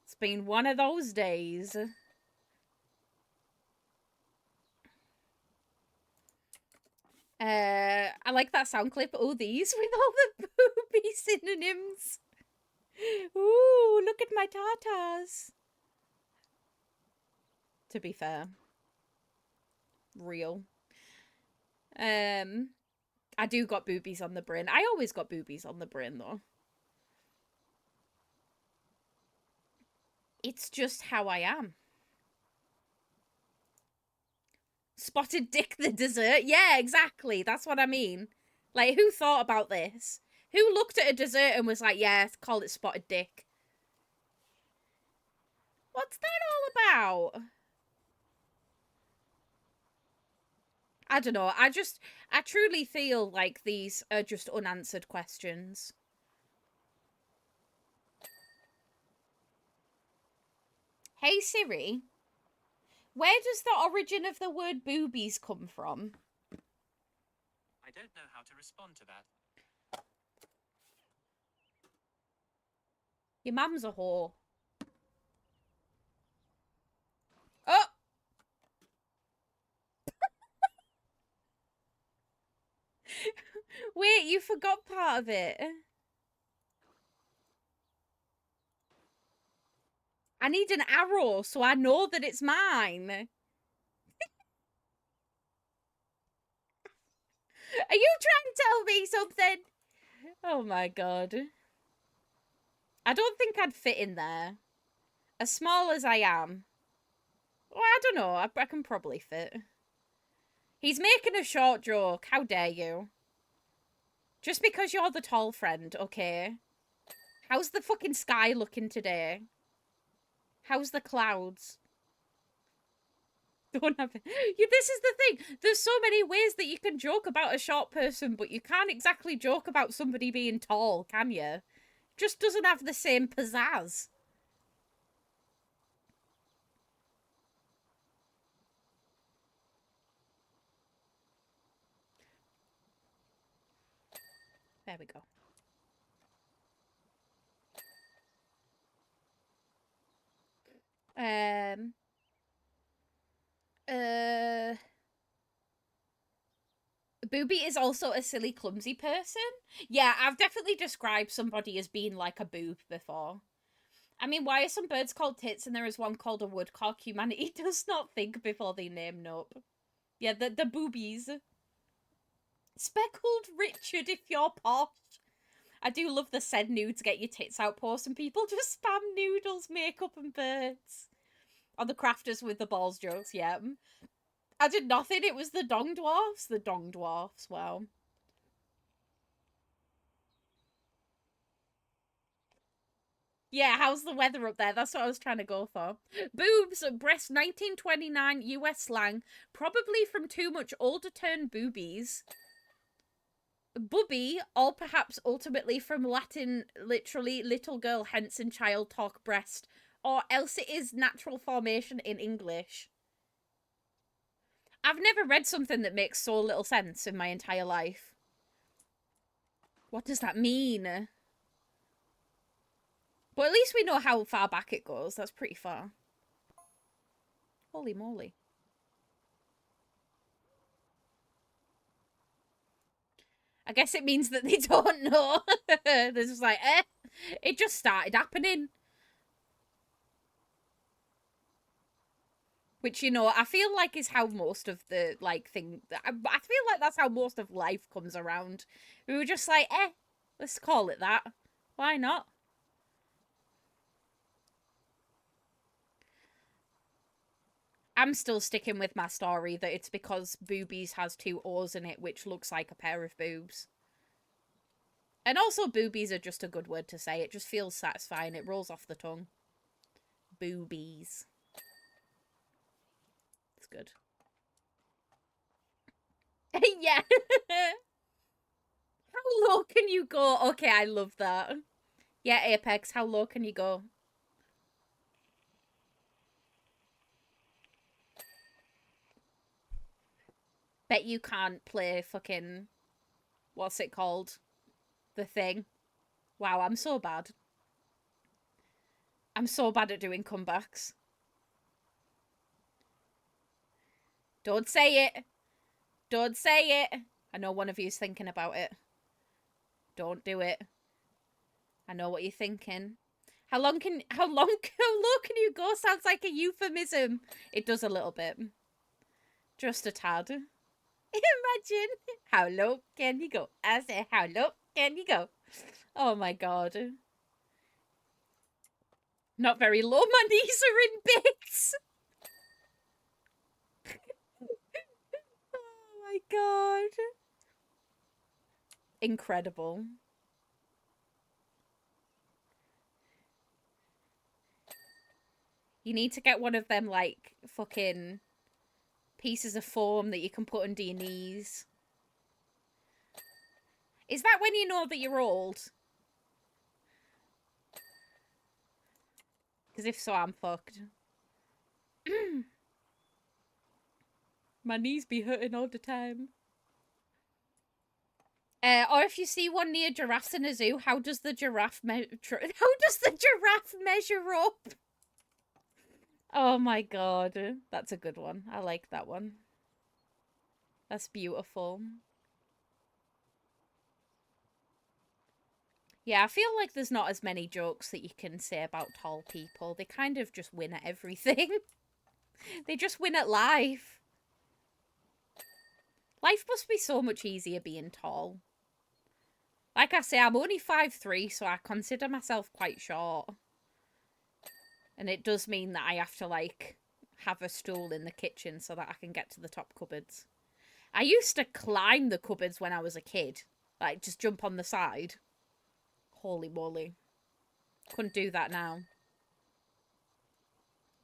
It's been one of those days. I like that sound clip. Oh, these with all the booby synonyms. Ooh, look at my tatas. To be fair. Real. I do got boobies on the brain. I always got boobies on the brain, though. It's just how I am. Spotted dick the dessert? Yeah, exactly. That's what I mean. Like, who thought about this? Who looked at a dessert and was like, yeah, call it spotted dick? What's that all about? I don't know. I truly feel like these are just unanswered questions. Hey Siri, where does the origin of the word boobies come from? I don't know how to respond to that. Your mum's a whore. Oh! Wait, you forgot part of it. I need an arrow so I know that it's mine. Are you trying to tell me something? Oh my god. I don't think I'd fit in there. As small as I am. Well, I don't know. I can probably fit. He's making a short joke. How dare you? Just because you're the tall friend, okay? How's the fucking sky looking today? How's the clouds? Don't have it. Yeah, this is the thing. There's so many ways that you can joke about a short person, but you can't exactly joke about somebody being tall, can you? Just doesn't have the same pizzazz. There we go. Booby is also a silly, clumsy person. Yeah, I've definitely described somebody as being like a boob before. I mean, why are some birds called tits and there is one called a woodcock? Humanity does not think before they name nope. Yeah, the boobies. Speckled Richard if you're posh. I do love the said nudes get your tits out post and people just spam noodles, makeup and birds. On the crafters with the balls jokes, yeah. I did nothing, it was the dong dwarfs. The dong dwarfs, wow. Yeah, how's the weather up there? That's what I was trying to go for. Boobs, breast 1929 US slang, probably from too much older turn boobies. Bubby, or perhaps ultimately from Latin, literally little girl, hence in child talk breast, or else it is natural formation in English. I've never read something that makes so little sense in my entire life. What does that mean? But at least we know how far back it goes. That's pretty far. Holy moly. I guess it means that they don't know. They're just like, it just started happening. Which, you know, I feel like is how most of the, like, thing... I feel like that's how most of life comes around. We were just like, let's call it that. Why not? I'm still sticking with my story that it's because boobies has 2 O's in it, which looks like a pair of boobs. And also boobies are just a good word to say. It just feels satisfying. It rolls off the tongue. Boobies. It's good. Yeah. How low can you go? Okay, I love that. Yeah, Apex, how low can you go? Bet you can't play fucking... What's it called? The thing. Wow, I'm so bad. I'm so bad at doing comebacks. Don't say it. Don't say it. I know one of you's thinking about it. Don't do it. I know what you're thinking. How low can you go? Sounds like a euphemism. It does a little bit. Just a tad. Imagine. How low can you go? I say, how low can you go? Oh my god. Not very low. My knees are in bits. Oh my god. Incredible. You need to get one of them, like, fucking pieces of foam that you can put under your knees. Is that when you know that you're old? Because if so, I'm fucked. My knees be hurting all the time. Or if you see one near giraffes in a zoo, how does the giraffe measure up? Oh my god, that's a good one. I like that one. That's beautiful. Yeah, I feel like there's not as many jokes that you can say about tall people. They kind of just win at everything. They just win at life. Life must be so much easier being tall. Like I say, I'm only 5'3", so I consider myself quite short. And it does mean that I have to, like, have a stool in the kitchen so that I can get to the top cupboards. I used to climb the cupboards when I was a kid. Like, just jump on the side. Holy moly. Couldn't do that now.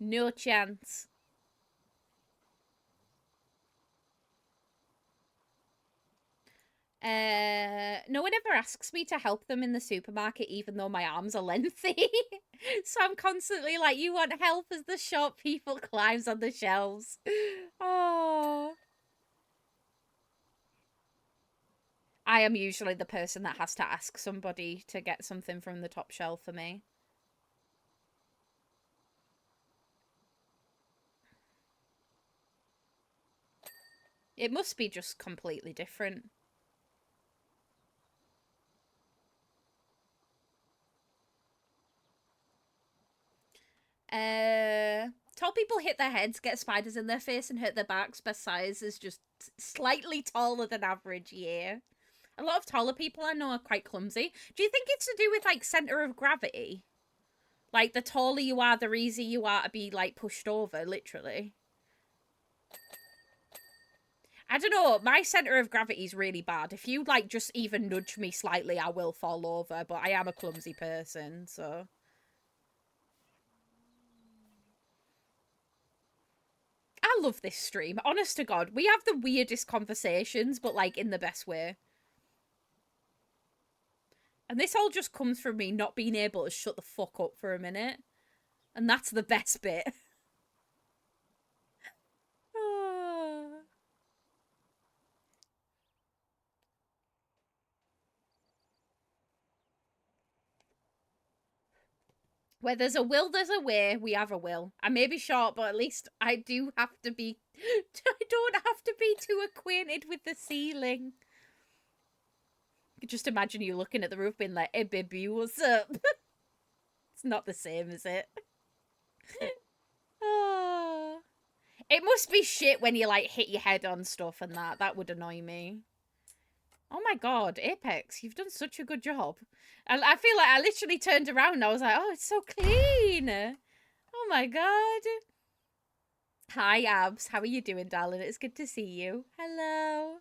No chance. No one ever asks me to help them in the supermarket, even though my arms are lengthy. So I'm constantly like, you want help as the short people climbs on the shelves. Oh. I am usually the person that has to ask somebody to get something from the top shelf for me. It must be just completely different. Tall people hit their heads, get spiders in their face, and hurt their backs. Best size is just slightly taller than average, yeah. A lot of taller people I know are quite clumsy. Do you think it's to do with, like, center of gravity? Like, the taller you are, the easier you are to be, like, pushed over, literally. I don't know, my center of gravity is really bad. If you, like, just even nudge me slightly, I will fall over, but I am a clumsy person, so... I love this stream. Honest to God, we have the weirdest conversations, but, like, in the best way. And this all just comes from me not being able to shut the fuck up for a minute. And that's the best bit. Where there's a will, there's a way. We have a will. I may be short, but at least I do have to be... I don't have to be too acquainted with the ceiling. I could just imagine you looking at the roof being like, hey, baby, what's up? It's not the same, is it? Oh. It must be shit when you, like, hit your head on stuff and that. That would annoy me. Oh my god, Apex, you've done such a good job. I feel like I literally turned around and I was like, oh, it's so clean. Oh my god. Hi, Abs. How are you doing, darling? It's good to see you. Hello.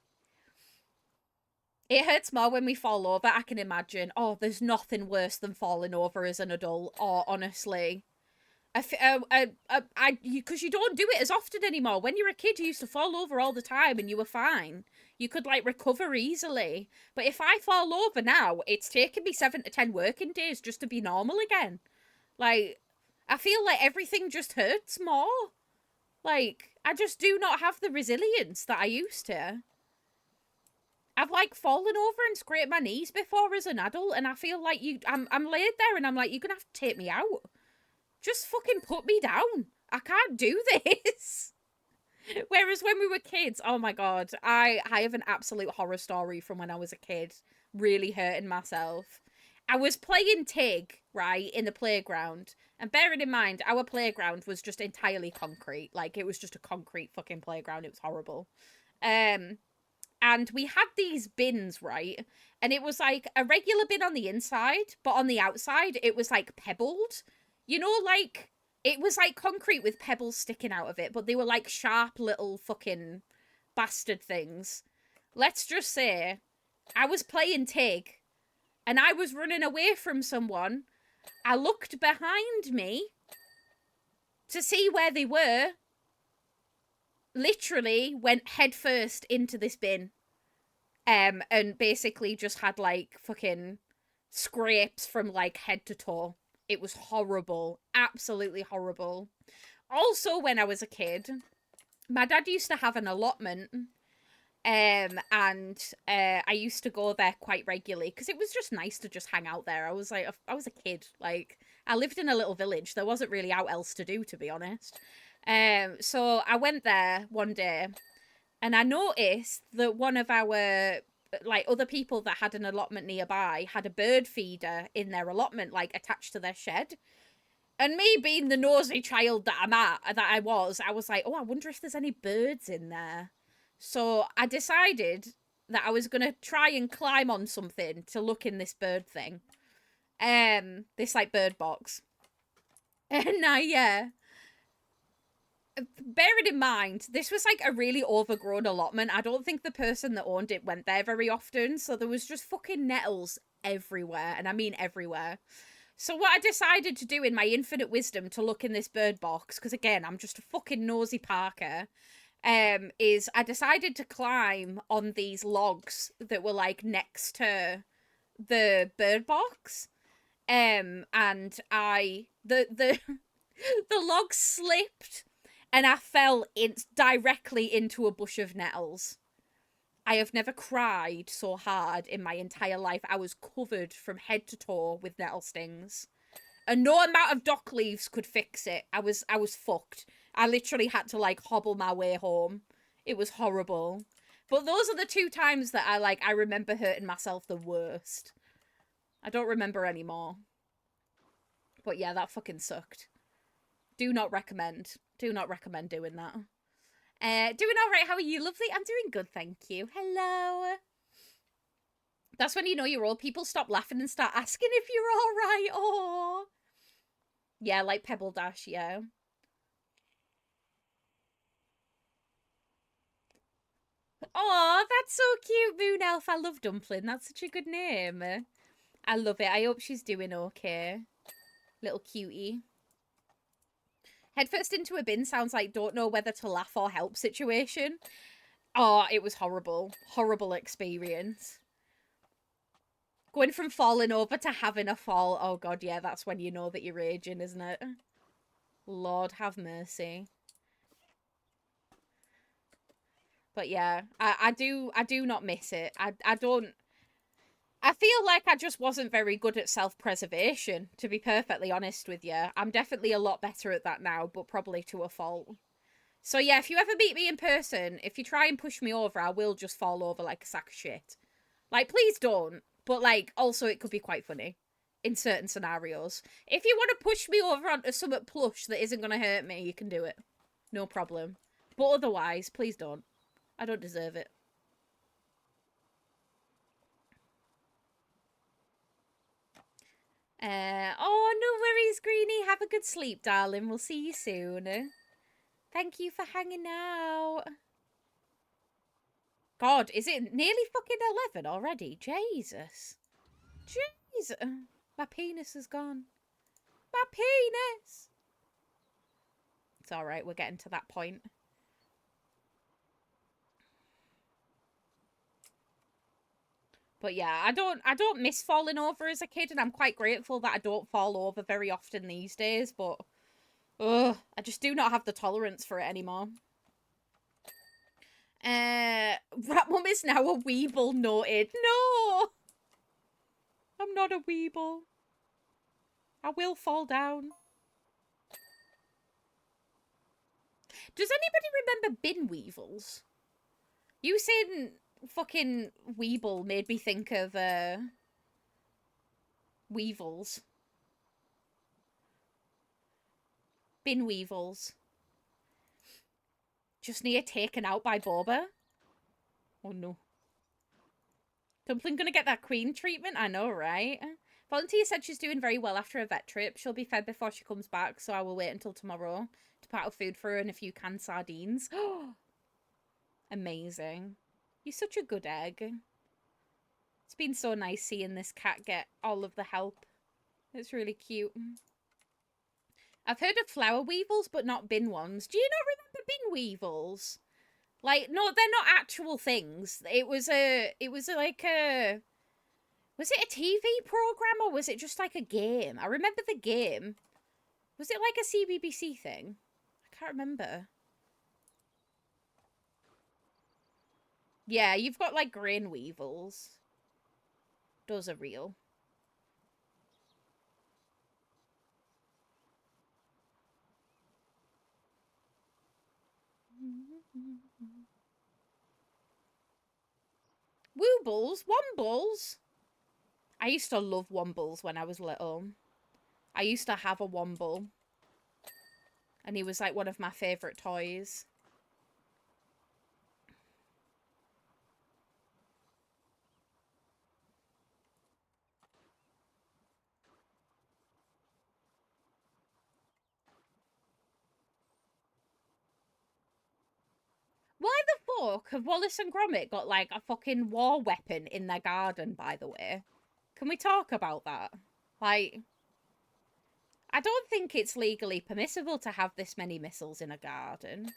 It hurts more when we fall over, I can imagine. Oh, there's nothing worse than falling over as an adult. Oh, honestly. Because you don't do it as often anymore. When you're a kid, you used to fall over all the time and you were fine. You could, like, recover easily. But if I fall over now, it's taken me 7 to 10 working days just to be normal again. Like, I feel like everything just hurts more. Like, I just do not have the resilience that I used to. I've, like, fallen over and scraped my knees before as an adult, and I feel like I'm laid there and I'm like, you're gonna have to take me out. Just fucking put me down. I can't do this. Whereas when we were kids, oh my god, I have an absolute horror story from when I was a kid, really hurting myself. I was playing Tig, right, in the playground, and bearing in mind, our playground was just entirely concrete. Like, it was just a concrete fucking playground. It was horrible. and we had these bins, right? And it was like a regular bin on the inside, but on the outside, it was like pebbled. You know, like, it was like concrete with pebbles sticking out of it, but they were like sharp little fucking bastard things. Let's just say I was playing Tig and I was running away from someone. I looked behind me to see where they were, literally went headfirst into this bin. And basically just had like fucking scrapes from like head to toe. It was horrible. Absolutely horrible. Also, when I was a kid, my dad used to have an allotment. And I used to go there quite regularly because it was just nice to just hang out there. I was a kid. Like, I lived in a little village. There wasn't really out else to do, to be honest. So I went there one day and I noticed that one of our like other people that had an allotment nearby had a bird feeder in their allotment, like attached to their shed. And me being the nosy child that I was like, oh, I wonder if there's any birds in there. So I decided that I was gonna try and climb on something to look in this bird thing. This like bird box. And bearing in mind, this was like a really overgrown allotment. I don't think the person that owned it went there very often, so there was just fucking nettles everywhere, and I mean everywhere. So what I decided to do in my infinite wisdom to look in this bird box, because again, I'm just a fucking nosy Parker, is I decided to climb on these logs that were like next to the bird box. And the the log slipped and I fell directly into a bush of nettles. I have never cried so hard in my entire life. I was covered from head to toe with nettle stings. And no amount of dock leaves could fix it. I was fucked. I literally had to like hobble my way home. It was horrible. But those are the two times that I remember hurting myself the worst. I don't remember anymore. But yeah, that fucking sucked. Do not recommend. Do not recommend doing that. Doing all right. How are you, lovely? I'm doing good, thank you. Hello. That's when you know you're old. People stop laughing and start asking if you're all right. Oh. Yeah, like Pebble Dash, yeah. Oh, that's so cute, Moon Elf. I love Dumpling. That's such a good name. I love it. I hope she's doing okay. Little cutie. Head first into a bin sounds like don't know whether to laugh or help situation. Oh, it was horrible. Horrible experience. Going from falling over to having a fall. Oh god, yeah, that's when you know that you're aging, isn't it? Lord have mercy. But yeah, I do not miss it. I don't. I feel like I just wasn't very good at self-preservation, to be perfectly honest with you. I'm definitely a lot better at that now, but probably to a fault. So yeah, if you ever meet me in person, if you try and push me over, I will just fall over like a sack of shit. Like, please don't. But like, also it could be quite funny in certain scenarios. If you want to push me over onto something plush that isn't going to hurt me, you can do it. No problem. But otherwise, please don't. I don't deserve it. Oh, no worries, Greenie. Have a good sleep, darling. We'll see you soon. Thank you for hanging out. God, is it nearly fucking 11 already? Jesus. Jesus. My penis is gone. My penis. It's alright, we're getting to that point. But yeah, I don't miss falling over as a kid, and I'm quite grateful that I don't fall over very often these days, but ugh, I just do not have the tolerance for it anymore. Rat Mum is now a weeble, noted. No! I'm not a weeble. I will fall down. Does anybody remember bin weevils? You saying fucking weeble made me think of weevils. Bin weevils. Just near taken out by Boba. Oh no. Dumpling gonna get that queen treatment? I know, right? Volunteer said she's doing very well after a vet trip. She'll be fed before she comes back, so I will wait until tomorrow to put out food for her and a few canned sardines. Amazing. You're such a good egg. It's been so nice seeing this cat get all of the help. It's really cute. I've heard of flower weevils, but not bin ones. Do you not remember bin weevils? Like, no, they're not actual things. Was it a TV program or was it just like a game? I remember the game. Was it like a CBBC thing? I can't remember. Yeah, you've got like grain weevils. Those are real. Woobles? Wombles? I used to love Wombles when I was little. I used to have a Womble. And he was like one of my favourite toys. Why the fuck have Wallace and Gromit got like a fucking war weapon in their garden, by the way? Can we talk about that? Like, I don't think it's legally permissible to have this many missiles in a garden.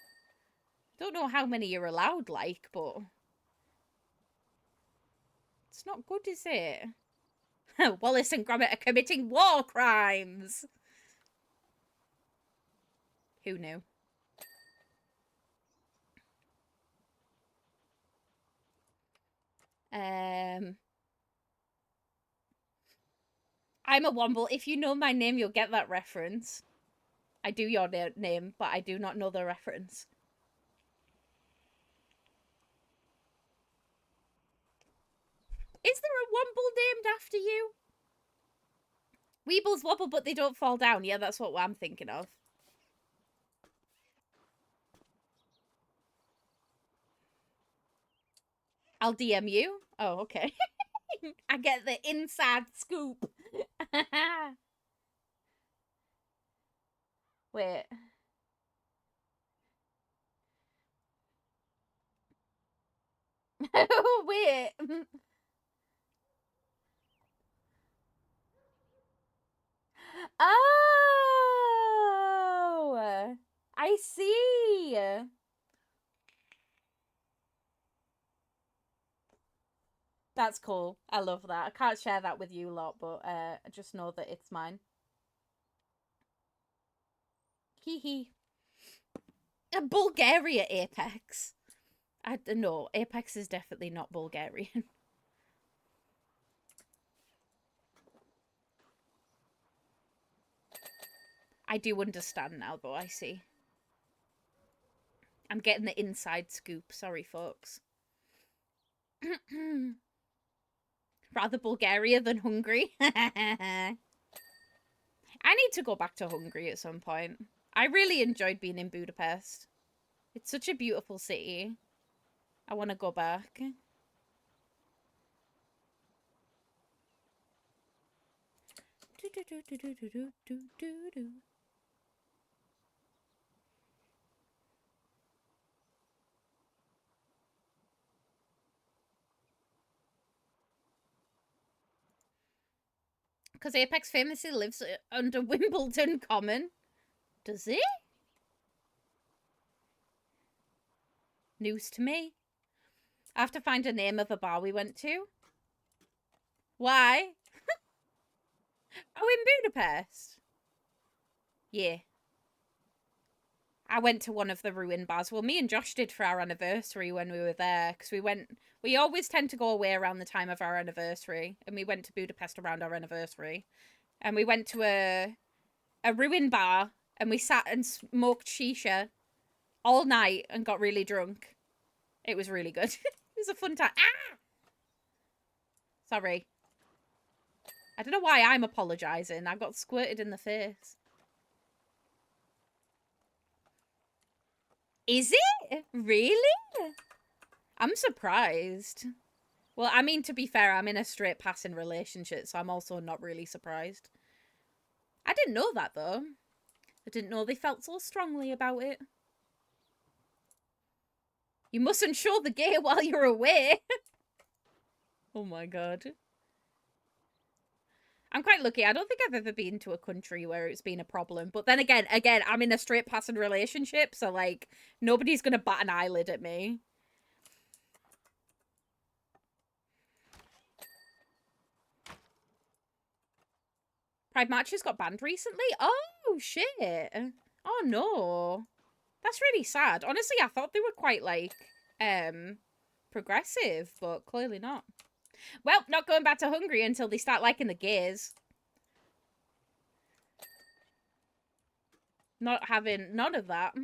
Don't know how many you're allowed, like, but it's not good, is it? Wallace and Gromit are committing war crimes. Who knew? I'm a Womble. If you know my name, you'll get that reference. I do your name, but I do not know the reference. Is there a Womble named after you? Weebles wobble, but they don't fall down. Yeah, that's what I'm thinking of. I'll DM you. Oh, okay. I get the inside scoop. Wait. Wait. Oh, I see. That's cool. I love that. I can't share that with you lot, but I just know that it's mine. Hee hee. Bulgaria Apex. I don't know. Apex is definitely not Bulgarian. I do understand now, though, I see. I'm getting the inside scoop. Sorry, folks. Rather Bulgaria than Hungary. I need to go back to Hungary at some point. I really enjoyed being in Budapest. It's such a beautiful city. I want to go back. Because Apex famously lives under Wimbledon Common. Does it? News to me. I have to find a name of a bar we went to. Why? Oh, in Budapest. Yeah. I went to one of the ruined bars. Well, me and Josh did for our anniversary when we were there. Because we always tend to go away around the time of our anniversary. And we went to Budapest around our anniversary. And we went to a ruined bar. And we sat and smoked shisha all night and got really drunk. It was really good. It was a fun time. Ah! Sorry. I don't know why I'm apologising. I got squirted in the face. Is it? Really? I'm surprised. Well, I mean, to be fair, I'm in a straight passing relationship, so I'm also not really surprised. I didn't know that, though. I didn't know they felt so strongly about it. You mustn't show the gay while you're away. Oh my god. I'm quite lucky. I don't think I've ever been to a country where it's been a problem. But then again, I'm in a straight passing relationship, so like nobody's gonna bat an eyelid at me. Pride matches got banned recently? Oh shit. Oh no. That's really sad. Honestly, I thought they were quite like progressive, but clearly not. Well, not going back to Hungary until they start liking the gays. Not having none of that.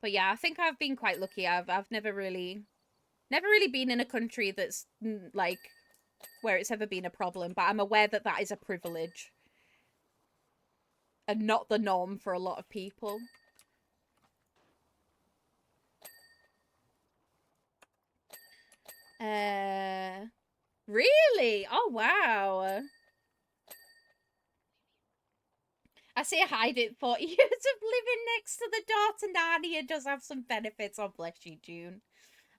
But yeah, I think I've been quite lucky. I've never really been in a country that's like where it's ever been a problem, but I'm aware that that is a privilege and not the norm for a lot of people. Really? Oh wow. I say hide it 40 years of living next to the daughter nanny. It does have some benefits. Oh, bless you, June.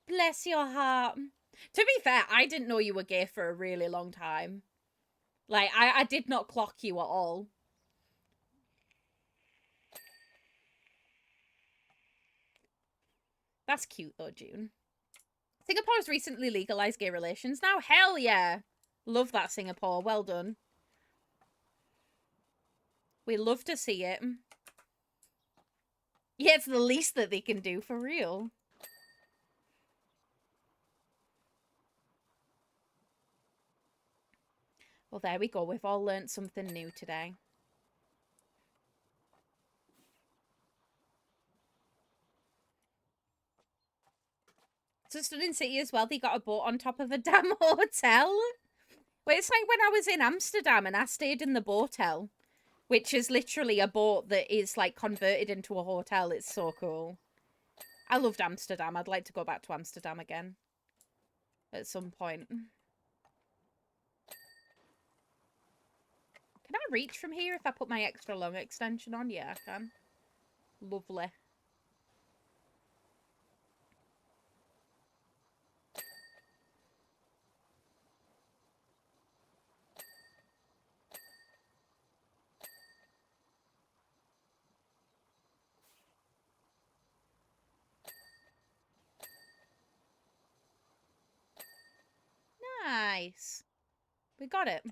Bless your heart. To be fair, I didn't know you were gay for a really long time. Like, I did not clock you at all. That's cute, though, June. Singapore has recently legalized gay relations now. Hell yeah. Love that, Singapore. Well done. We love to see it. Yeah, it's the least that they can do, for real. Well, there we go. We've all learnt something new today. So Stunning City as well, they got a boat on top of a damn hotel. Well, it's like when I was in Amsterdam and I stayed in the boatel, which is literally a boat that is like converted into a hotel. It's so cool. I loved Amsterdam. I'd like to go back to Amsterdam again at some point. Can I reach from here if I put my extra long extension on? Yeah, I can. Lovely. Nice. We got it.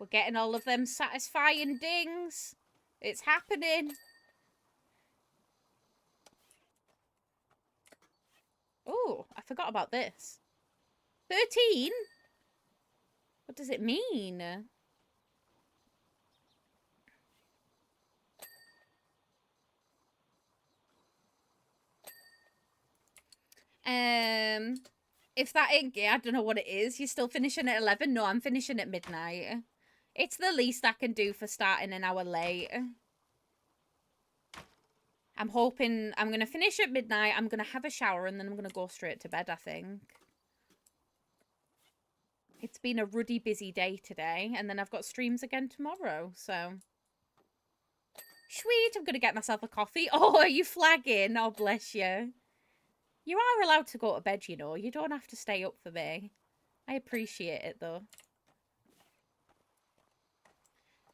We're getting all of them satisfying dings. It's happening. Oh, I forgot about this. 13? What does it mean? If that ain't gay, I don't know what it is. You're still finishing at 11? No, I'm finishing at midnight. It's the least I can do for starting an hour late. I'm hoping I'm going to finish at midnight. I'm going to have a shower and then I'm going to go straight to bed, I think. It's been a ruddy busy day today. And then I've got streams again tomorrow, so... Sweet, I'm going to get myself a coffee. Oh, are you flagging? Oh, bless you. You are allowed to go to bed, you know. You don't have to stay up for me. I appreciate it, though.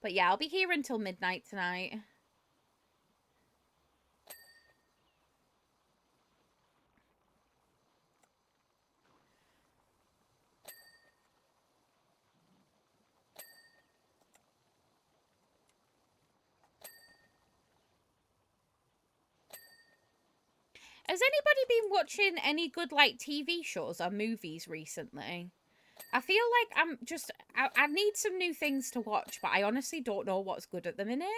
But yeah, I'll be here until midnight tonight. Has anybody been watching any good, like, TV shows or movies recently? I feel like I need some new things to watch, but I honestly don't know what's good at the minute.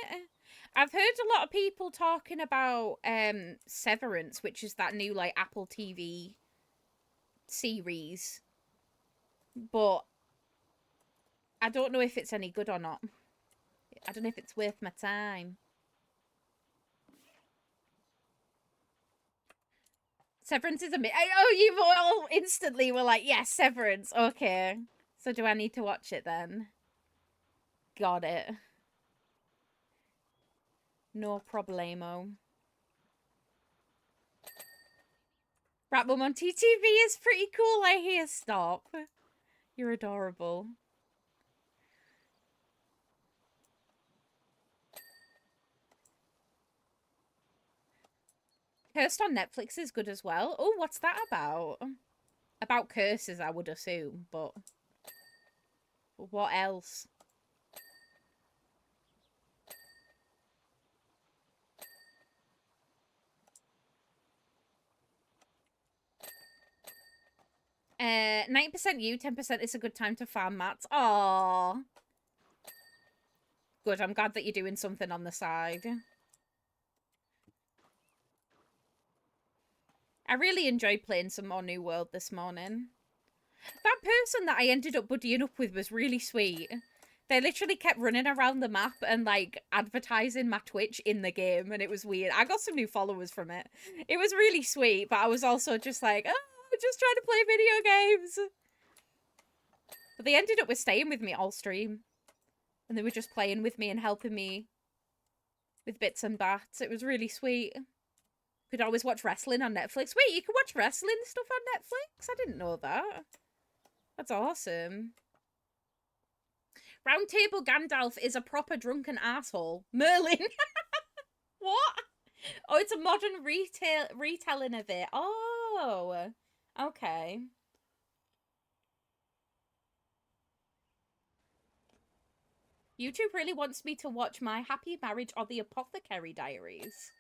I've heard a lot of people talking about Severance, which is that new like Apple TV series, but I don't know if it's any good or not. I don't know if it's worth my time. Severance is oh, you all instantly were like, yes, Severance. Okay. So do I need to watch it then? Got it. No problemo. Rat Mum on TTV is pretty cool, I hear. Stop. You're adorable. Cursed on Netflix is good as well. Oh, what's that about? About curses, I would assume, but what else? 9% you, 10% is a good time to farm mats. Aww. Good, I'm glad that you're doing something on the side. I really enjoyed playing some more New World this morning. That person that I ended up buddying up with was really sweet. They literally kept running around the map and, like, advertising my Twitch in the game, and it was weird. I got some new followers from it. It was really sweet, but I was also just like, oh, I'm just trying to play video games. But they ended up with staying with me all stream. And they were just playing with me and helping me with bits and bats. It was really sweet. Could always watch wrestling on Netflix. Wait, you can watch wrestling stuff on Netflix? I didn't know that. That's awesome. Roundtable Gandalf is a proper drunken asshole. Merlin. What? Oh, it's a modern retelling of it. Oh, okay. YouTube really wants me to watch My Happy Marriage or The Apothecary Diaries.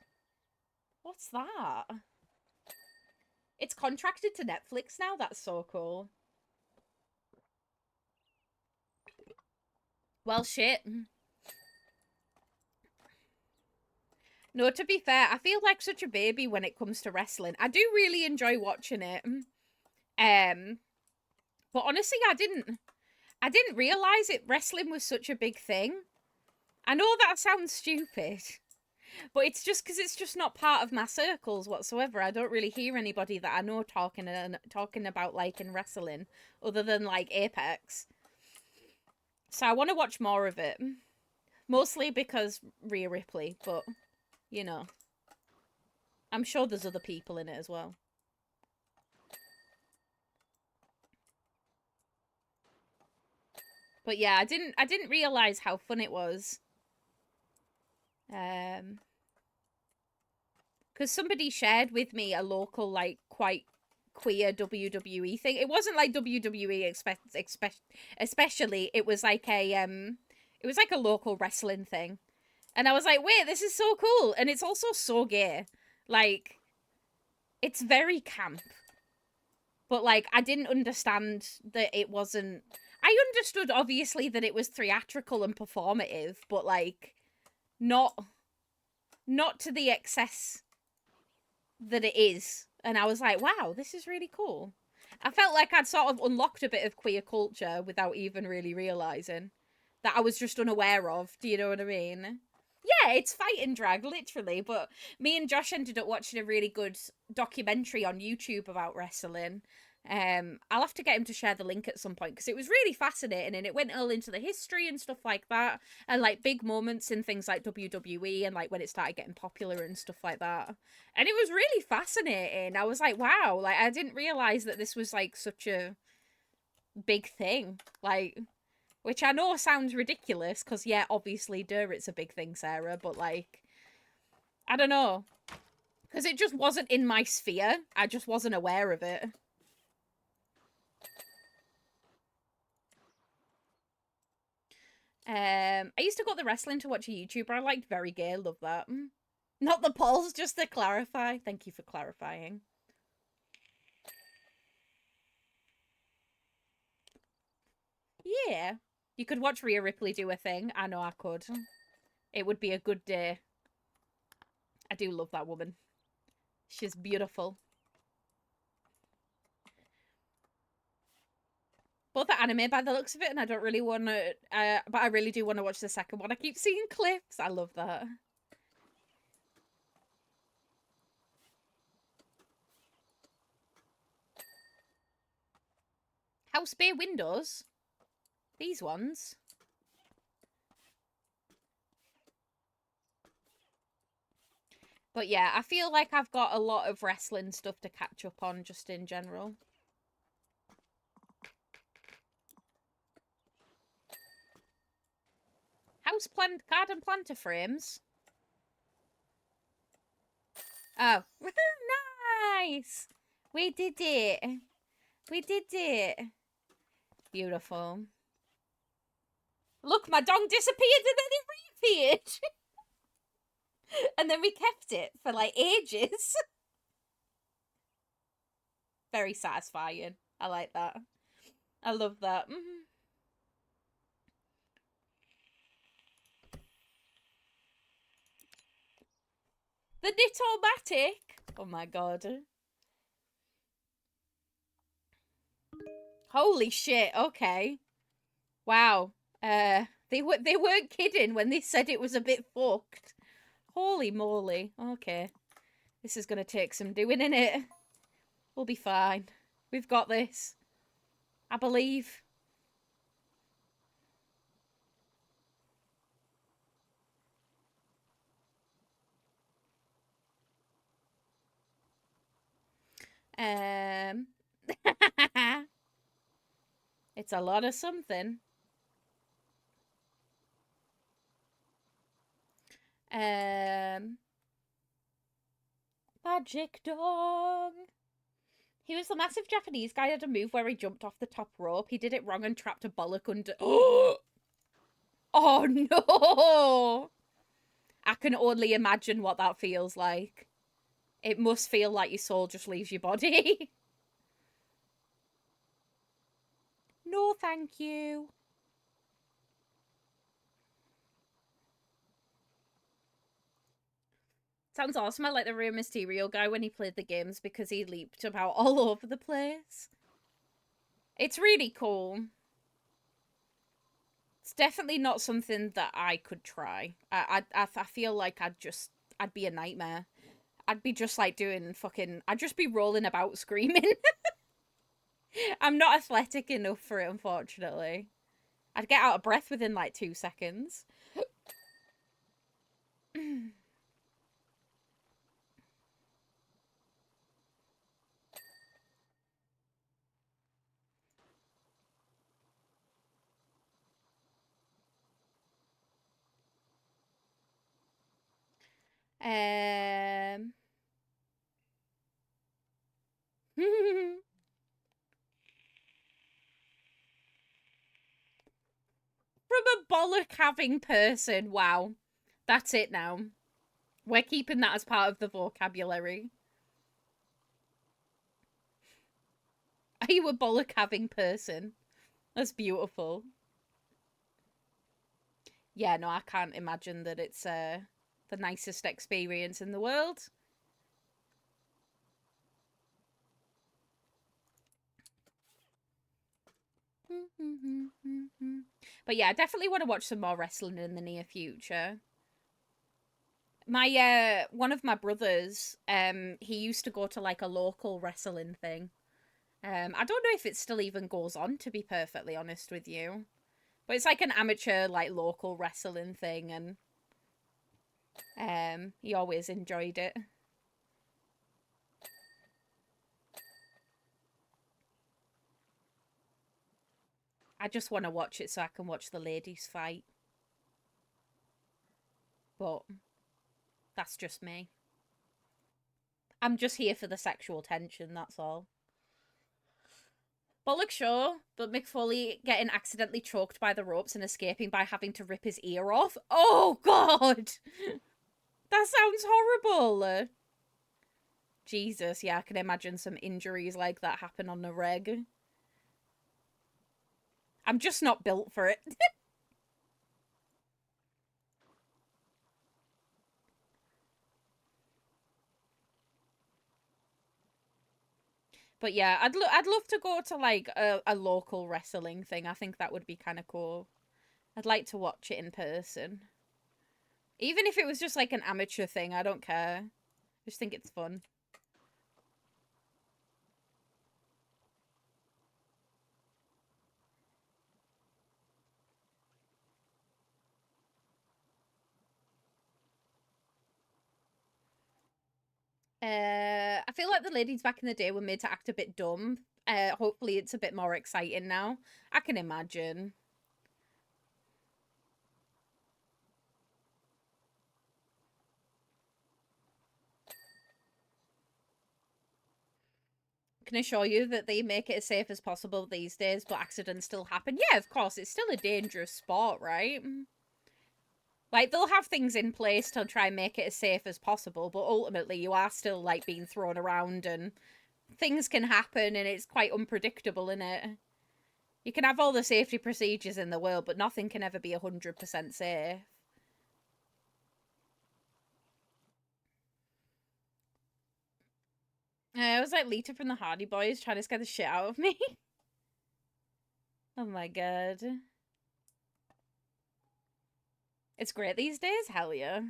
What's that? It's contracted to Netflix now? That's so cool. Well, shit. No, to be fair, I feel like such a baby when it comes to wrestling. I do really enjoy watching it. But honestly, I didn't realize wrestling was such a big thing. I know that sounds stupid, but it's just because it's just not part of my circles whatsoever. I don't really hear anybody that I know talking about liking wrestling other than like Apex. So I want to watch more of it. Mostly because Rhea Ripley, but you know, I'm sure there's other people in it as well. But yeah, I didn't realize how fun it was. Because somebody shared with me a local, like, quite queer WWE thing. It wasn't like WWE especially. It was like a local wrestling thing. And I was like, wait, this is so cool. And it's also so gay. Like, it's very camp. But, like, I didn't understand that it wasn't... I understood, obviously, that it was theatrical and performative, but, like, not to the excess that it is. And I was like, wow, this is really cool. I felt like I'd sort of unlocked a bit of queer culture without even really realising that I was just unaware of. Do you know what I mean? Yeah, it's fighting drag, literally. But me and Josh ended up watching a really good documentary on YouTube about wrestling. I'll have to get him to share the link at some point because it was really fascinating and it went all into the history and stuff like that and like big moments in things like WWE and like when it started getting popular and stuff like that. And it was really fascinating. I was like, wow, like I didn't realize that this was like such a big thing. Like, which I know sounds ridiculous because yeah, obviously, it's a big thing, Sarah, but like, I don't know. Because it just wasn't in my sphere. I just wasn't aware of it. I used to go to the wrestling to watch a YouTuber I liked. Very gay. Love that. Not the polls, just to clarify. Thank you for clarifying. day. You could watch Rhea Ripley do a thing. I know I could. It would be a good day. I do love that woman. She's beautiful. Both are anime by the looks of it, and I don't really want to, but I really do want to watch the second one. I keep seeing clips. I love that. House bay windows? These ones? But yeah, I feel like I've got a lot of wrestling stuff to catch up on just in general. House plant, garden planter frames. Oh, nice! We did it. We did it. Beautiful. Look, my dong disappeared and then it reappeared. And then we kept it for like ages. Very satisfying. I like that. I love that. The Knit-O-Matic. Oh my god. Holy shit. Okay. Wow. They weren't kidding when they said it was a bit fucked. Holy moly. Okay. This is gonna take some doing, innit? We'll be fine. We've got this. I believe. It's a lot of something. Magic dog. He was the massive Japanese guy who had a move where he jumped off the top rope. He did it wrong and trapped a bollock under. Oh no! I can only imagine what that feels like. It must feel like your soul just leaves your body. No, thank you. Sounds awesome. I like the Rey Mysterio guy when he played the games because he leaped about all over the place. It's really cool. It's definitely not something that I could try. I feel like I'd be a nightmare. I'd be just like doing fucking, I'd just be rolling about screaming. I'm not athletic enough for it, unfortunately. I'd get out of breath within like 2 seconds. From a bollock having person. Wow. That's it now. We're keeping that as part of the vocabulary. Are you a bollock having person? That's beautiful. Yeah, no, I can't imagine that it's the nicest experience in the world. But yeah, I definitely want to watch some more wrestling in the near future. My one of my brothers, he used to go to like a local wrestling thing. I don't know if it still even goes on, to be perfectly honest with you. But it's like an amateur, like local wrestling thing, and he always enjoyed it. I just want to watch it so I can watch the ladies fight. But that's just me. I'm just here for the sexual tension, that's all. Bollock sure, but Mick Foley getting accidentally choked by the ropes and escaping by having to rip his ear off. Oh, God! That sounds horrible! Jesus, yeah, I can imagine some injuries like that happen on the reg. I'm just not built for it. But yeah, I'd love to go to like a local wrestling thing. I think that would be kind of cool. I'd like to watch it in person. Even if it was just like an amateur thing, I don't care. I just think it's fun. I feel like the ladies back in the day were made to act a bit dumb. Hopefully it's a bit more exciting now. I can imagine. Can assure you that they make it as safe as possible these days, but accidents still happen. Yeah, of course, it's still a dangerous sport, right? Like, they'll have things in place to try and make it as safe as possible, but ultimately you are still, like, being thrown around and things can happen and it's quite unpredictable, isn't it? You can have all the safety procedures in the world, but nothing can ever be 100% safe. I was like Lita from the Hardy Boys trying to scare the shit out of me. Oh my god. It's great these days? Hell yeah.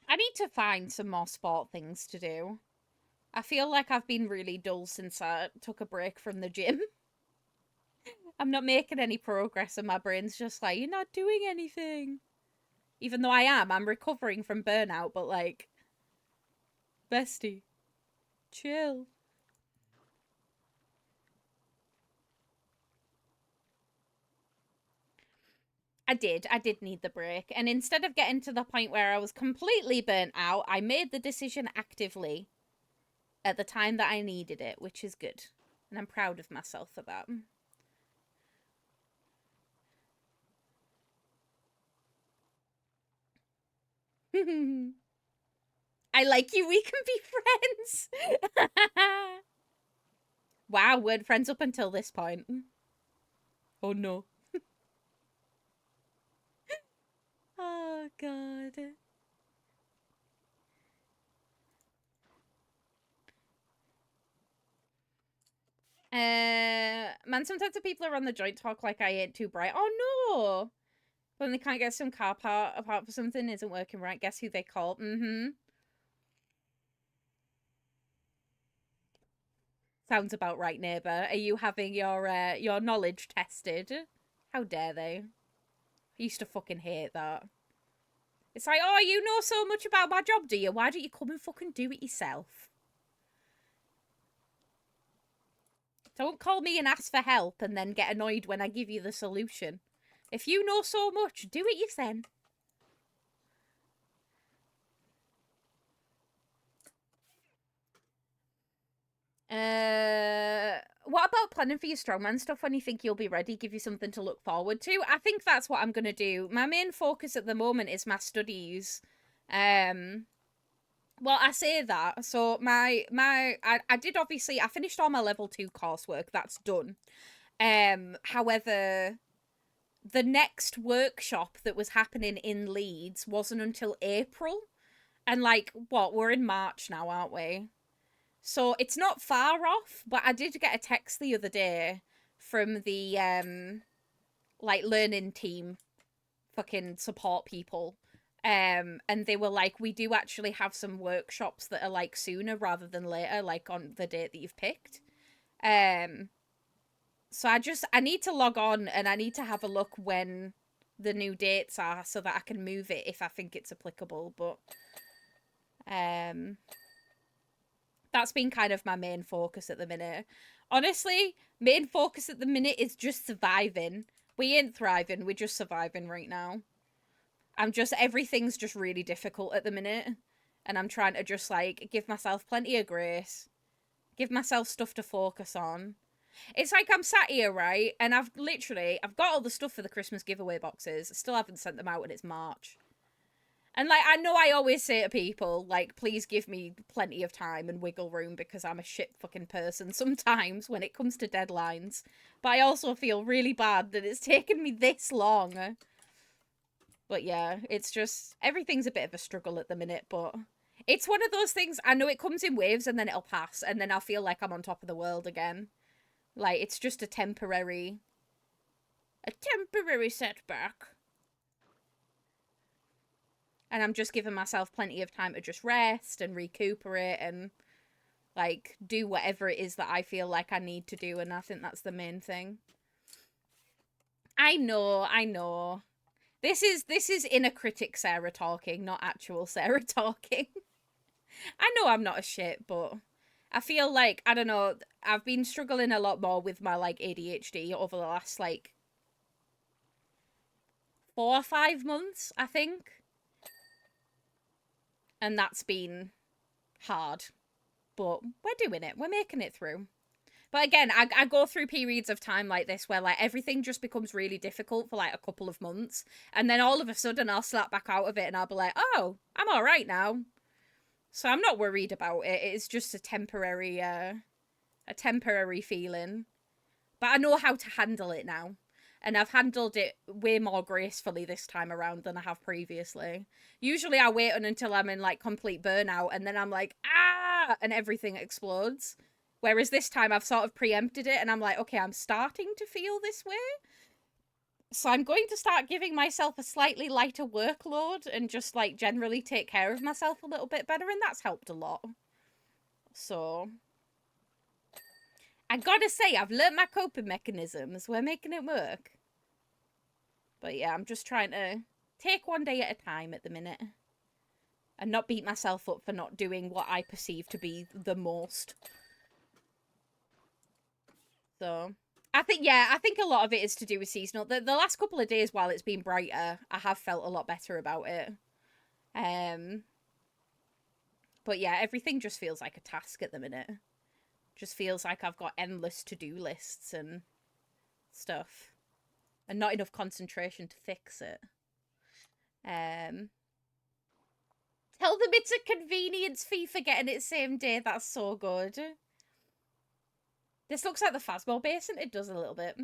I need to find some more sport things to do. I feel like I've been really dull since I took a break from the gym. I'm not making any progress and my brain's just like, you're not doing anything. Even though I am, I'm recovering from burnout, but like, bestie, chill. I did need the break. And instead of getting to the point where I was completely burnt out, I made the decision actively at the time that I needed it, which is good. And I'm proud of myself for that. I like you, we can be friends. Wow, weren't friends up until this point. Oh no. Oh god. Man, sometimes the people around the joint talk like I ain't too bright. Oh no! When they can't get some car part apart for something isn't working right, guess who they call? Mm-hmm. Sounds about right, neighbour. Are you having your knowledge tested? How dare they? I used to fucking hate that. It's like, oh, you know so much about my job, do you? Why don't you come and fucking do it yourself? Don't call me and ask for help and then get annoyed when I give you the solution. If you know so much, do it yourself. What about planning for your strongman stuff when you think you'll be ready? Give you something to look forward to. I think that's what I'm gonna do. My main focus at the moment is my studies. Well, I say that. So I did obviously I finished all my level 2 coursework. That's done. However, the next workshop that was happening in Leeds wasn't until April. And like, what, we're in March now, aren't we? So it's not far off, but I did get a text the other day from the like learning team fucking support people. And they were like, we do actually have some workshops that are like sooner rather than later, like on the date that you've picked. Um so I need to log on and I need to have a look when the new dates are so that I can move it if I think it's applicable, but um that's been kind of my main focus at the minute. Honestly, main focus at the minute is just surviving. We ain't thriving, we're just surviving right now. Everything's just really difficult at the minute. And I'm trying to just, like, give myself plenty of grace. Give myself stuff to focus on. It's like I'm sat here, right? And I've got all the stuff for the Christmas giveaway boxes. I still haven't sent them out and it's March. And, like, I know I always say to people, like, please give me plenty of time and wiggle room because I'm a shit fucking person sometimes when it comes to deadlines. But I also feel really bad that it's taken me this long. But yeah, it's just, everything's a bit of a struggle at the minute, but it's one of those things, I know it comes in waves and then it'll pass, and then I'll feel like I'm on top of the world again. Like, it's just a temporary setback. And I'm just giving myself plenty of time to just rest and recuperate and, like, do whatever it is that I feel like I need to do, and I think that's the main thing. I know. This is inner critic Sarah talking, not actual Sarah talking. I know I'm not a shit, but I feel like, I don't know, I've been struggling a lot more with my, like, ADHD over the last, like, 4 or 5 months, I think. And that's been hard. But we're doing it. We're making it through. But again, I go through periods of time like this where, like, everything just becomes really difficult for, like, a couple of months. And then all of a sudden I'll slap back out of it and I'll be like, oh, I'm all right now. So I'm not worried about it. It's just a temporary feeling. But I know how to handle it now. And I've handled it way more gracefully this time around than I have previously. Usually I wait until I'm in, like, complete burnout and then I'm like, ah, and everything explodes. Whereas this time I've sort of preempted it and I'm like, okay, I'm starting to feel this way. So I'm going to start giving myself a slightly lighter workload and just, like, generally take care of myself a little bit better, and that's helped a lot. So I gotta say, I've learnt my coping mechanisms. We're making it work. But yeah, I'm just trying to take one day at a time at the minute. And not beat myself up for not doing what I perceive to be the most. So, I think a lot of it is to do with seasonal. The last couple of days while it's been brighter, I have felt a lot better about it. But yeah, everything just feels like a task at the minute. Just feels like I've got endless to-do lists and stuff. And not enough concentration to fix it. Tell them it's a convenience fee for getting it same day. That's so good. This looks like the Phasmo basin. It does a little bit.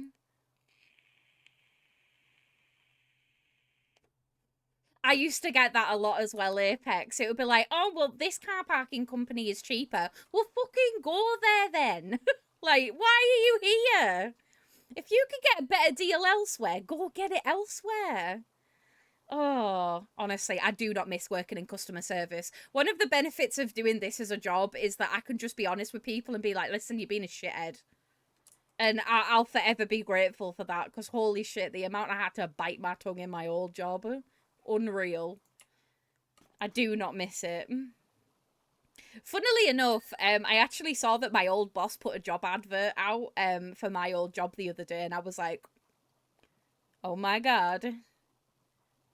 I used to get that a lot as well, Apex. It would be like, oh, well, this car parking company is cheaper. Well, fucking go there then. Like, why are you here? If you can get a better deal elsewhere, go get it elsewhere. Oh, honestly, I do not miss working in customer service. One of the benefits of doing this as a job is that I can just be honest with people and be like, listen, you've been a shithead. And I'll forever be grateful for that, because holy shit, the amount I had to bite my tongue in my old job. Unreal. I do not miss it. Funnily enough, I actually saw that my old boss put a job advert out for my old job the other day, and I was like, oh my god.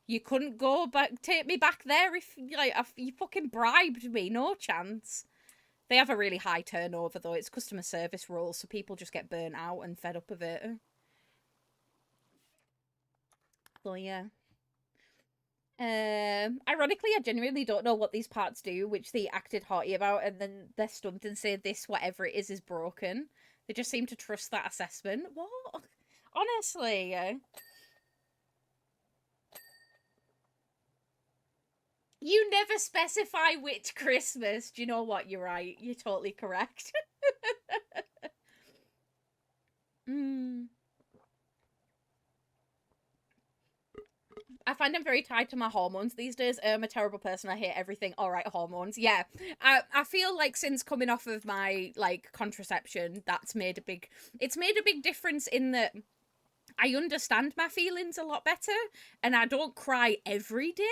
You couldn't go back, take me back there if, like, you fucking bribed me. No chance. They have a really high turnover, though. It's customer service roles, so people just get burnt out and fed up of it. So, yeah. Ironically, I genuinely don't know what these parts do, which they acted haughty about, and then they're stumped and say this, whatever it is broken. They just seem to trust that assessment. What? Honestly. You never specify which Christmas. Do you know what? You're right. You're totally correct. I find I'm very tied to my hormones these days. I'm a terrible person. I hate everything. All right, hormones. Yeah. I feel like since coming off of my, like, contraception, it's made a big difference in that I understand my feelings a lot better, and I don't cry every day.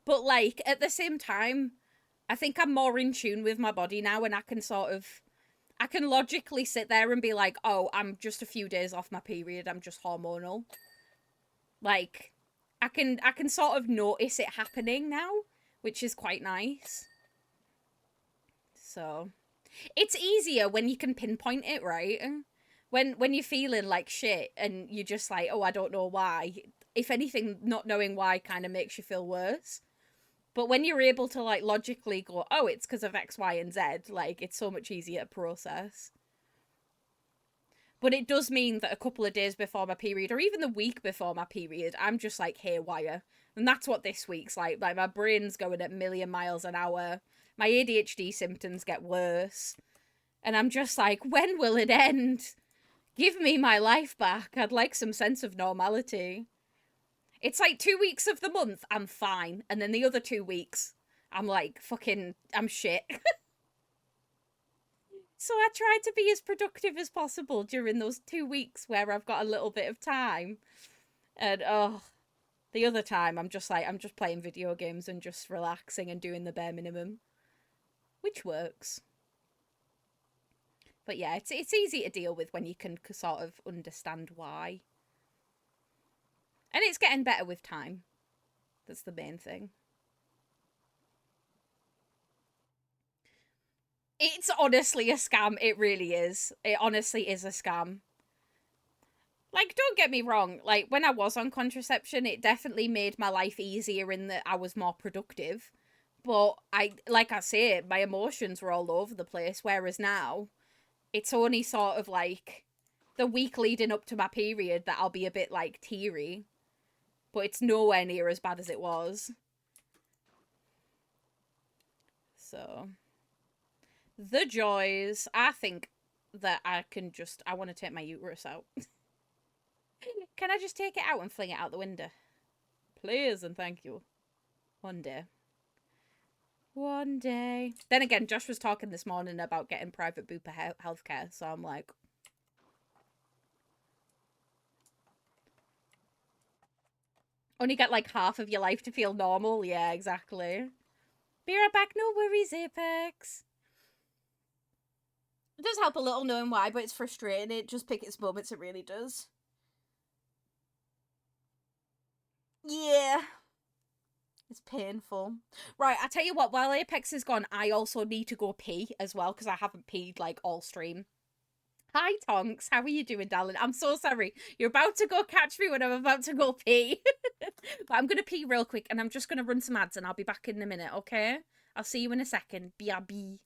But, like, at the same time, I think I'm more in tune with my body now, and I can logically sit there and be like, oh, I'm just a few days off my period. I'm just hormonal. Like, I can sort of notice it happening now, which is quite nice. So, it's easier when you can pinpoint it, right? When you're feeling like shit and you're just like, oh, I don't know why. If anything, not knowing why kind of makes you feel worse. But when you're able to like logically go, oh, it's because of X, Y, and Z, like it's so much easier to process. But it does mean that a couple of days before my period, or even the week before my period, I'm just like haywire. And that's what this week's like. Like my brain's going at a million miles an hour. My ADHD symptoms get worse. And I'm just like, when will it end? Give me my life back. I'd like some sense of normality. It's like 2 weeks of the month, I'm fine. And then the other 2 weeks, I'm like, fucking, I'm shit. So I try to be as productive as possible during those 2 weeks where I've got a little bit of time. And oh, the other time I'm just like, I'm just playing video games and just relaxing and doing the bare minimum, which works. But yeah, it's easy to deal with when you can sort of understand why. And it's getting better with time. That's the main thing. It's honestly a scam. It really is. It honestly is a scam. Like, don't get me wrong. Like, when I was on contraception, it definitely made my life easier in that I was more productive. But like I say, my emotions were all over the place. Whereas now, it's only sort of like the week leading up to my period that I'll be a bit like teary. But it's nowhere near as bad as it was. So, the joys. I think that I want to take my uterus out. Can I just take it out and fling it out the window? Please and thank you. One day. One day. Then again, Josh was talking this morning about getting private Bupa healthcare, so I'm like, only get like half of your life to feel normal. Yeah, exactly. Be right back. No worries, Apex. It does help a little knowing why, but it's frustrating. It just pick its moments. It really does. Yeah. It's painful. Right, I tell you what, while Apex is gone, I also need to go pee as well, because I haven't peed like all stream. Hi, Tonks. How are you doing, darling? I'm so sorry. You're about to go catch me when I'm about to go pee. But I'm going to pee real quick, and I'm just going to run some ads, and I'll be back in a minute, okay? I'll see you in a second. BRB.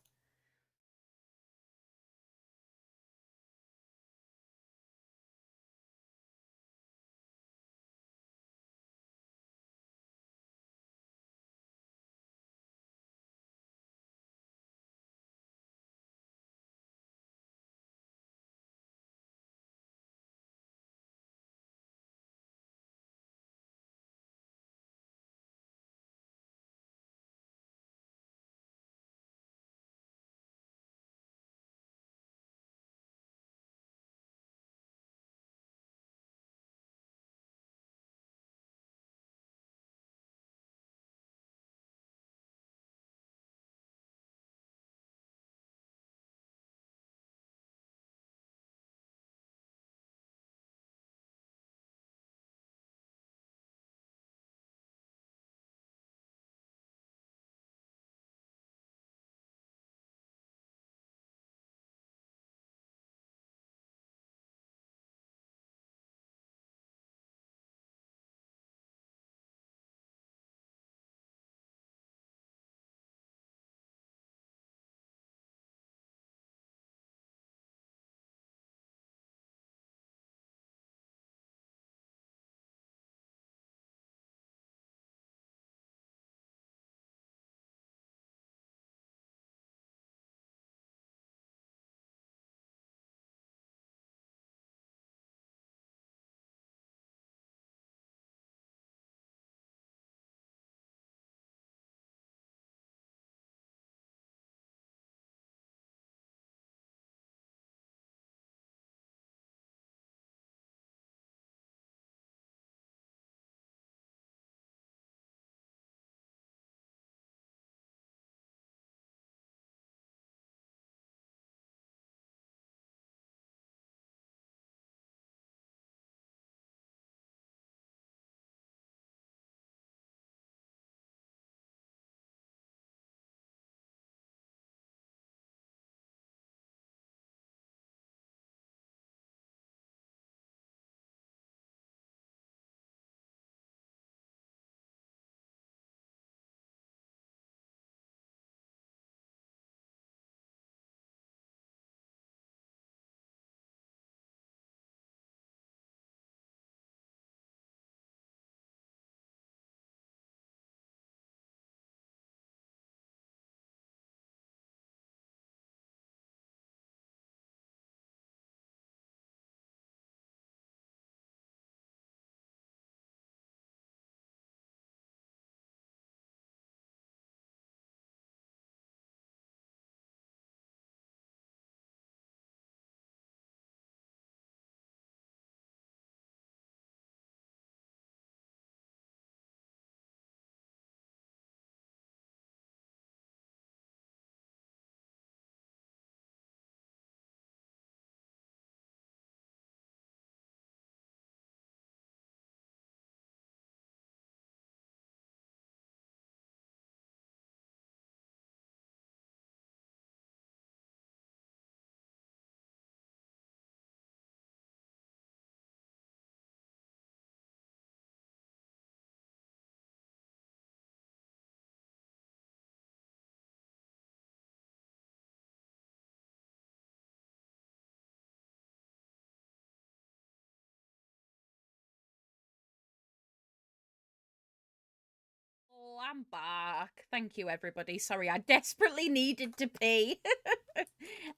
I'm back. Thank you, everybody. Sorry, I desperately needed to pee.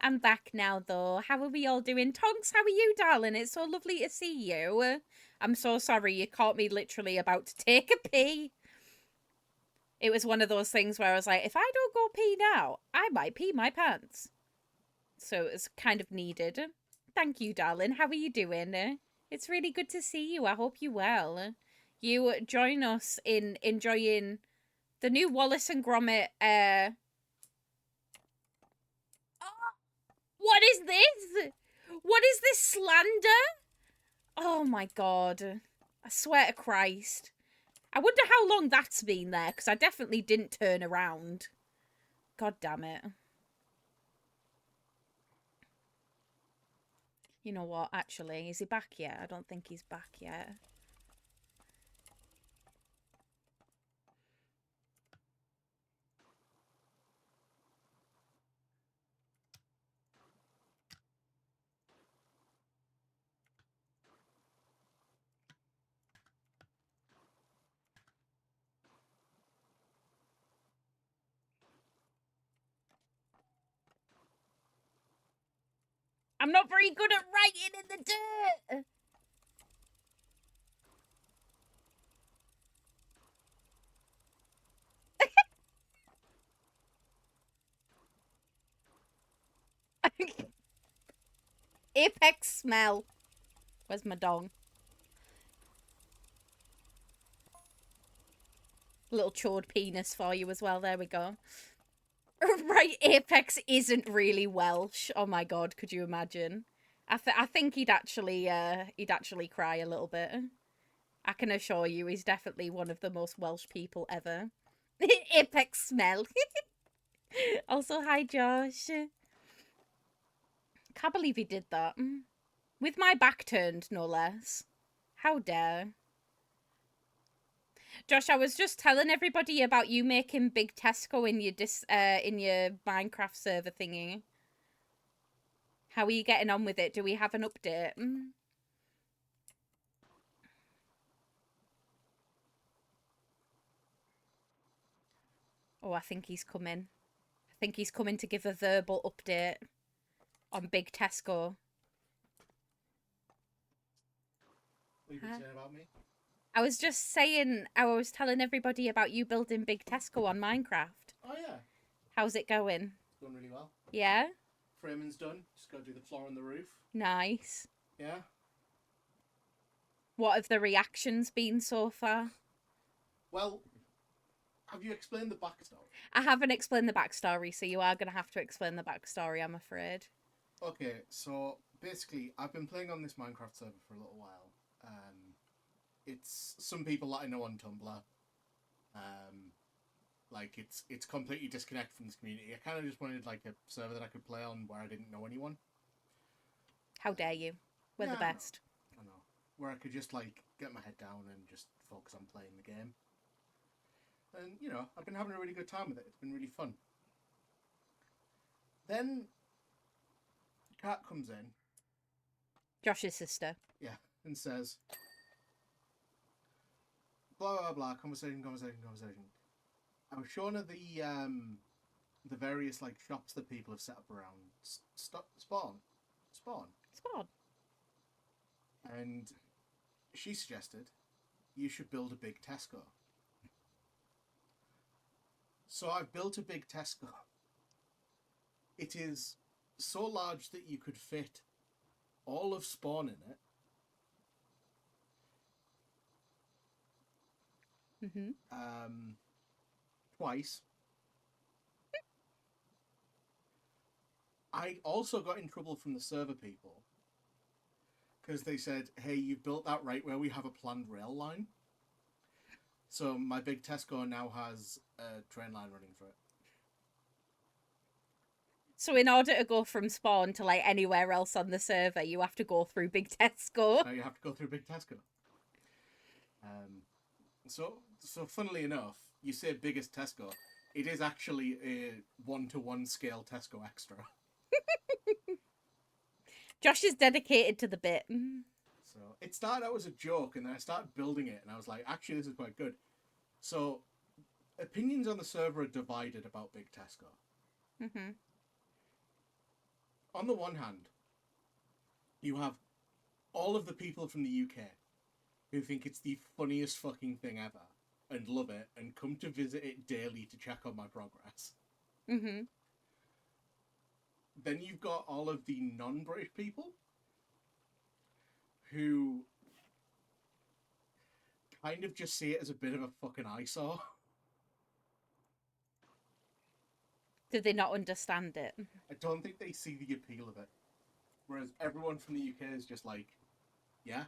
I'm back now, though. How are we all doing? Tonks, how are you, darling? It's so lovely to see you. I'm so sorry you caught me literally about to take a pee. It was one of those things where I was like, if I don't go pee now, I might pee my pants. So it was kind of needed. Thank you, darling. How are you doing? It's really good to see you. I hope you're well. You join us in enjoying the new Wallace and Gromit. What is this? What is this slander? Oh my god. I swear to Christ. I wonder how long that's been there, because I definitely didn't turn around. God damn it. You know what, actually? Is he back yet? I don't think he's back yet. I'm not very good at writing in the dirt. Apex smell. Where's my dong? Little chawed penis for you as well. There we go. Right, Apex isn't really Welsh. Oh my god, could you imagine? I think he'd actually cry a little bit. I can assure you, he's definitely one of the most Welsh people ever. Apex smell. Also, hi Josh. Can't believe he did that. With my back turned, no less. How dare. Josh, I was just telling everybody about you making Big Tesco in your Minecraft server thingy. How are you getting on with it? Do we have an update? Oh, I think he's coming. I think he's coming to give a verbal update on Big Tesco. What have you been saying about me? I was just saying, I was telling everybody about you building Big Tesco on Minecraft. Oh yeah. How's it going? It's going really well. Yeah? Framing's done. Just got to do the floor and the roof. Nice. Yeah. What have the reactions been so far? Well, have you explained the backstory? I haven't explained the backstory, so you are going to have to explain the backstory, I'm afraid. Okay, so basically, I've been playing on this Minecraft server for a little while. It's some people that I know on Tumblr. Like it's completely disconnected from this community. I kind of just wanted like a server that I could play on where I didn't know anyone. How dare you? We're the best. I know. Where I could just like get my head down and just focus on playing the game. And you know, I've been having a really good time with it. It's been really fun. Then Kat comes in. Josh's sister. Yeah, and says, blah blah blah. Conversation. I was showing her the various like shops that people have set up around Spawn, and she suggested you should build a big Tesco. So I've built a big Tesco. It is so large that you could fit all of Spawn in it. Twice. I also got in trouble from the server people because they said, hey, you built that right where we have a planned rail line. So my big Tesco now has a train line running through it. So in order to go from Spawn to like anywhere else on the server, you have to go through Big Tesco. Now you have to go through Big Tesco. So funnily enough, you say biggest Tesco, it is actually a 1-to-1 scale Tesco extra. Josh is dedicated to the bit. So it started out as a joke, and then I started building it, and I was like, actually, this is quite good. So opinions on the server are divided about Big Tesco. Mm-hmm. On the one hand, you have all of the people from the UK who think it's the funniest fucking thing ever and love it and come to visit it daily to check on my progress. Mm-hmm. Then you've got all of the non-British people who kind of just see it as a bit of a fucking eyesore. Did they not understand it? I don't think they see the appeal of it. Whereas everyone from the UK is just like, yeah.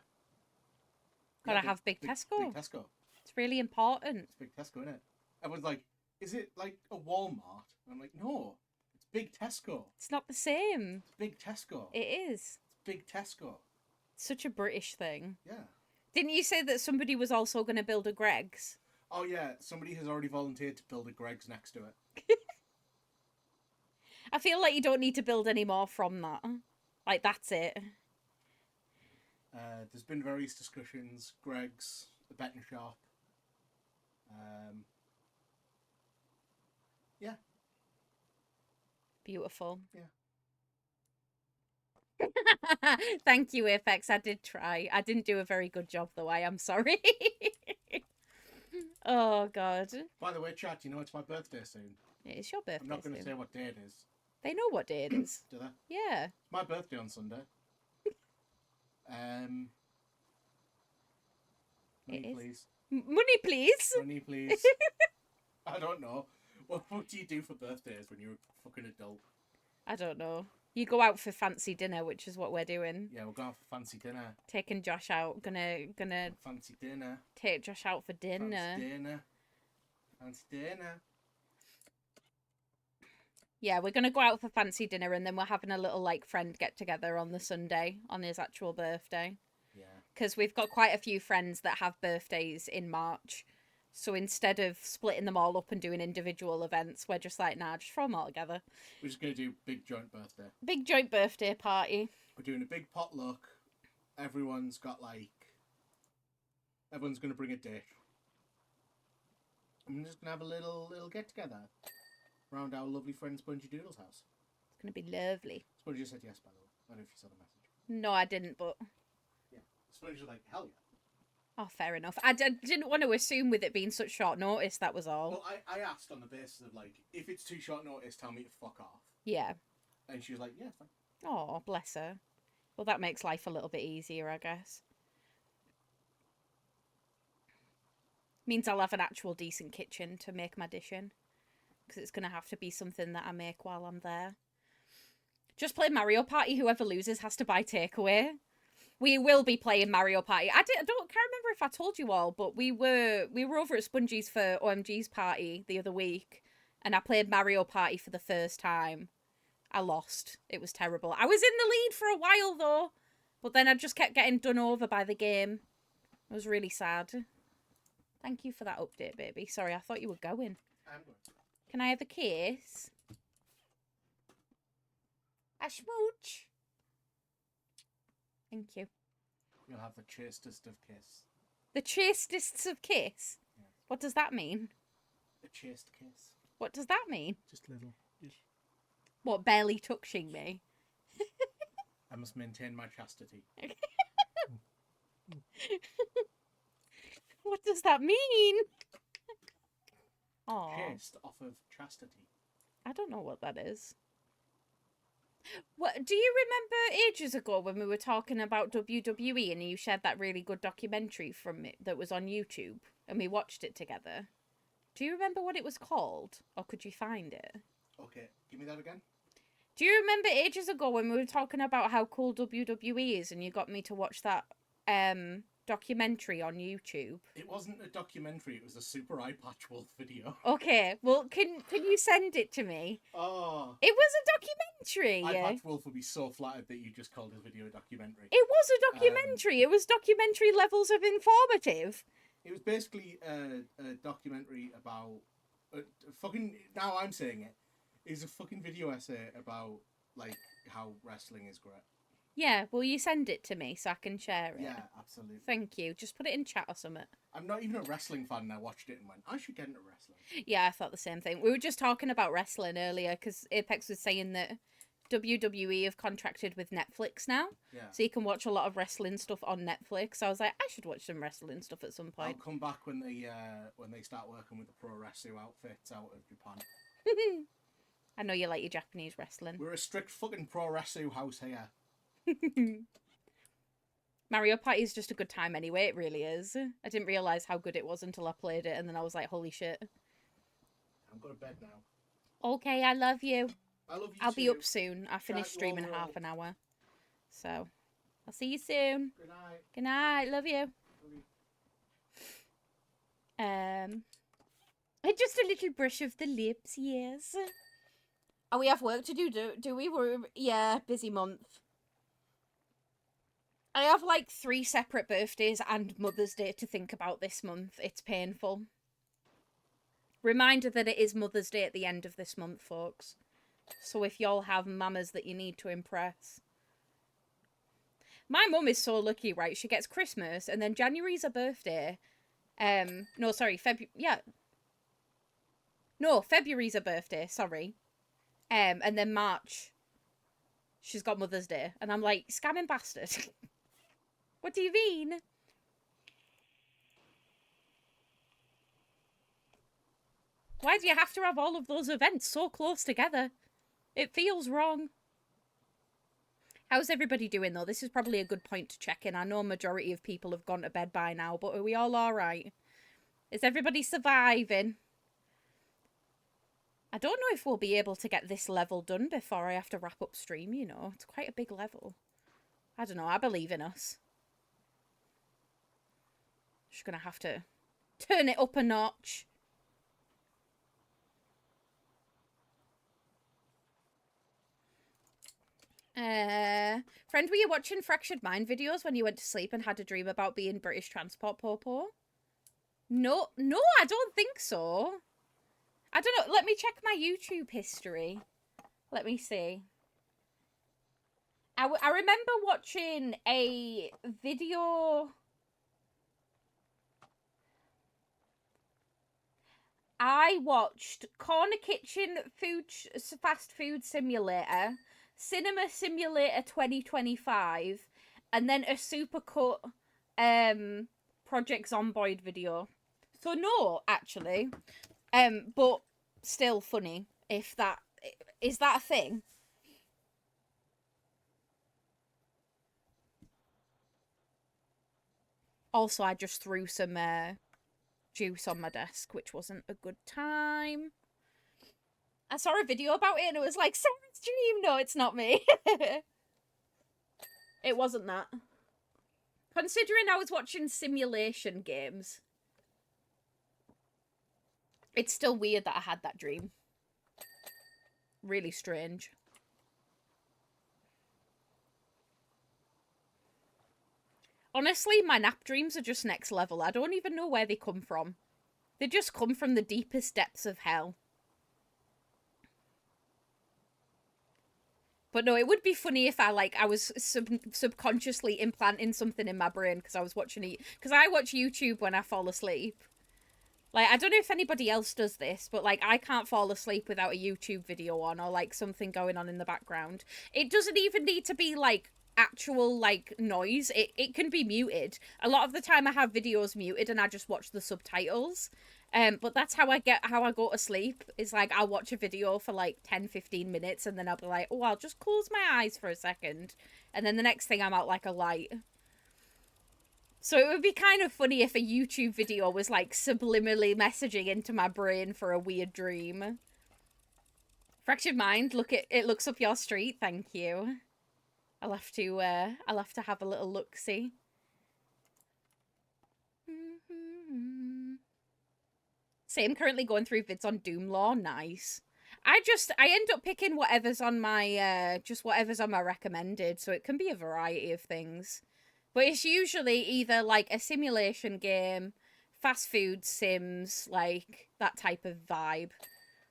Gotta have Big Tesco. Big Tesco. It's really important. It's Big Tesco, isn't it? Everyone's like, is it like a Walmart? And I'm like, no, it's Big Tesco. It's not the same. It's Big Tesco. It is. It's Big Tesco. Such a British thing. Yeah. Didn't you say that somebody was also going to build a Greggs? Oh yeah, somebody has already volunteered to build a Greggs next to it. I feel like you don't need to build any more from that. Like, that's it. There's been various discussions. Greggs, the betting shop. Yeah. Beautiful. Yeah. Thank you, Apex. I did try. I didn't do a very good job, though. I am sorry. Oh, God. By the way, chat, you know it's my birthday soon. It is your birthday I'm not going to soon. say what day it is. They know what day it is. Do they? Yeah. It's my birthday on Sunday. Money, It is. please. Money, please. Money, please. I don't know. What do you do for birthdays when you're a fucking adult? I don't know. You go out for fancy dinner, which is what we're doing. Yeah, we're going for fancy dinner. Taking Josh out. Gonna Fancy dinner. take Josh out for dinner. Fancy dinner. Fancy dinner. Yeah, we're gonna go out for fancy dinner, and then we're having a little like friend get together on the Sunday on his actual birthday. Yeah. Because we've got quite a few friends that have birthdays in March. So instead of splitting them all up and doing individual events, we're just like, nah, just throw them all together. We're just going to do big joint birthday. Big joint birthday party. We're doing a big potluck. Everyone's got like... Everyone's going to bring a dish. I'm just going to have a little get-together around our lovely friend Spongy Doodle's house. It's going to be lovely. Spongy said yes, by the way. I don't know if you saw the message. No, I didn't, but... Yeah. Spongy was like, hell yeah. Oh, fair enough. I didn't want to assume with it being such short notice, that was all. Well, I asked on the basis of, like, if it's too short notice, tell me to fuck off. Yeah. And she was like, yeah, fine. Oh, bless her. Well, that makes life a little bit easier, I guess. Means I'll have an actual decent kitchen to make my dish in. Because it's going to have to be something that I make while I'm there. Just play Mario Party. Whoever loses has to buy takeaway. We will be playing Mario Party. Can't remember if I told you all, but we were over at Spongy's for OMG's party the other week, and I played Mario Party for the first time. I lost. It was terrible. I was in the lead for a while though, but then I just kept getting done over by the game. It was really sad. Thank you for that update, baby. Sorry, I thought you were going. I'm good. Can I have a kiss? A smooch. Thank you. You'll have the chastest of kiss. The chastest of kiss? Yeah. What does that mean? A chaste kiss. What does that mean? Just little. What, barely touching me? I must maintain my chastity. What does that mean? Oh, Chaste off of chastity. I don't know what that is. What do you remember ages ago when we were talking about WWE and you shared that really good documentary from it that was on YouTube and we watched it together? Do you remember what it was called, or could you find it? Okay, give me that again. Do you remember ages ago when we were talking about how cool WWE is and you got me to watch that documentary on YouTube? It wasn't a documentary, it was a Super Eye Patch Wolf video. Okay, well, can you send it to me? Oh. It was a documentary. Eye Patch Wolf would be so flattered that you just called his video a documentary. It was a documentary. It was documentary levels of informative. It was basically a documentary about... fucking... Now I'm saying it. It's a fucking video essay about, like, how wrestling is great. Yeah, will you send it to me so I can share it? Yeah, absolutely. Thank you. Just put it in chat or something. I'm not even a wrestling fan, and I watched it and went, I should get into wrestling. Yeah, I thought the same thing. We were just talking about wrestling earlier because Apex was saying that WWE have contracted with Netflix now. Yeah. So you can watch a lot of wrestling stuff on Netflix. I was like, I should watch some wrestling stuff at some I'll point. come back when they start working with the pro wrestling outfits out of Japan. I know you like your Japanese wrestling. We're a strict fucking pro wrestling house here. Mario Party is just a good time anyway, it really is. I didn't realise how good it was until I played it, and then I was like, holy shit. I'm going to bed now. Okay, I love you. I love you I'll too. be up soon. I finish Chat streaming long half roll. an hour. So, I'll see you soon. Good night. Good night. Love you. Love you. Just a little brush of the lips, yes. Oh, we have work to do we? Yeah, busy month. I have like 3 separate birthdays and Mother's Day to think about this month. It's painful. Reminder that it is Mother's Day at the end of this month, folks. So if y'all have mamas that you need to impress. My mum is so lucky, right? She gets Christmas and then January's her birthday. No, sorry, February's her birthday, sorry. And then March, she's got Mother's Day. And I'm like, scamming bastard. What do you mean? Why do you have to have all of those events so close together? It feels wrong. How's everybody doing, though? This is probably a good point to check in. I know a majority of people have gone to bed by now, but are we all alright? Is everybody surviving? I don't know if we'll be able to get this level done before I have to wrap up stream, you know. It's quite a big level. I don't know. I believe in us. Just gonna have to turn it up a notch. Friend, were you watching Fractured Mind videos when you went to sleep and had a dream about being British Transport Popo? No, I don't think so. I don't know. Let me check my YouTube history. Let me see. I remember watching a video. I watched Corner Kitchen Fast Food Simulator, Cinema Simulator 2025, and then a Supercut Project Zomboid video. So no, actually. But still funny, if that... Is that a thing? Also, I just threw some juice on my desk, which wasn't a good time. I saw a video about it and it was like, Sarah's dream! No, it's not me. It wasn't that. Considering I was watching simulation games, it's still weird that I had that dream. Really strange. Honestly, my nap dreams are just next level. I don't even know where they come from. They just come from the deepest depths of hell. But no, it would be funny if I was subconsciously implanting something in my brain because I was watching it. Because I watch YouTube when I fall asleep. Like, I don't know if anybody else does this, but, like, I can't fall asleep without a YouTube video on or, like, something going on in the background. It doesn't even need to be, like, actual, like, noise. It can be muted. A lot of the time I have videos muted and I just watch the subtitles. But that's how I go to sleep. Is like, I'll watch a video for, like, 10-15 minutes and then I'll be like, oh, I'll just close my eyes for a second. And then the next thing I'm out like a light. So it would be kind of funny if a YouTube video was, like, subliminally messaging into my brain for a weird dream. Fractured Mind, it looks up your street, thank you. I'll have to have a little look-see. Same, currently going through vids on Doom Law, nice. I end up picking whatever's on my, just whatever's on my recommended, so it can be a variety of things. But it's usually either, like, a simulation game, fast food sims, like, that type of vibe.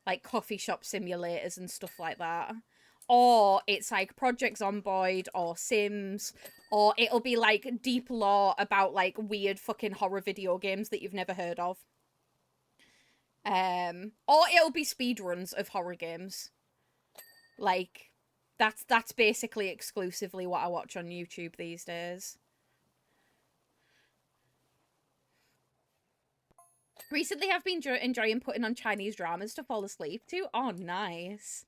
Like, coffee shop simulators and stuff like that. or it's like Project Zomboid or Sims, or it'll be like deep lore about like weird fucking horror video games that you've never heard of. Or it'll be speedruns of horror games. Like, that's basically exclusively what I watch on YouTube these days. Recently, I've been enjoying putting on Chinese dramas to fall asleep to. Oh, nice.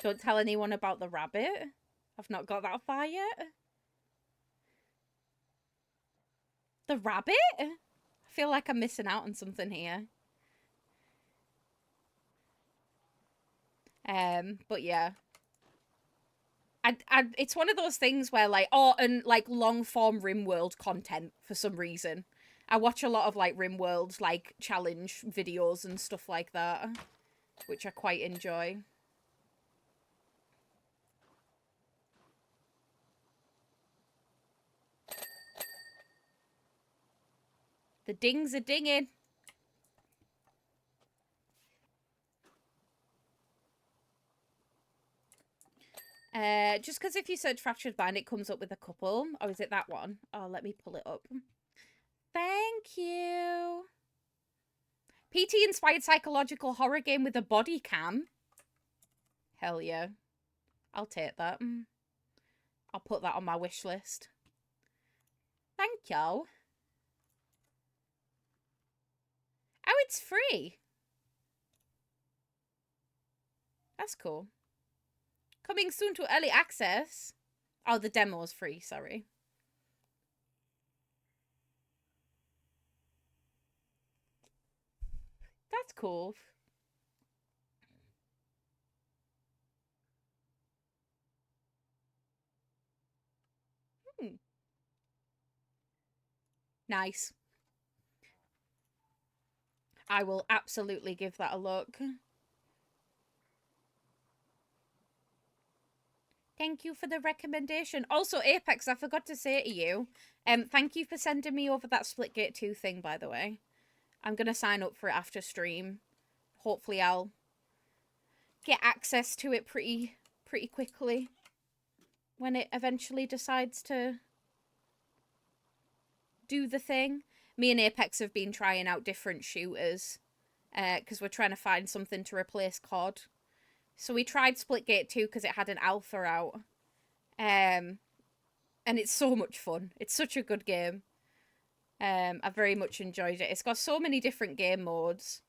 Don't tell anyone about the rabbit. I've not got that far yet. The rabbit? I feel like I'm missing out on something here. But yeah. It's one of those things where like, and like long form RimWorld content for some reason. I watch a lot of like RimWorld like challenge videos and stuff like that, which I quite enjoy. The dings are dinging. Just because if you search Fractured Band, it comes up with a couple. Or is it that one? Oh, let me pull it up. Thank you. PT-inspired psychological horror game with a body cam. Hell yeah. I'll take that. I'll put that on my wish list. Thank you. Oh, it's free. That's cool. Coming soon to early access. Oh, the demo's free, sorry. That's cool. Nice. I will absolutely give that a look. Thank you for the recommendation. Also, Apex, I forgot to say to you, thank you for sending me over that Splitgate 2 thing, by the way. I'm going to sign up for it after stream. Hopefully I'll get access to it pretty quickly when it eventually decides to do the thing. Me and Apex have been trying out different shooters because we're trying to find something to replace COD. So we tried Splitgate 2 because it had an alpha out. And it's so much fun. It's such a good game. I very much enjoyed it. It's got so many different game modes.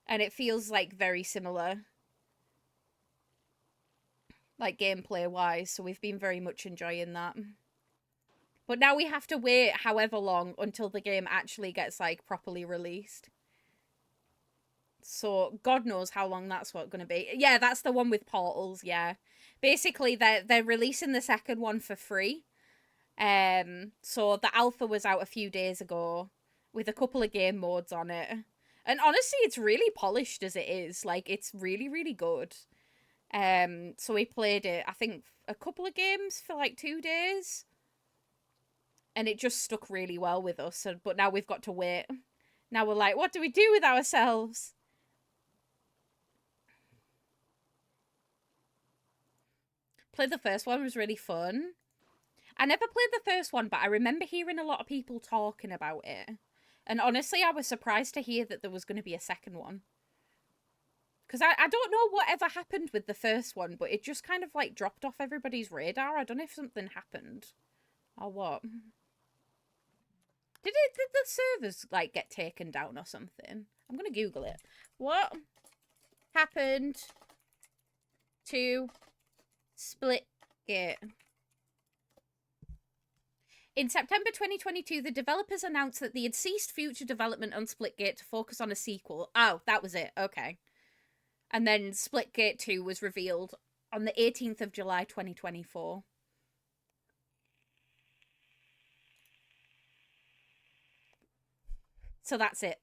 And it feels like very similar. Like gameplay wise. So we've been very much enjoying that. But now we have to wait however long until the game actually gets like properly released. So God knows how long that's going to be. Yeah, that's the one with portals, yeah. Basically, they're releasing the second one for free. So the alpha was out a few days ago with a couple of game modes on it. And honestly, it's really polished as it is. Like, it's really, really good. So we played it, I think, a couple of games for like 2 days. And it just stuck really well with us. But now we've got to wait. Now we're like, what do we do with ourselves? Played the first one, was really fun. I never played the first one, but I remember hearing a lot of people talking about it. And honestly, I was surprised to hear that there was going to be a second one. Because I don't know whatever happened with the first one, but it just kind of like dropped off everybody's radar. I don't know if something happened or what. Did the servers like get taken down or something? I'm going to Google it. What happened to Splitgate? In September 2022, the developers announced that they had ceased future development on Splitgate to focus on a sequel. Oh, that was it. Okay. And then Splitgate 2 was revealed on the 18th of July 2024. So that's it.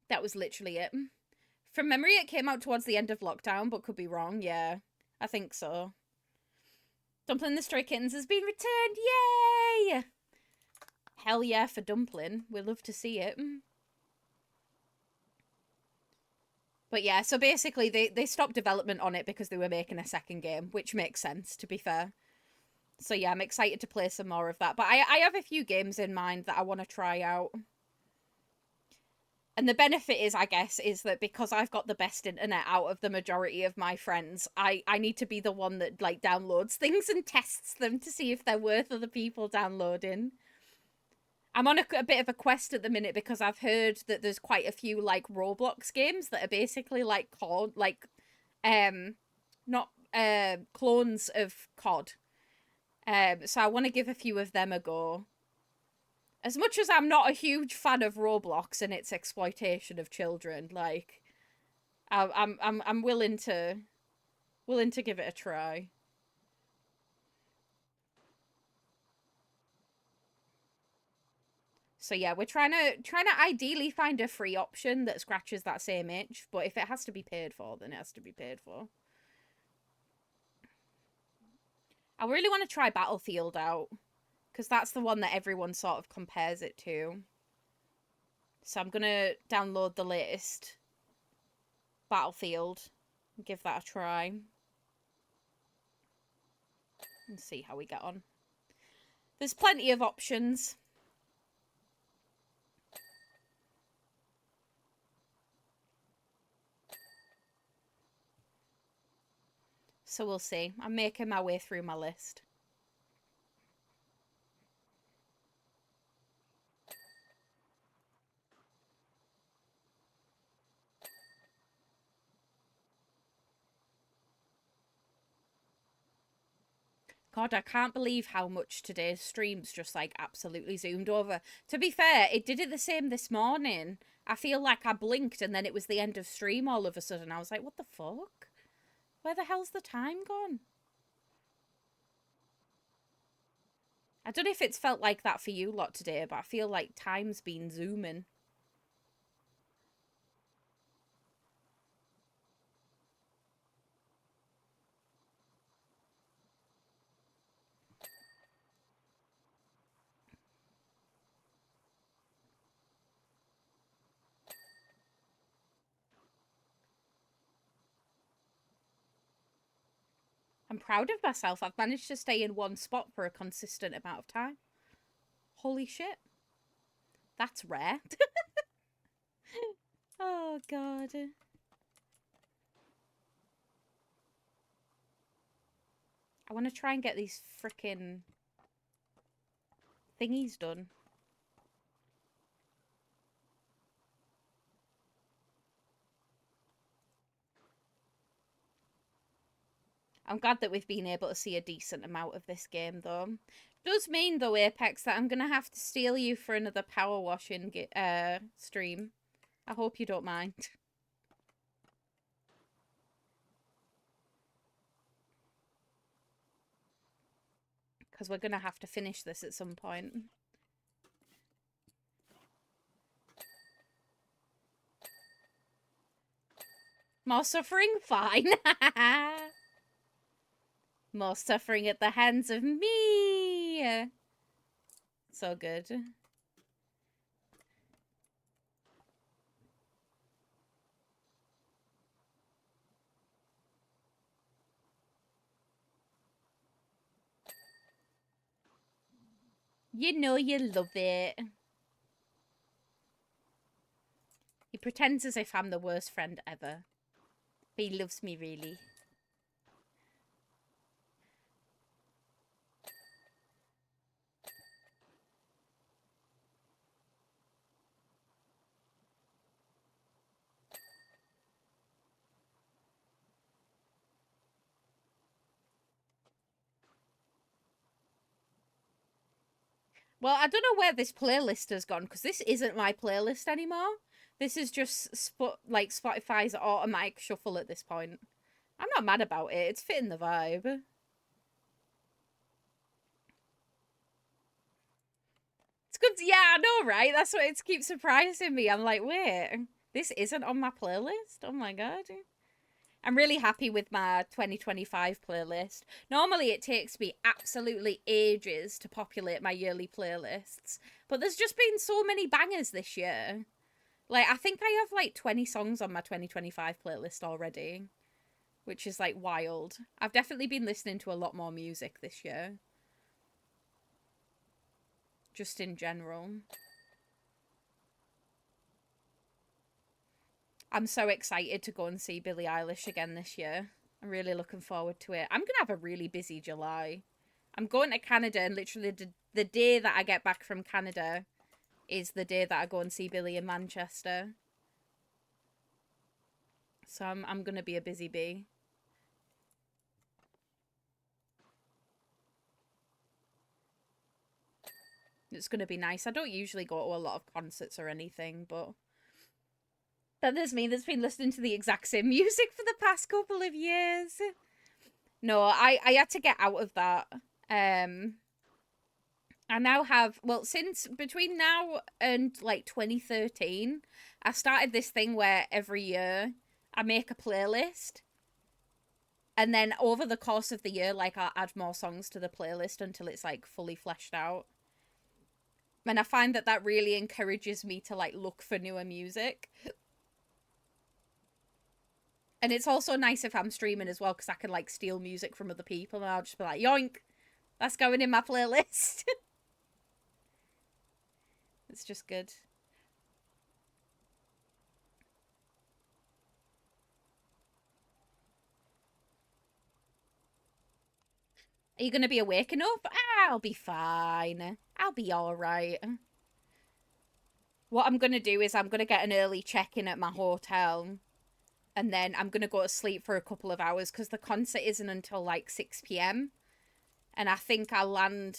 That was literally it. From memory, it came out towards the end of lockdown, but could be wrong. Yeah, I think so. Dumpling the Stray Kittens has been returned. Yay! Hell yeah for Dumpling. We'd love to see it. But yeah, so basically they stopped development on it because they were making a second game, which makes sense, to be fair. So yeah, I'm excited to play some more of that. But I have a few games in mind that I want to try out. And the benefit is, I guess, is that because I've got the best internet out of the majority of my friends, I need to be the one that, like, downloads things and tests them to see if they're worth other people downloading. I'm on a bit of a quest at the minute because I've heard that there's quite a few, like, Roblox games that are basically like COD, like, not clones of COD. So I want to give a few of them a go. As much as I'm not a huge fan of Roblox and its exploitation of children, like, I'm willing to give it a try. So yeah, we're trying to ideally find a free option that scratches that same itch, but if it has to be paid for, then it has to be paid for. I really want to try Battlefield out, because that's the one that everyone sort of compares it to. So I'm gonna download the latest Battlefield and give that a try. And see how we get on. There's plenty of options. So we'll see. I'm making my way through my list. God, I can't believe how much today's stream's just, like, absolutely zoomed over. To be fair, it did it the same this morning. I feel like I blinked and then it was the end of stream all of a sudden. I was like, what the fuck? Where the hell's the time gone? I don't know if it's felt like that for you lot today, but I feel like time's been zooming. I'm proud of myself. I've managed to stay in one spot for a consistent amount of time. Holy shit. That's rare. Oh, God. I want to try and get these frickin' thingies done. I'm glad that we've been able to see a decent amount of this game, though. Does mean, though, Apex, that I'm going to have to steal you for another power washing stream. I hope you don't mind. Because we're going to have to finish this at some point. More suffering? Fine. More suffering at the hands of me. So good. You know you love it. He pretends as if I'm the worst friend ever. But he loves me, really. Well, I don't know where this playlist has gone, because this isn't my playlist anymore. This is just like Spotify's automatic shuffle at this point. I'm not mad about it. It's fitting the vibe. It's good. Yeah, I know, right? That's what it keeps surprising me. I'm like, wait, this isn't on my playlist? Oh my god. I'm really happy with my 2025 playlist. Normally it takes me absolutely ages to populate my yearly playlists, but there's just been so many bangers this year. Like, I think I have like 20 songs on my 2025 playlist already, which is like wild. I've definitely been listening to a lot more music this year, just in general. I'm so excited to go and see Billie Eilish again this year. I'm really looking forward to it. I'm going to have a really busy July. I'm going to Canada, and literally the day that I get back from Canada is the day that I go and see Billie in Manchester. So I'm going to be a busy bee. It's going to be nice. I don't usually go to a lot of concerts or anything, but then there's me that's been listening to the exact same music for the past couple of years. No, I had to get out of that. I now have, well, since between now and like 2013, I started this thing where every year I make a playlist. And then over the course of the year, like, I'll add more songs to the playlist until it's like fully fleshed out. And I find that that really encourages me to like look for newer music. And it's also nice if I'm streaming as well, because I can like steal music from other people and I'll just be like, yoink, that's going in my playlist. It's just good. Are you going to be awake enough? I'll be fine. I'll be alright. What I'm going to do is I'm going to get an early check-in at my hotel. And then I'm going to go to sleep for a couple of hours because the concert isn't until like 6 p.m. And I think I land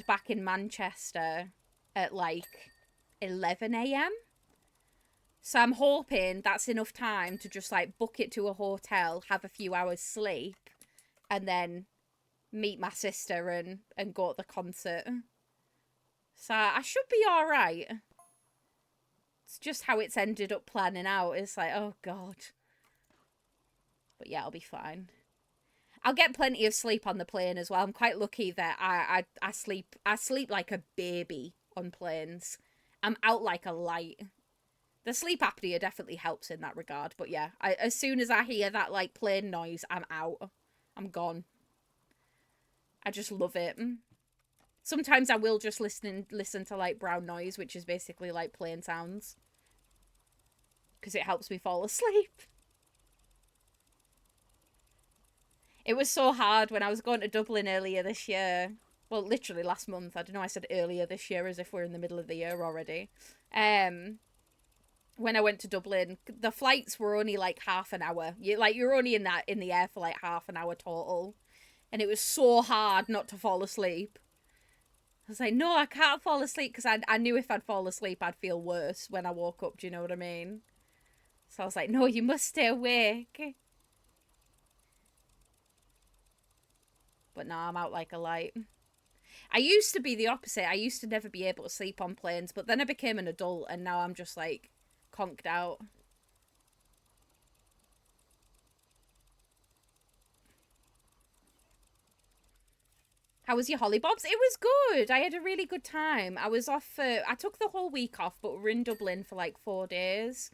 back in Manchester at like 11 a.m. So I'm hoping that's enough time to just like book it to a hotel, have a few hours sleep, and then meet my sister and go to the concert. So I should be alright. It's just how it's ended up planning out. It's like, oh god. But yeah, I'll be fine. I'll get plenty of sleep on the plane as well. I'm quite lucky that I sleep like a baby on planes. I'm out like a light. The sleep apnea definitely helps in that regard. But yeah, as soon as I hear that like plane noise, I'm out. I'm gone. I just love it. Sometimes I will just listen to like brown noise, which is basically like plane sounds, because it helps me fall asleep. It was so hard when I was going to Dublin earlier this year. Well, literally last month. I don't know, I said earlier this year as if we're in the middle of the year already. When I went to Dublin, the flights were only like half an hour. You're only in the air for like half an hour total. And it was so hard not to fall asleep. I was like, no, I can't fall asleep, because I knew if I'd fall asleep, I'd feel worse when I woke up. Do you know what I mean? So I was like, no, you must stay awake. But now I'm out like a light. I used to be the opposite. I used to never be able to sleep on planes, but then I became an adult and now I'm just like conked out. How was your hollybobs? It was good. I had a really good time. I was off I took the whole week off, but we're in Dublin for like 4 days.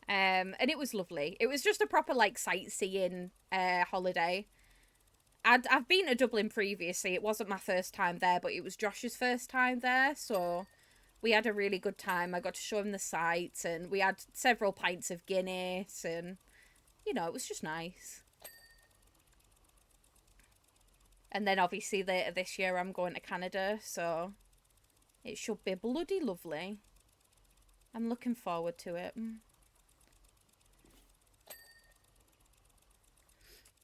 And it was lovely. It was just a proper like sightseeing holiday. I've been to Dublin previously. It wasn't my first time there, but it was Josh's first time there, so we had a really good time. I got to show him the sights, and we had several pints of Guinness, and you know, it was just nice. And then obviously later this year I'm going to Canada, so it should be bloody lovely. I'm looking forward to it.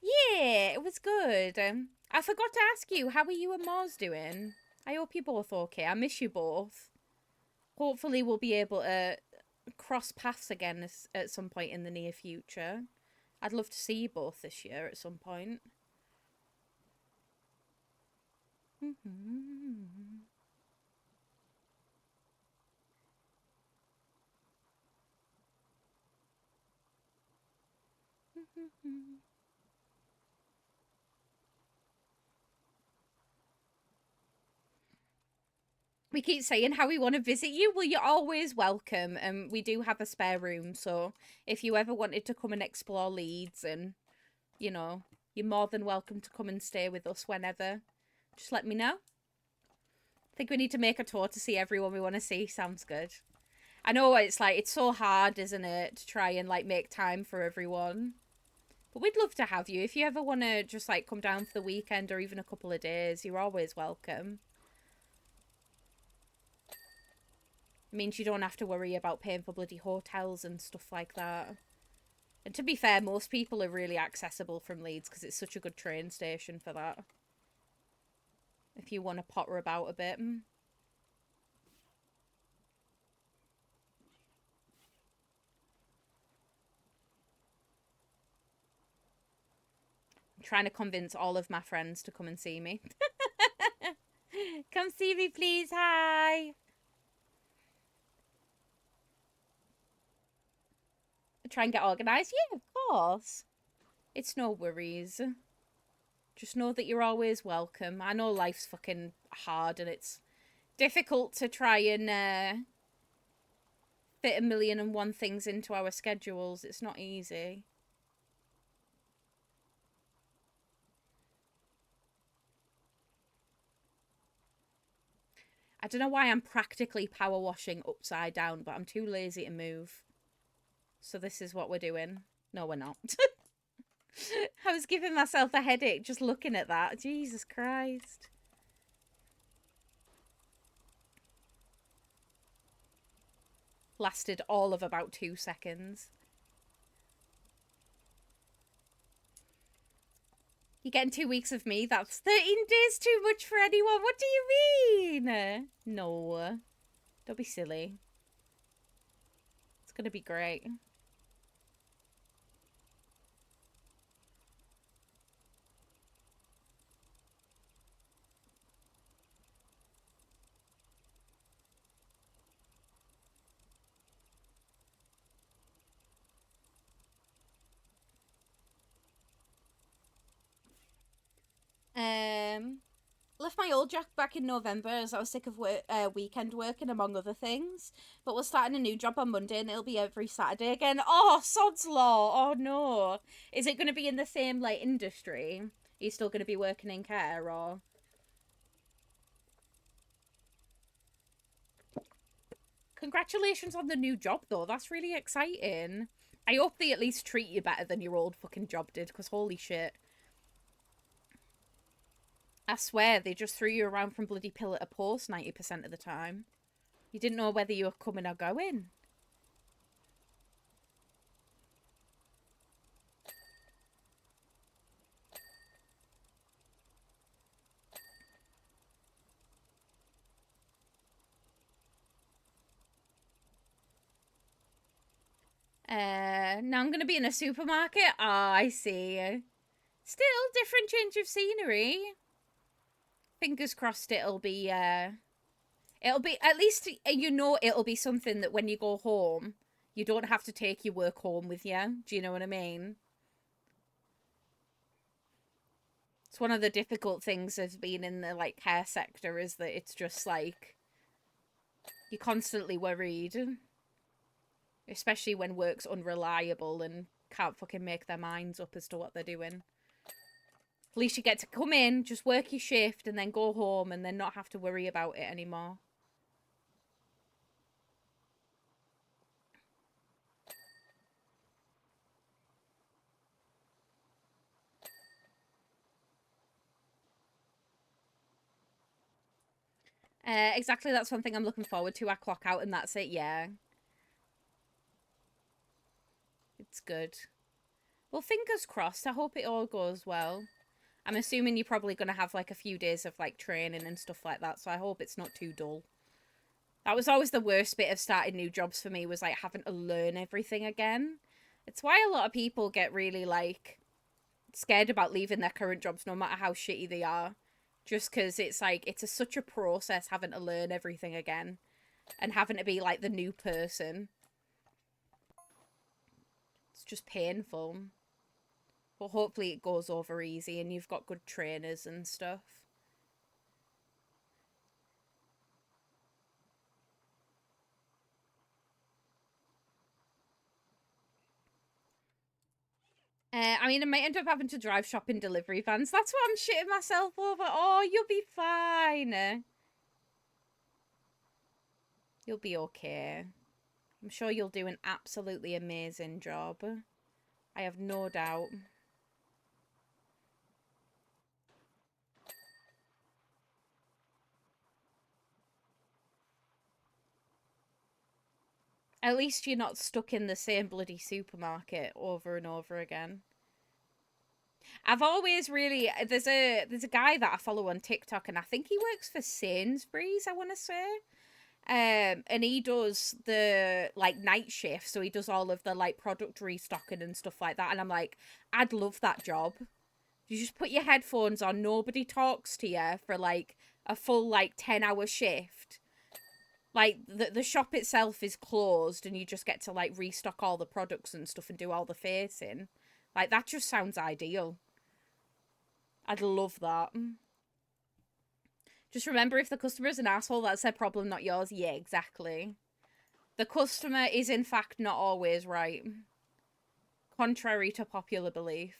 Yeah, it was good. I forgot to ask you, how are you and Mars doing? I hope you're both okay. I miss you both. Hopefully we'll be able to cross paths again at some point in the near future. I'd love to see you both this year at some point. We keep saying how we want to visit you. Well, you're always welcome. We do have a spare room, so if you ever wanted to come and explore Leeds, and you know, you're more than welcome to come and stay with us whenever. Just let me know. I think we need to make a tour to see everyone we want to see. Sounds good. I know it's like, it's so hard, isn't it, to try and like make time for everyone. But we'd love to have you. If you ever want to just like come down for the weekend or even a couple of days, you're always welcome. It means you don't have to worry about paying for bloody hotels and stuff like that. And to be fair, most people are really accessible from Leeds because it's such a good train station for that. If you want to potter about a bit. I'm trying to convince all of my friends to come and see me. Come see me, please. Hi. Try and get organised. Yeah, of course. It's no worries. Just know that you're always welcome. I know life's fucking hard and it's difficult to try and fit 1,000,001 things into our schedules. It's not easy. I don't know why I'm practically power washing upside down, but I'm too lazy to move. So this is what we're doing. No, we're not. I was giving myself a headache just looking at that. Jesus Christ. Lasted all of about 2 seconds. You're getting 2 weeks of me? That's 13 days too much for anyone. What do you mean? No. Don't be silly. It's going to be great. Left my old job back in November as I was sick of weekend working, among other things. But we're starting a new job on Monday and it'll be every Saturday again. Oh, sod's law. Oh, no. Is it going to be in the same, like, industry? Are you still going to be working in care, or...? Congratulations on the new job, though. That's really exciting. I hope they at least treat you better than your old fucking job did, because holy shit. I swear, they just threw you around from bloody pillar to post 90% of the time. You didn't know whether you were coming or going. Now I'm going to be in a supermarket. Ah, I see. Still, different change of scenery. Fingers crossed it'll be, at least, you know, it'll be something that when you go home, you don't have to take your work home with you. Do you know what I mean? It's one of the difficult things of being in the, like, care sector is that it's just, like, you're constantly worried. Especially when work's unreliable and can't fucking make their minds up as to what they're doing. At least you get to come in, just work your shift, and then go home and then not have to worry about it anymore. Exactly, that's one thing I'm looking forward to. I clock out and that's it, yeah. It's good. Well, fingers crossed. I hope it all goes well. I'm assuming you're probably going to have, like, a few days of, like, training and stuff like that, so I hope it's not too dull. That was always the worst bit of starting new jobs for me, was, like, having to learn everything again. It's why a lot of people get really, like, scared about leaving their current jobs, no matter how shitty they are. Just because it's, like, it's such a process having to learn everything again. And having to be, like, the new person. It's just painful. But hopefully it goes over easy and you've got good trainers and stuff. I mean, I might end up having to drive shopping delivery vans. That's what I'm shitting myself over. Oh, you'll be fine. You'll be okay. I'm sure you'll do an absolutely amazing job. I have no doubt. At least you're not stuck in the same bloody supermarket over and over again. I've always really there's a guy that I follow on TikTok and I think he works for Sainsbury's, I want to say. And he does the like night shift, so he does all of the like product restocking and stuff like that. And I'm like, I'd love that job. You just put your headphones on, nobody talks to you for like a full like 10-hour shift. Like the shop itself is closed and you just get to like restock all the products and stuff and do all the facing. Like that just sounds ideal. I'd love that. Just remember, if the customer is an asshole, that's their problem, not yours. Yeah, exactly. The customer is in fact not always right. Contrary to popular belief.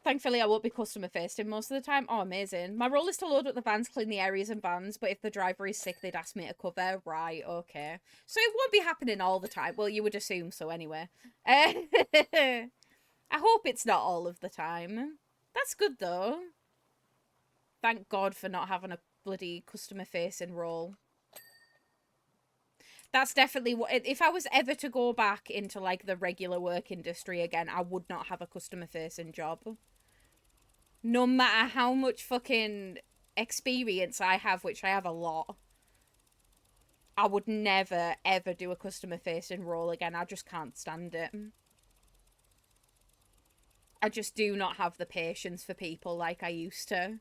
Thankfully, I won't be customer facing most of the time. Oh, amazing. My role is to load up the vans, clean the areas and vans, but if the driver is sick, they'd ask me to cover. Right, okay. So it won't be happening all the time. Well, you would assume so anyway. I hope it's not all of the time. That's good, though. Thank God for not having a bloody customer facing role. That's definitely what... If I was ever to go back into, like, the regular work industry again, I would not have a customer facing job. No matter how much fucking experience I have, which I have a lot, I would never, ever do a customer-facing role again. I just can't stand it. I just do not have the patience for people like I used to.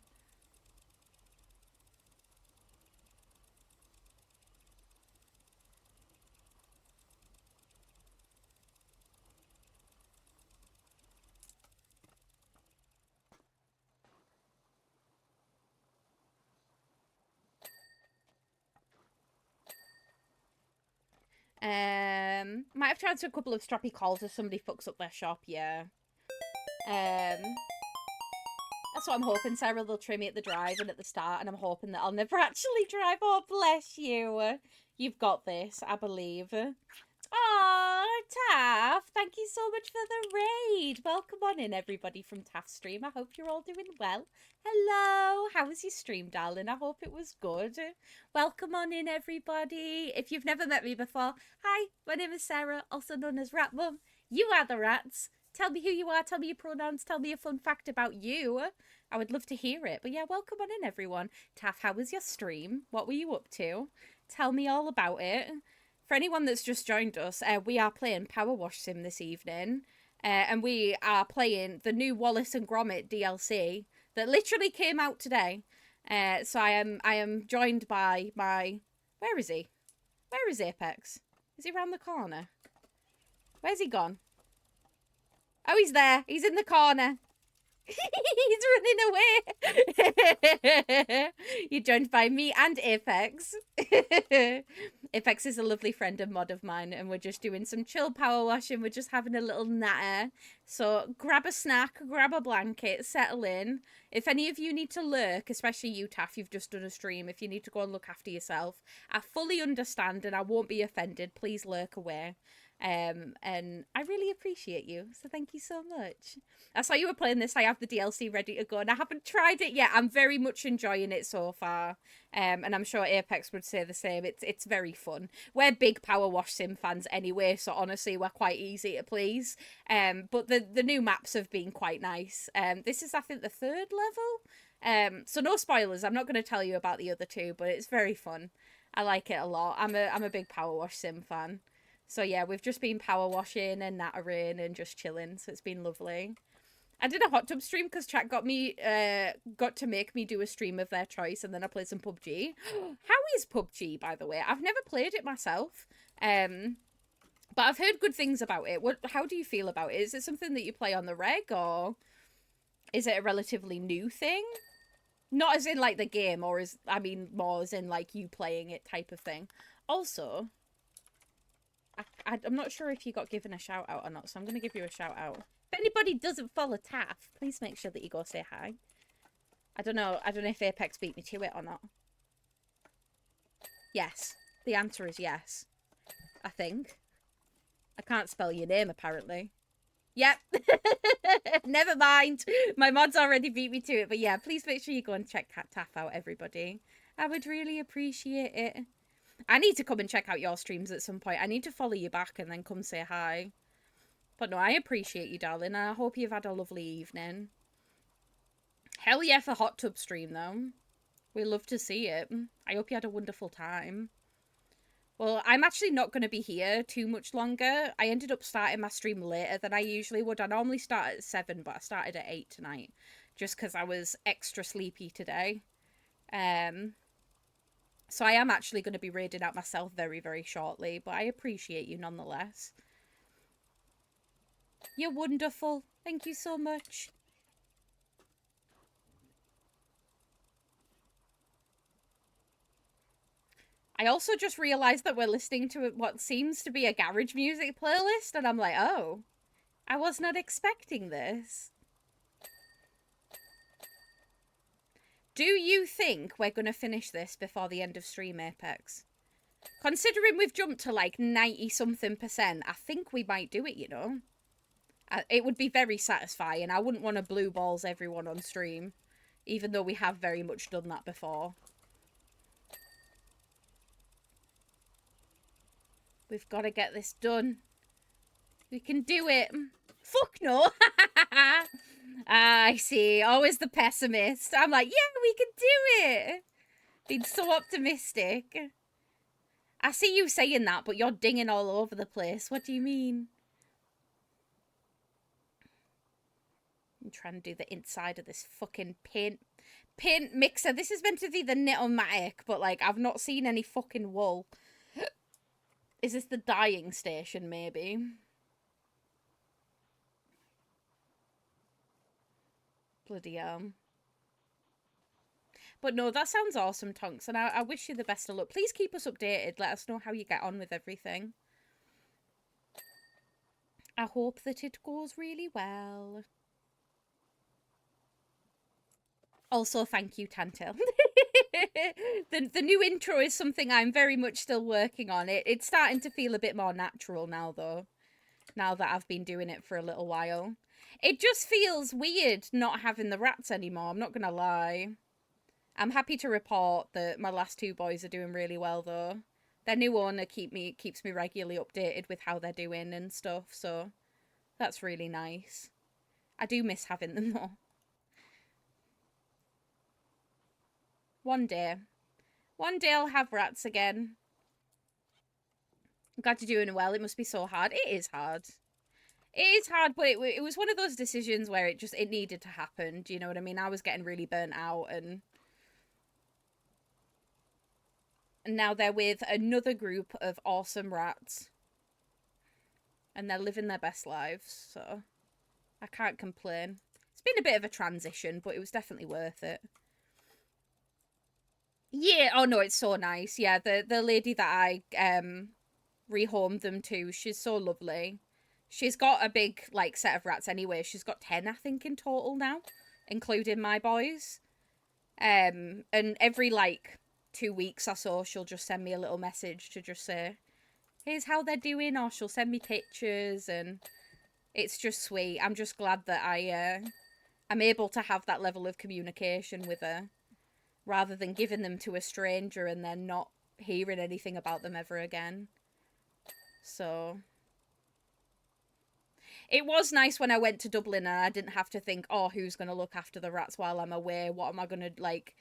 Might have tried to a couple of stroppy calls if somebody fucks up their shop, yeah. That's what I'm hoping, Sarah. They'll trim me at the drive and at the start, and I'm hoping that I'll never actually drive. Oh, bless you. You've got this, I believe. Oh, Taff, thank you so much for the raid. Welcome on in, everybody from Taff Stream. I hope you're all doing well. Hello, how was your stream, darling? I hope it was good. Welcome on in, everybody. If you've never met me before, hi, my name is Sarah, also known as Rat Mum. You are the rats. Tell me who you are, tell me your pronouns, tell me a fun fact about you. I would love to hear it. But yeah, welcome on in, everyone. Taff, how was your stream? What were you up to? Tell me all about it. For anyone that's just joined us, we are playing Powerwash Sim this evening. And we are playing the new Wallace and Gromit DLC that literally came out today. So I am joined by my... Where is he? Where is Apex? Is he around the corner? Where's he gone? Oh, he's there. He's in the corner. He's running away. You're joined by me and Apex. Apex is a lovely friend and mod of mine, and we're just doing some chill power washing. We're just having a little natter. So grab a snack, grab a blanket, settle in. If any of you need to lurk, especially you, Taff, you've just done a stream. If you need to go and look after yourself, I fully understand and I won't be offended. Please lurk away. And I really appreciate you, so thank you so much. I saw you were playing this. I have the DLC ready to go, and I haven't tried it yet. I'm very much enjoying it so far, and I'm sure Apex would say the same. It's very fun. We're big Power Wash Sim fans anyway, so honestly, we're quite easy to please. But the new maps have been quite nice. This is, I think, the 3rd level. So no spoilers. I'm not going to tell you about the other 2, but it's very fun. I like it a lot. I'm a big Power Wash Sim fan. So yeah, we've just been power washing and nattering and just chilling. So it's been lovely. I did a hot tub stream because chat got to make me do a stream of their choice, and then I played some PUBG. How is PUBG, by the way? I've never played it myself. But I've heard good things about it. How do you feel about it? Is it something that you play on the reg, or is it a relatively new thing? Not as in like the game, or as I mean more as in like you playing it type of thing. Also, I'm not sure if you got given a shout out or not, so I'm going to give you a shout out. If anybody doesn't follow Taff, please make sure that you go say hi. I don't know if Apex beat me to it or not. Yes. The answer is yes. I think. I can't spell your name, apparently. Yep. Never mind. My mods already beat me to it. But yeah, please make sure you go and check Taff out, everybody. I would really appreciate it. I need to come and check out your streams at some point. I need to follow you back and then come say hi. But no, I appreciate you, darling. And I hope you've had a lovely evening. Hell yeah for Hot Tub stream, though. We love to see it. I hope you had a wonderful time. Well, I'm actually not going to be here too much longer. I ended up starting my stream later than I usually would. I normally start at 7, but I started at 8 tonight. Just because I was extra sleepy today. So I am actually going to be raiding out myself very, very shortly. But I appreciate you nonetheless. You're wonderful. Thank you so much. I also just realised that we're listening to what seems to be a garage music playlist, and I'm like, oh, I was not expecting this. Do you think we're going to finish this before the end of stream, Apex? Considering we've jumped to like 90-something%, I think we might do it, you know? It would be very satisfying. I wouldn't want to blue balls everyone on stream, even though we have very much done that before. We've got to get this done. We can do it. Fuck no. I see. Always the pessimist. I'm like, yeah, we can do it. Being so optimistic. I see you saying that, but you're dinging all over the place. What do you mean? I'm trying to do the inside of this fucking paint mixer. This is meant to be the Knit-O-Matic, but like, I've not seen any fucking wool. Is this the dyeing station, maybe? Bloody hell. But no, that sounds awesome, Tonks, and I wish you the best of luck. Please keep us updated. Let us know how you get on with everything. I hope that it goes really well. Also, thank you, Tantil. The new intro is something I'm very much still working on. It's starting to feel a bit more natural now, though. Now that I've been doing it for a little while. It just feels weird not having the rats anymore, I'm not gonna lie. I'm happy to report that my last 2 boys are doing really well, though. Their new owner keeps me regularly updated with how they're doing and stuff, so that's really nice. I do miss having them, though. One day I'll have rats again. I'm glad you're doing well. It must be so hard. It is hard. It is hard, but it was one of those decisions where it needed to happen. Do you know what I mean? I was getting really burnt out, and now they're with another group of awesome rats. And they're living their best lives, so I can't complain. It's been a bit of a transition, but it was definitely worth it. Yeah, oh no, it's so nice. Yeah, the lady that I rehomed them to, she's so lovely. She's got a big like set of rats anyway. She's got 10, I think, in total now, including my boys. And every like 2 weeks or so, she'll just send me a little message to just say, here's how they're doing, or she'll send me pictures, and it's just sweet. I'm just glad that I'm able to have that level of communication with her, rather than giving them to a stranger and then not hearing anything about them ever again. So it was nice when I went to Dublin and I didn't have to think, oh, who's going to look after the rats while I'm away? What am I going to, like,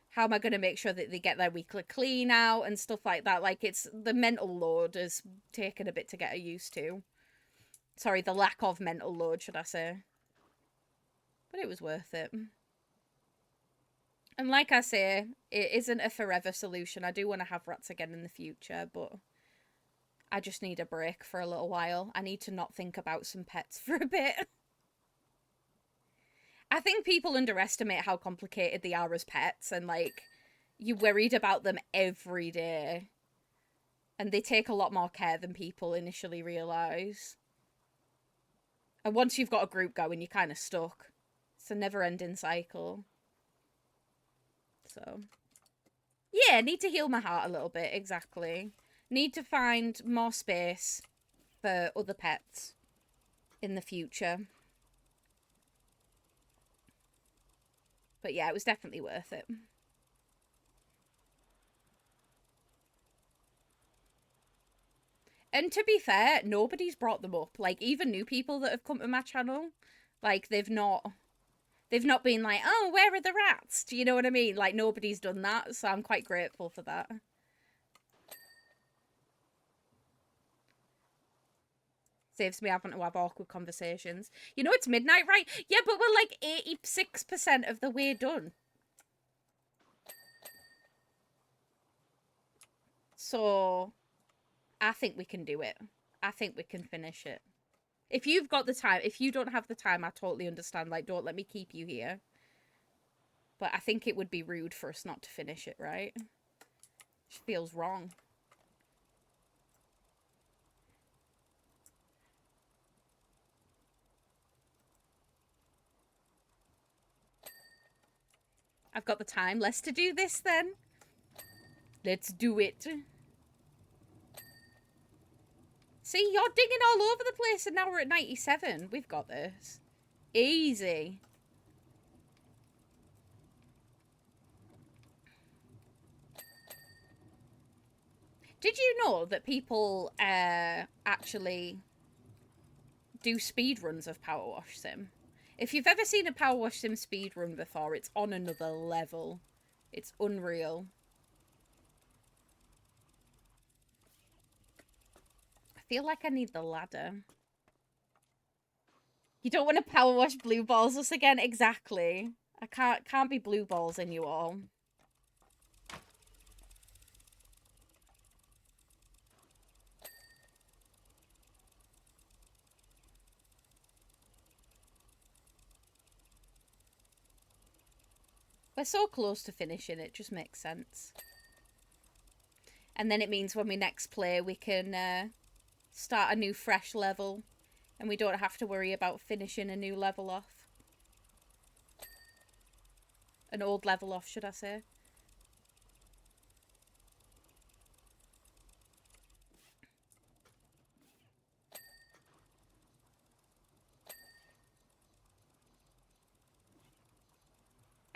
how am I going to make sure that they get their weekly clean out and stuff like that? Like, it's, the mental load has taken a bit to get used to. Sorry, the lack of mental load, should I say. But it was worth it. And like I say, it isn't a forever solution. I do want to have rats again in the future, but I just need a break for a little while. I need to not think about some pets for a bit. I think people underestimate how complicated they are as pets, and like you're worried about them every day, and they take a lot more care than people initially realize. And once you've got a group going, you're kind of stuck. It's a never-ending cycle. So, yeah, need to heal my heart a little bit, exactly. Need to find more space for other pets in the future. But yeah, it was definitely worth it. And to be fair, nobody's brought them up. Like, even new people that have come to my channel, like, they've not been like, oh, where are the rats? Do you know what I mean? Like, nobody's done that, so I'm quite grateful for that. Saves me having to have awkward conversations. You know, it's midnight, right? Yeah, but we're like 86% of the way done. So, I think we can do it. I think we can finish it. If you've got the time, if you don't have the time, I totally understand. Like, don't let me keep you here. But I think it would be rude for us not to finish it, right? It feels wrong. I've got the time. Let's to do this then. Let's do it. See, you're digging all over the place and now we're at 97. We've got this. Easy. Did you know that people actually do speed runs of Powerwash Sim? If you've ever seen a Powerwash Sim speed run before, it's on another level. It's unreal. I feel like I need the ladder. You don't want to Powerwash blue balls us again? Exactly. I can't be blue balls in you all. We're so close to finishing, it just makes sense. And then it means when we next play, we can start a new fresh level. And we don't have to worry about finishing a new level off. An old level off, should I say.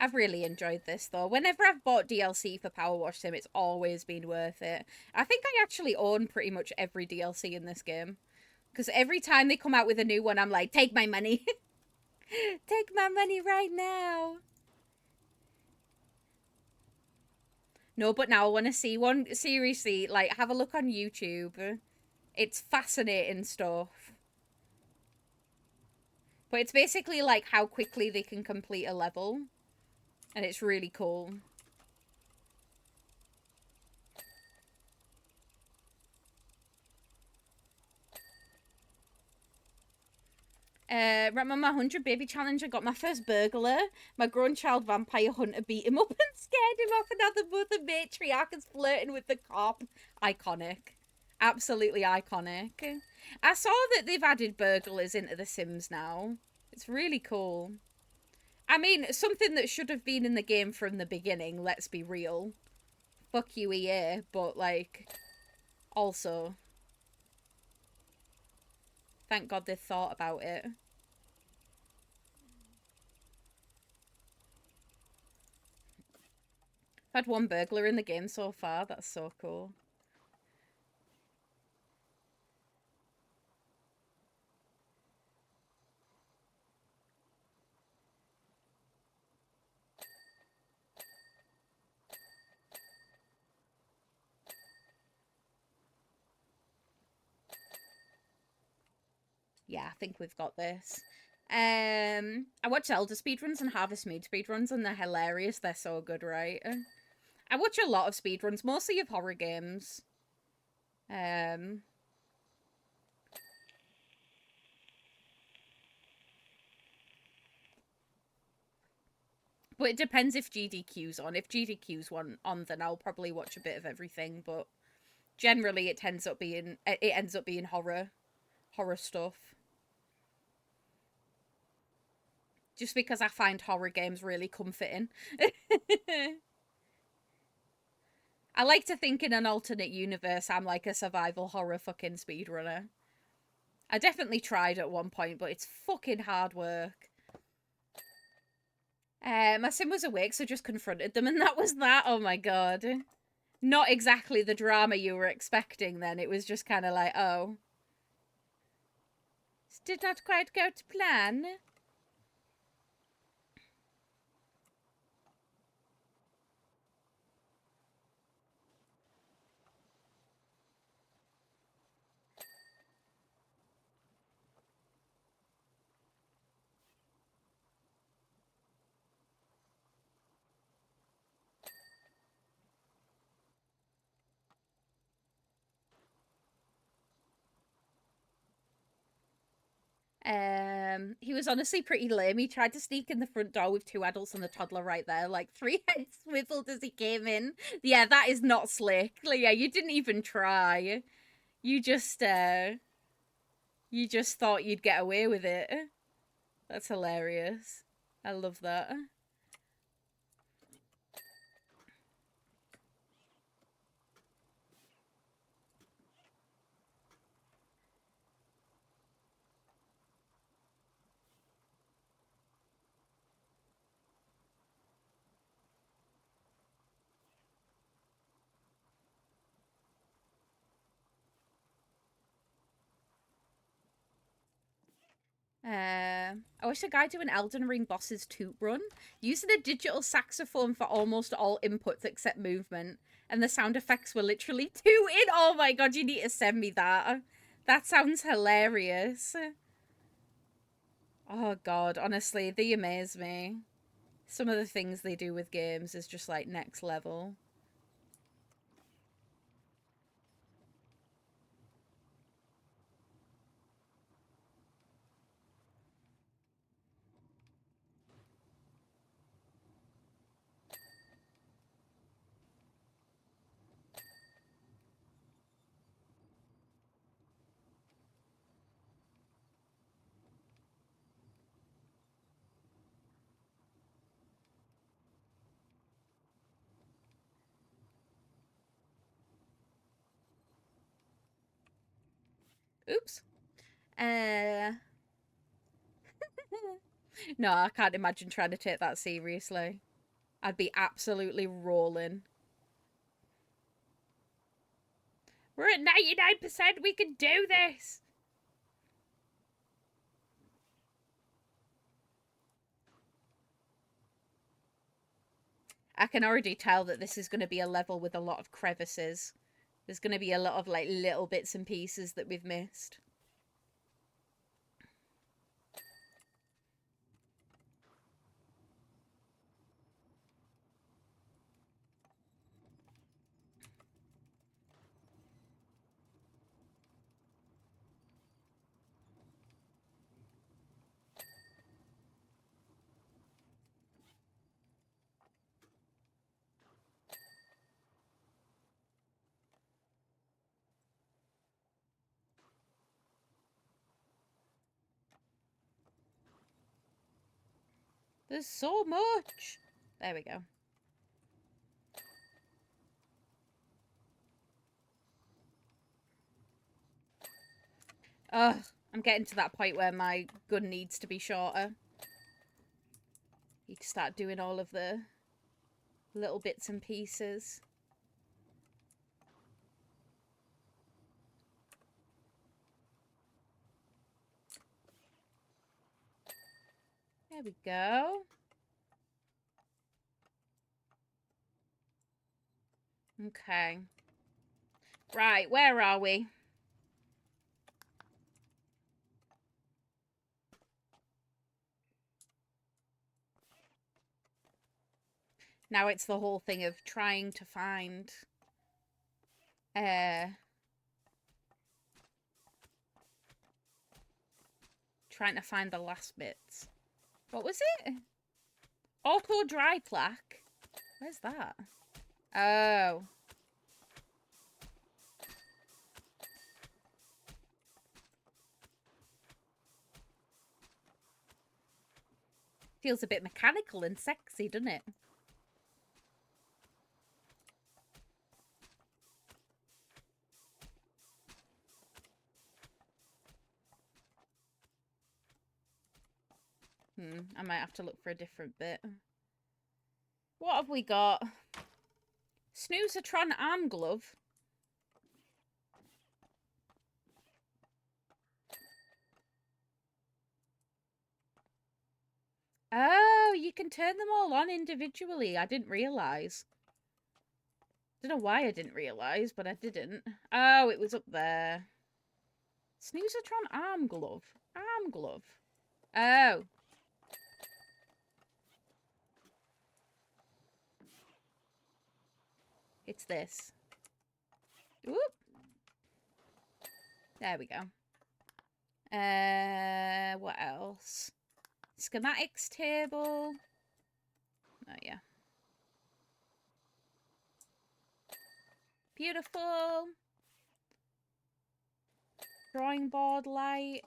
I've really enjoyed this, though. Whenever I've bought DLC for Powerwash Sim, it's always been worth it. I think I actually own pretty much every DLC in this game. Because every time they come out with a new one, I'm like, take my money. Take my money right now. No, but now I want to see one. Seriously, like, have a look on YouTube. It's fascinating stuff. But it's basically like how quickly they can complete a level. And it's really cool. Right, my 100 baby challenge, I got my first burglar. My grown child vampire hunter beat him up and scared him off. And now the mother matriarch is flirting with the cop. Iconic. Absolutely iconic. I saw that they've added burglars into The Sims now. It's really cool. I mean, something that should have been in the game from the beginning, let's be real. Fuck you, EA, but, like, also, thank God they thought about it. I've had one burglar in the game so far, that's so cool. Yeah, I think we've got this. I watch Zelda speedruns and Harvest Moon speedruns, and they're hilarious. They're so good, right? I watch a lot of speedruns, mostly of horror games. But it depends if GDQ's on. If GDQ's on, then I'll probably watch a bit of everything. But generally, it ends up being horror stuff. Just because I find horror games really comforting. I like to think in an alternate universe I'm like a survival horror fucking speedrunner. I definitely tried at one point, but it's fucking hard work. My sim was awake, so just confronted them, and that was that. Oh my god. Not exactly the drama you were expecting then. It was just kind of like, oh. This did not quite go to plan. He was honestly pretty lame. He tried to sneak in the front door with 2 adults and the toddler right there, like 3 heads swiveled as he came in. Yeah, that is not slick. Like, yeah, you didn't even try. You just thought you'd get away with it. That's hilarious. I love that. I wish a guy doing Elden Ring bosses toot run, using a digital saxophone for almost all inputs except movement, and the sound effects were literally tooting. Oh my god, you need to send me that. That sounds hilarious. Oh god, honestly, they amaze me. Some of the things they do with games is just like next level. Oops. Uh No, I can't imagine trying to take that seriously. I'd be absolutely rolling. We're at 99%, we can do this! I can already tell that this is going to be a level with a lot of crevices. There's going to be a lot of like little bits and pieces that we've missed. There's so much. There we go. Ugh, I'm getting to that point where my gun needs to be shorter. You can start doing all of the little bits and pieces. There we go. Okay. Right, where are we? Now it's the whole thing of trying to find trying to find the last bits. What was it? Auto dry plaque. Where's that? Oh. Feels a bit mechanical and sexy, doesn't it? I might have to look for a different bit. What have we got? Snoozertron arm glove. Oh, you can turn them all on individually. I didn't realise. Don't know why I didn't realise, but I didn't. Oh, it was up there. Snoozertron arm glove. Arm glove. Oh. It's this. Whoop. There we go. What else? Schematics table. Oh, yeah. Beautiful. Drawing board light.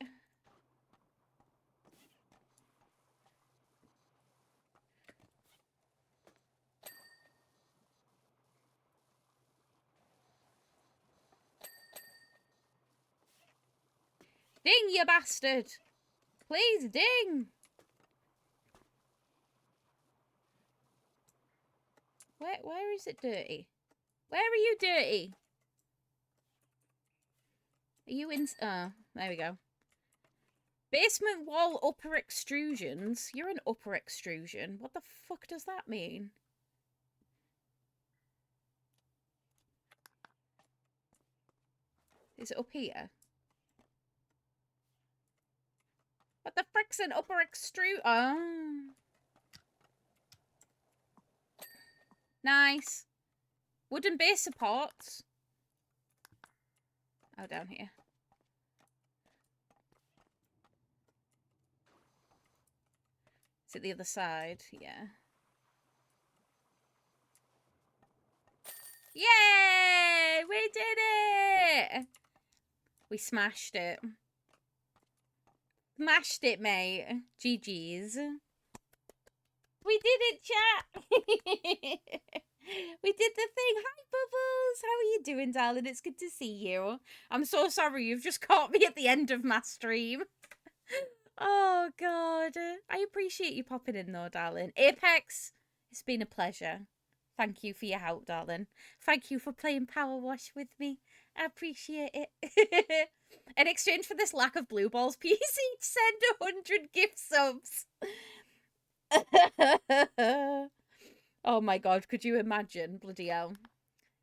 Ding, you bastard! Please, ding! Where is it dirty? Where are you dirty? Are you in... Oh, there we go. Basement wall upper extrusions. You're an upper extrusion. What the fuck does that mean? Is it up here? What the frick's an upper extrude? Oh. Nice. Wooden base supports. Oh, down here. Is it the other side? Yeah. Yay! We did it! We smashed it. Smashed it, mate. GG's. We did it, chat! We did the thing. Hi, Bubbles! How are you doing, darling? It's good to see you. I'm so sorry you've just caught me at the end of my stream. Oh, God. I appreciate you popping in, though, darling. Apex, it's been a pleasure. Thank you for your help, darling. Thank you for playing Power Wash with me. I appreciate it. In exchange for this lack of blue balls, please each send 100 gift subs. Oh my god, could you imagine? Bloody hell.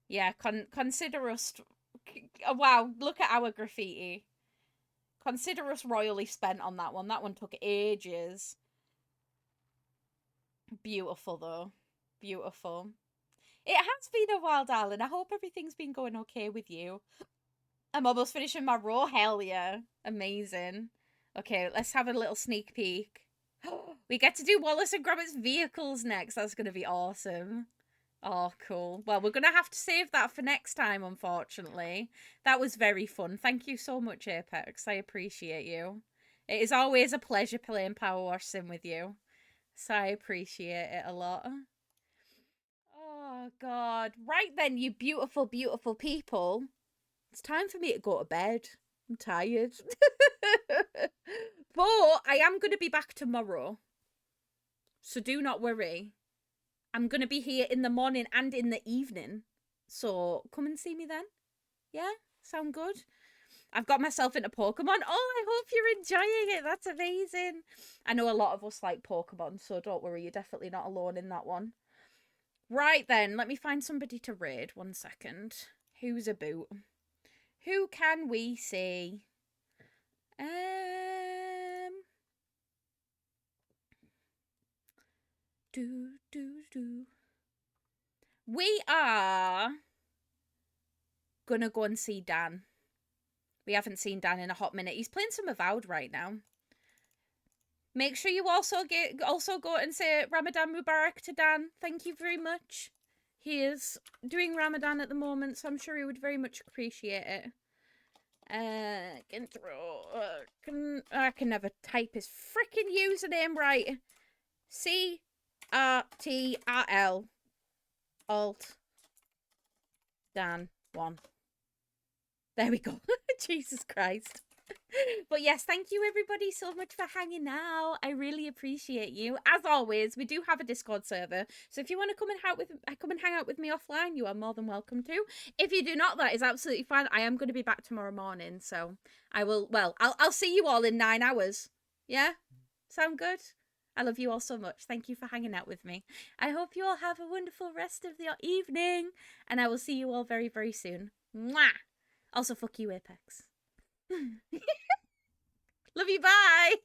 Yeah, consider us... Wow, look at our graffiti. Consider us royally spent on that one. That one took ages. Beautiful, though. Beautiful. It has been a while, darling. I hope everything's been going okay with you. I'm almost finishing my row. Hell yeah. Amazing. Okay, let's have a little sneak peek. We get to do Wallace and Gromit's vehicles next. That's going to be awesome. Oh, cool. Well, we're going to have to save that for next time, unfortunately. That was very fun. Thank you so much, Apex. I appreciate you. It is always a pleasure playing Power Wash Sim with you. So I appreciate it a lot. Oh, God. Right then, you beautiful, beautiful people. It's time for me to go to bed. I'm tired. But I am going to be back tomorrow. So do not worry. I'm going to be here in the morning and in the evening. So come and see me then. Yeah? Sound good? I've got myself into Pokemon. Oh, I hope you're enjoying it. That's amazing. I know a lot of us like Pokemon, so don't worry. You're definitely not alone in that one. Right then, let me find somebody to raid. 1 second. Who's a boot? Who can we see? We are gonna go and see Dan. We haven't seen Dan in a hot minute. He's playing some Avowed right now. Make sure you also go and say Ramadan Mubarak to Dan. Thank you very much. He is doing Ramadan at the moment, so I'm sure he would very much appreciate it. I can never type his freaking username right. CRTRL Alt Dan 1. There we go. Jesus Christ. But yes, thank you everybody so much for hanging out. I really appreciate you. As always, we do have a Discord server, so if you want to come and hang out with me offline, you are more than welcome to. If you do not, that is absolutely fine. I am going to be back tomorrow morning, so I will. Well, I'll see you all in 9 hours. Yeah, sound good? I love you all so much. Thank you for hanging out with me. I hope you all have a wonderful rest of your evening, and I will see you all very, very soon. Mwah! Also, fuck you, Apex. Love you, bye!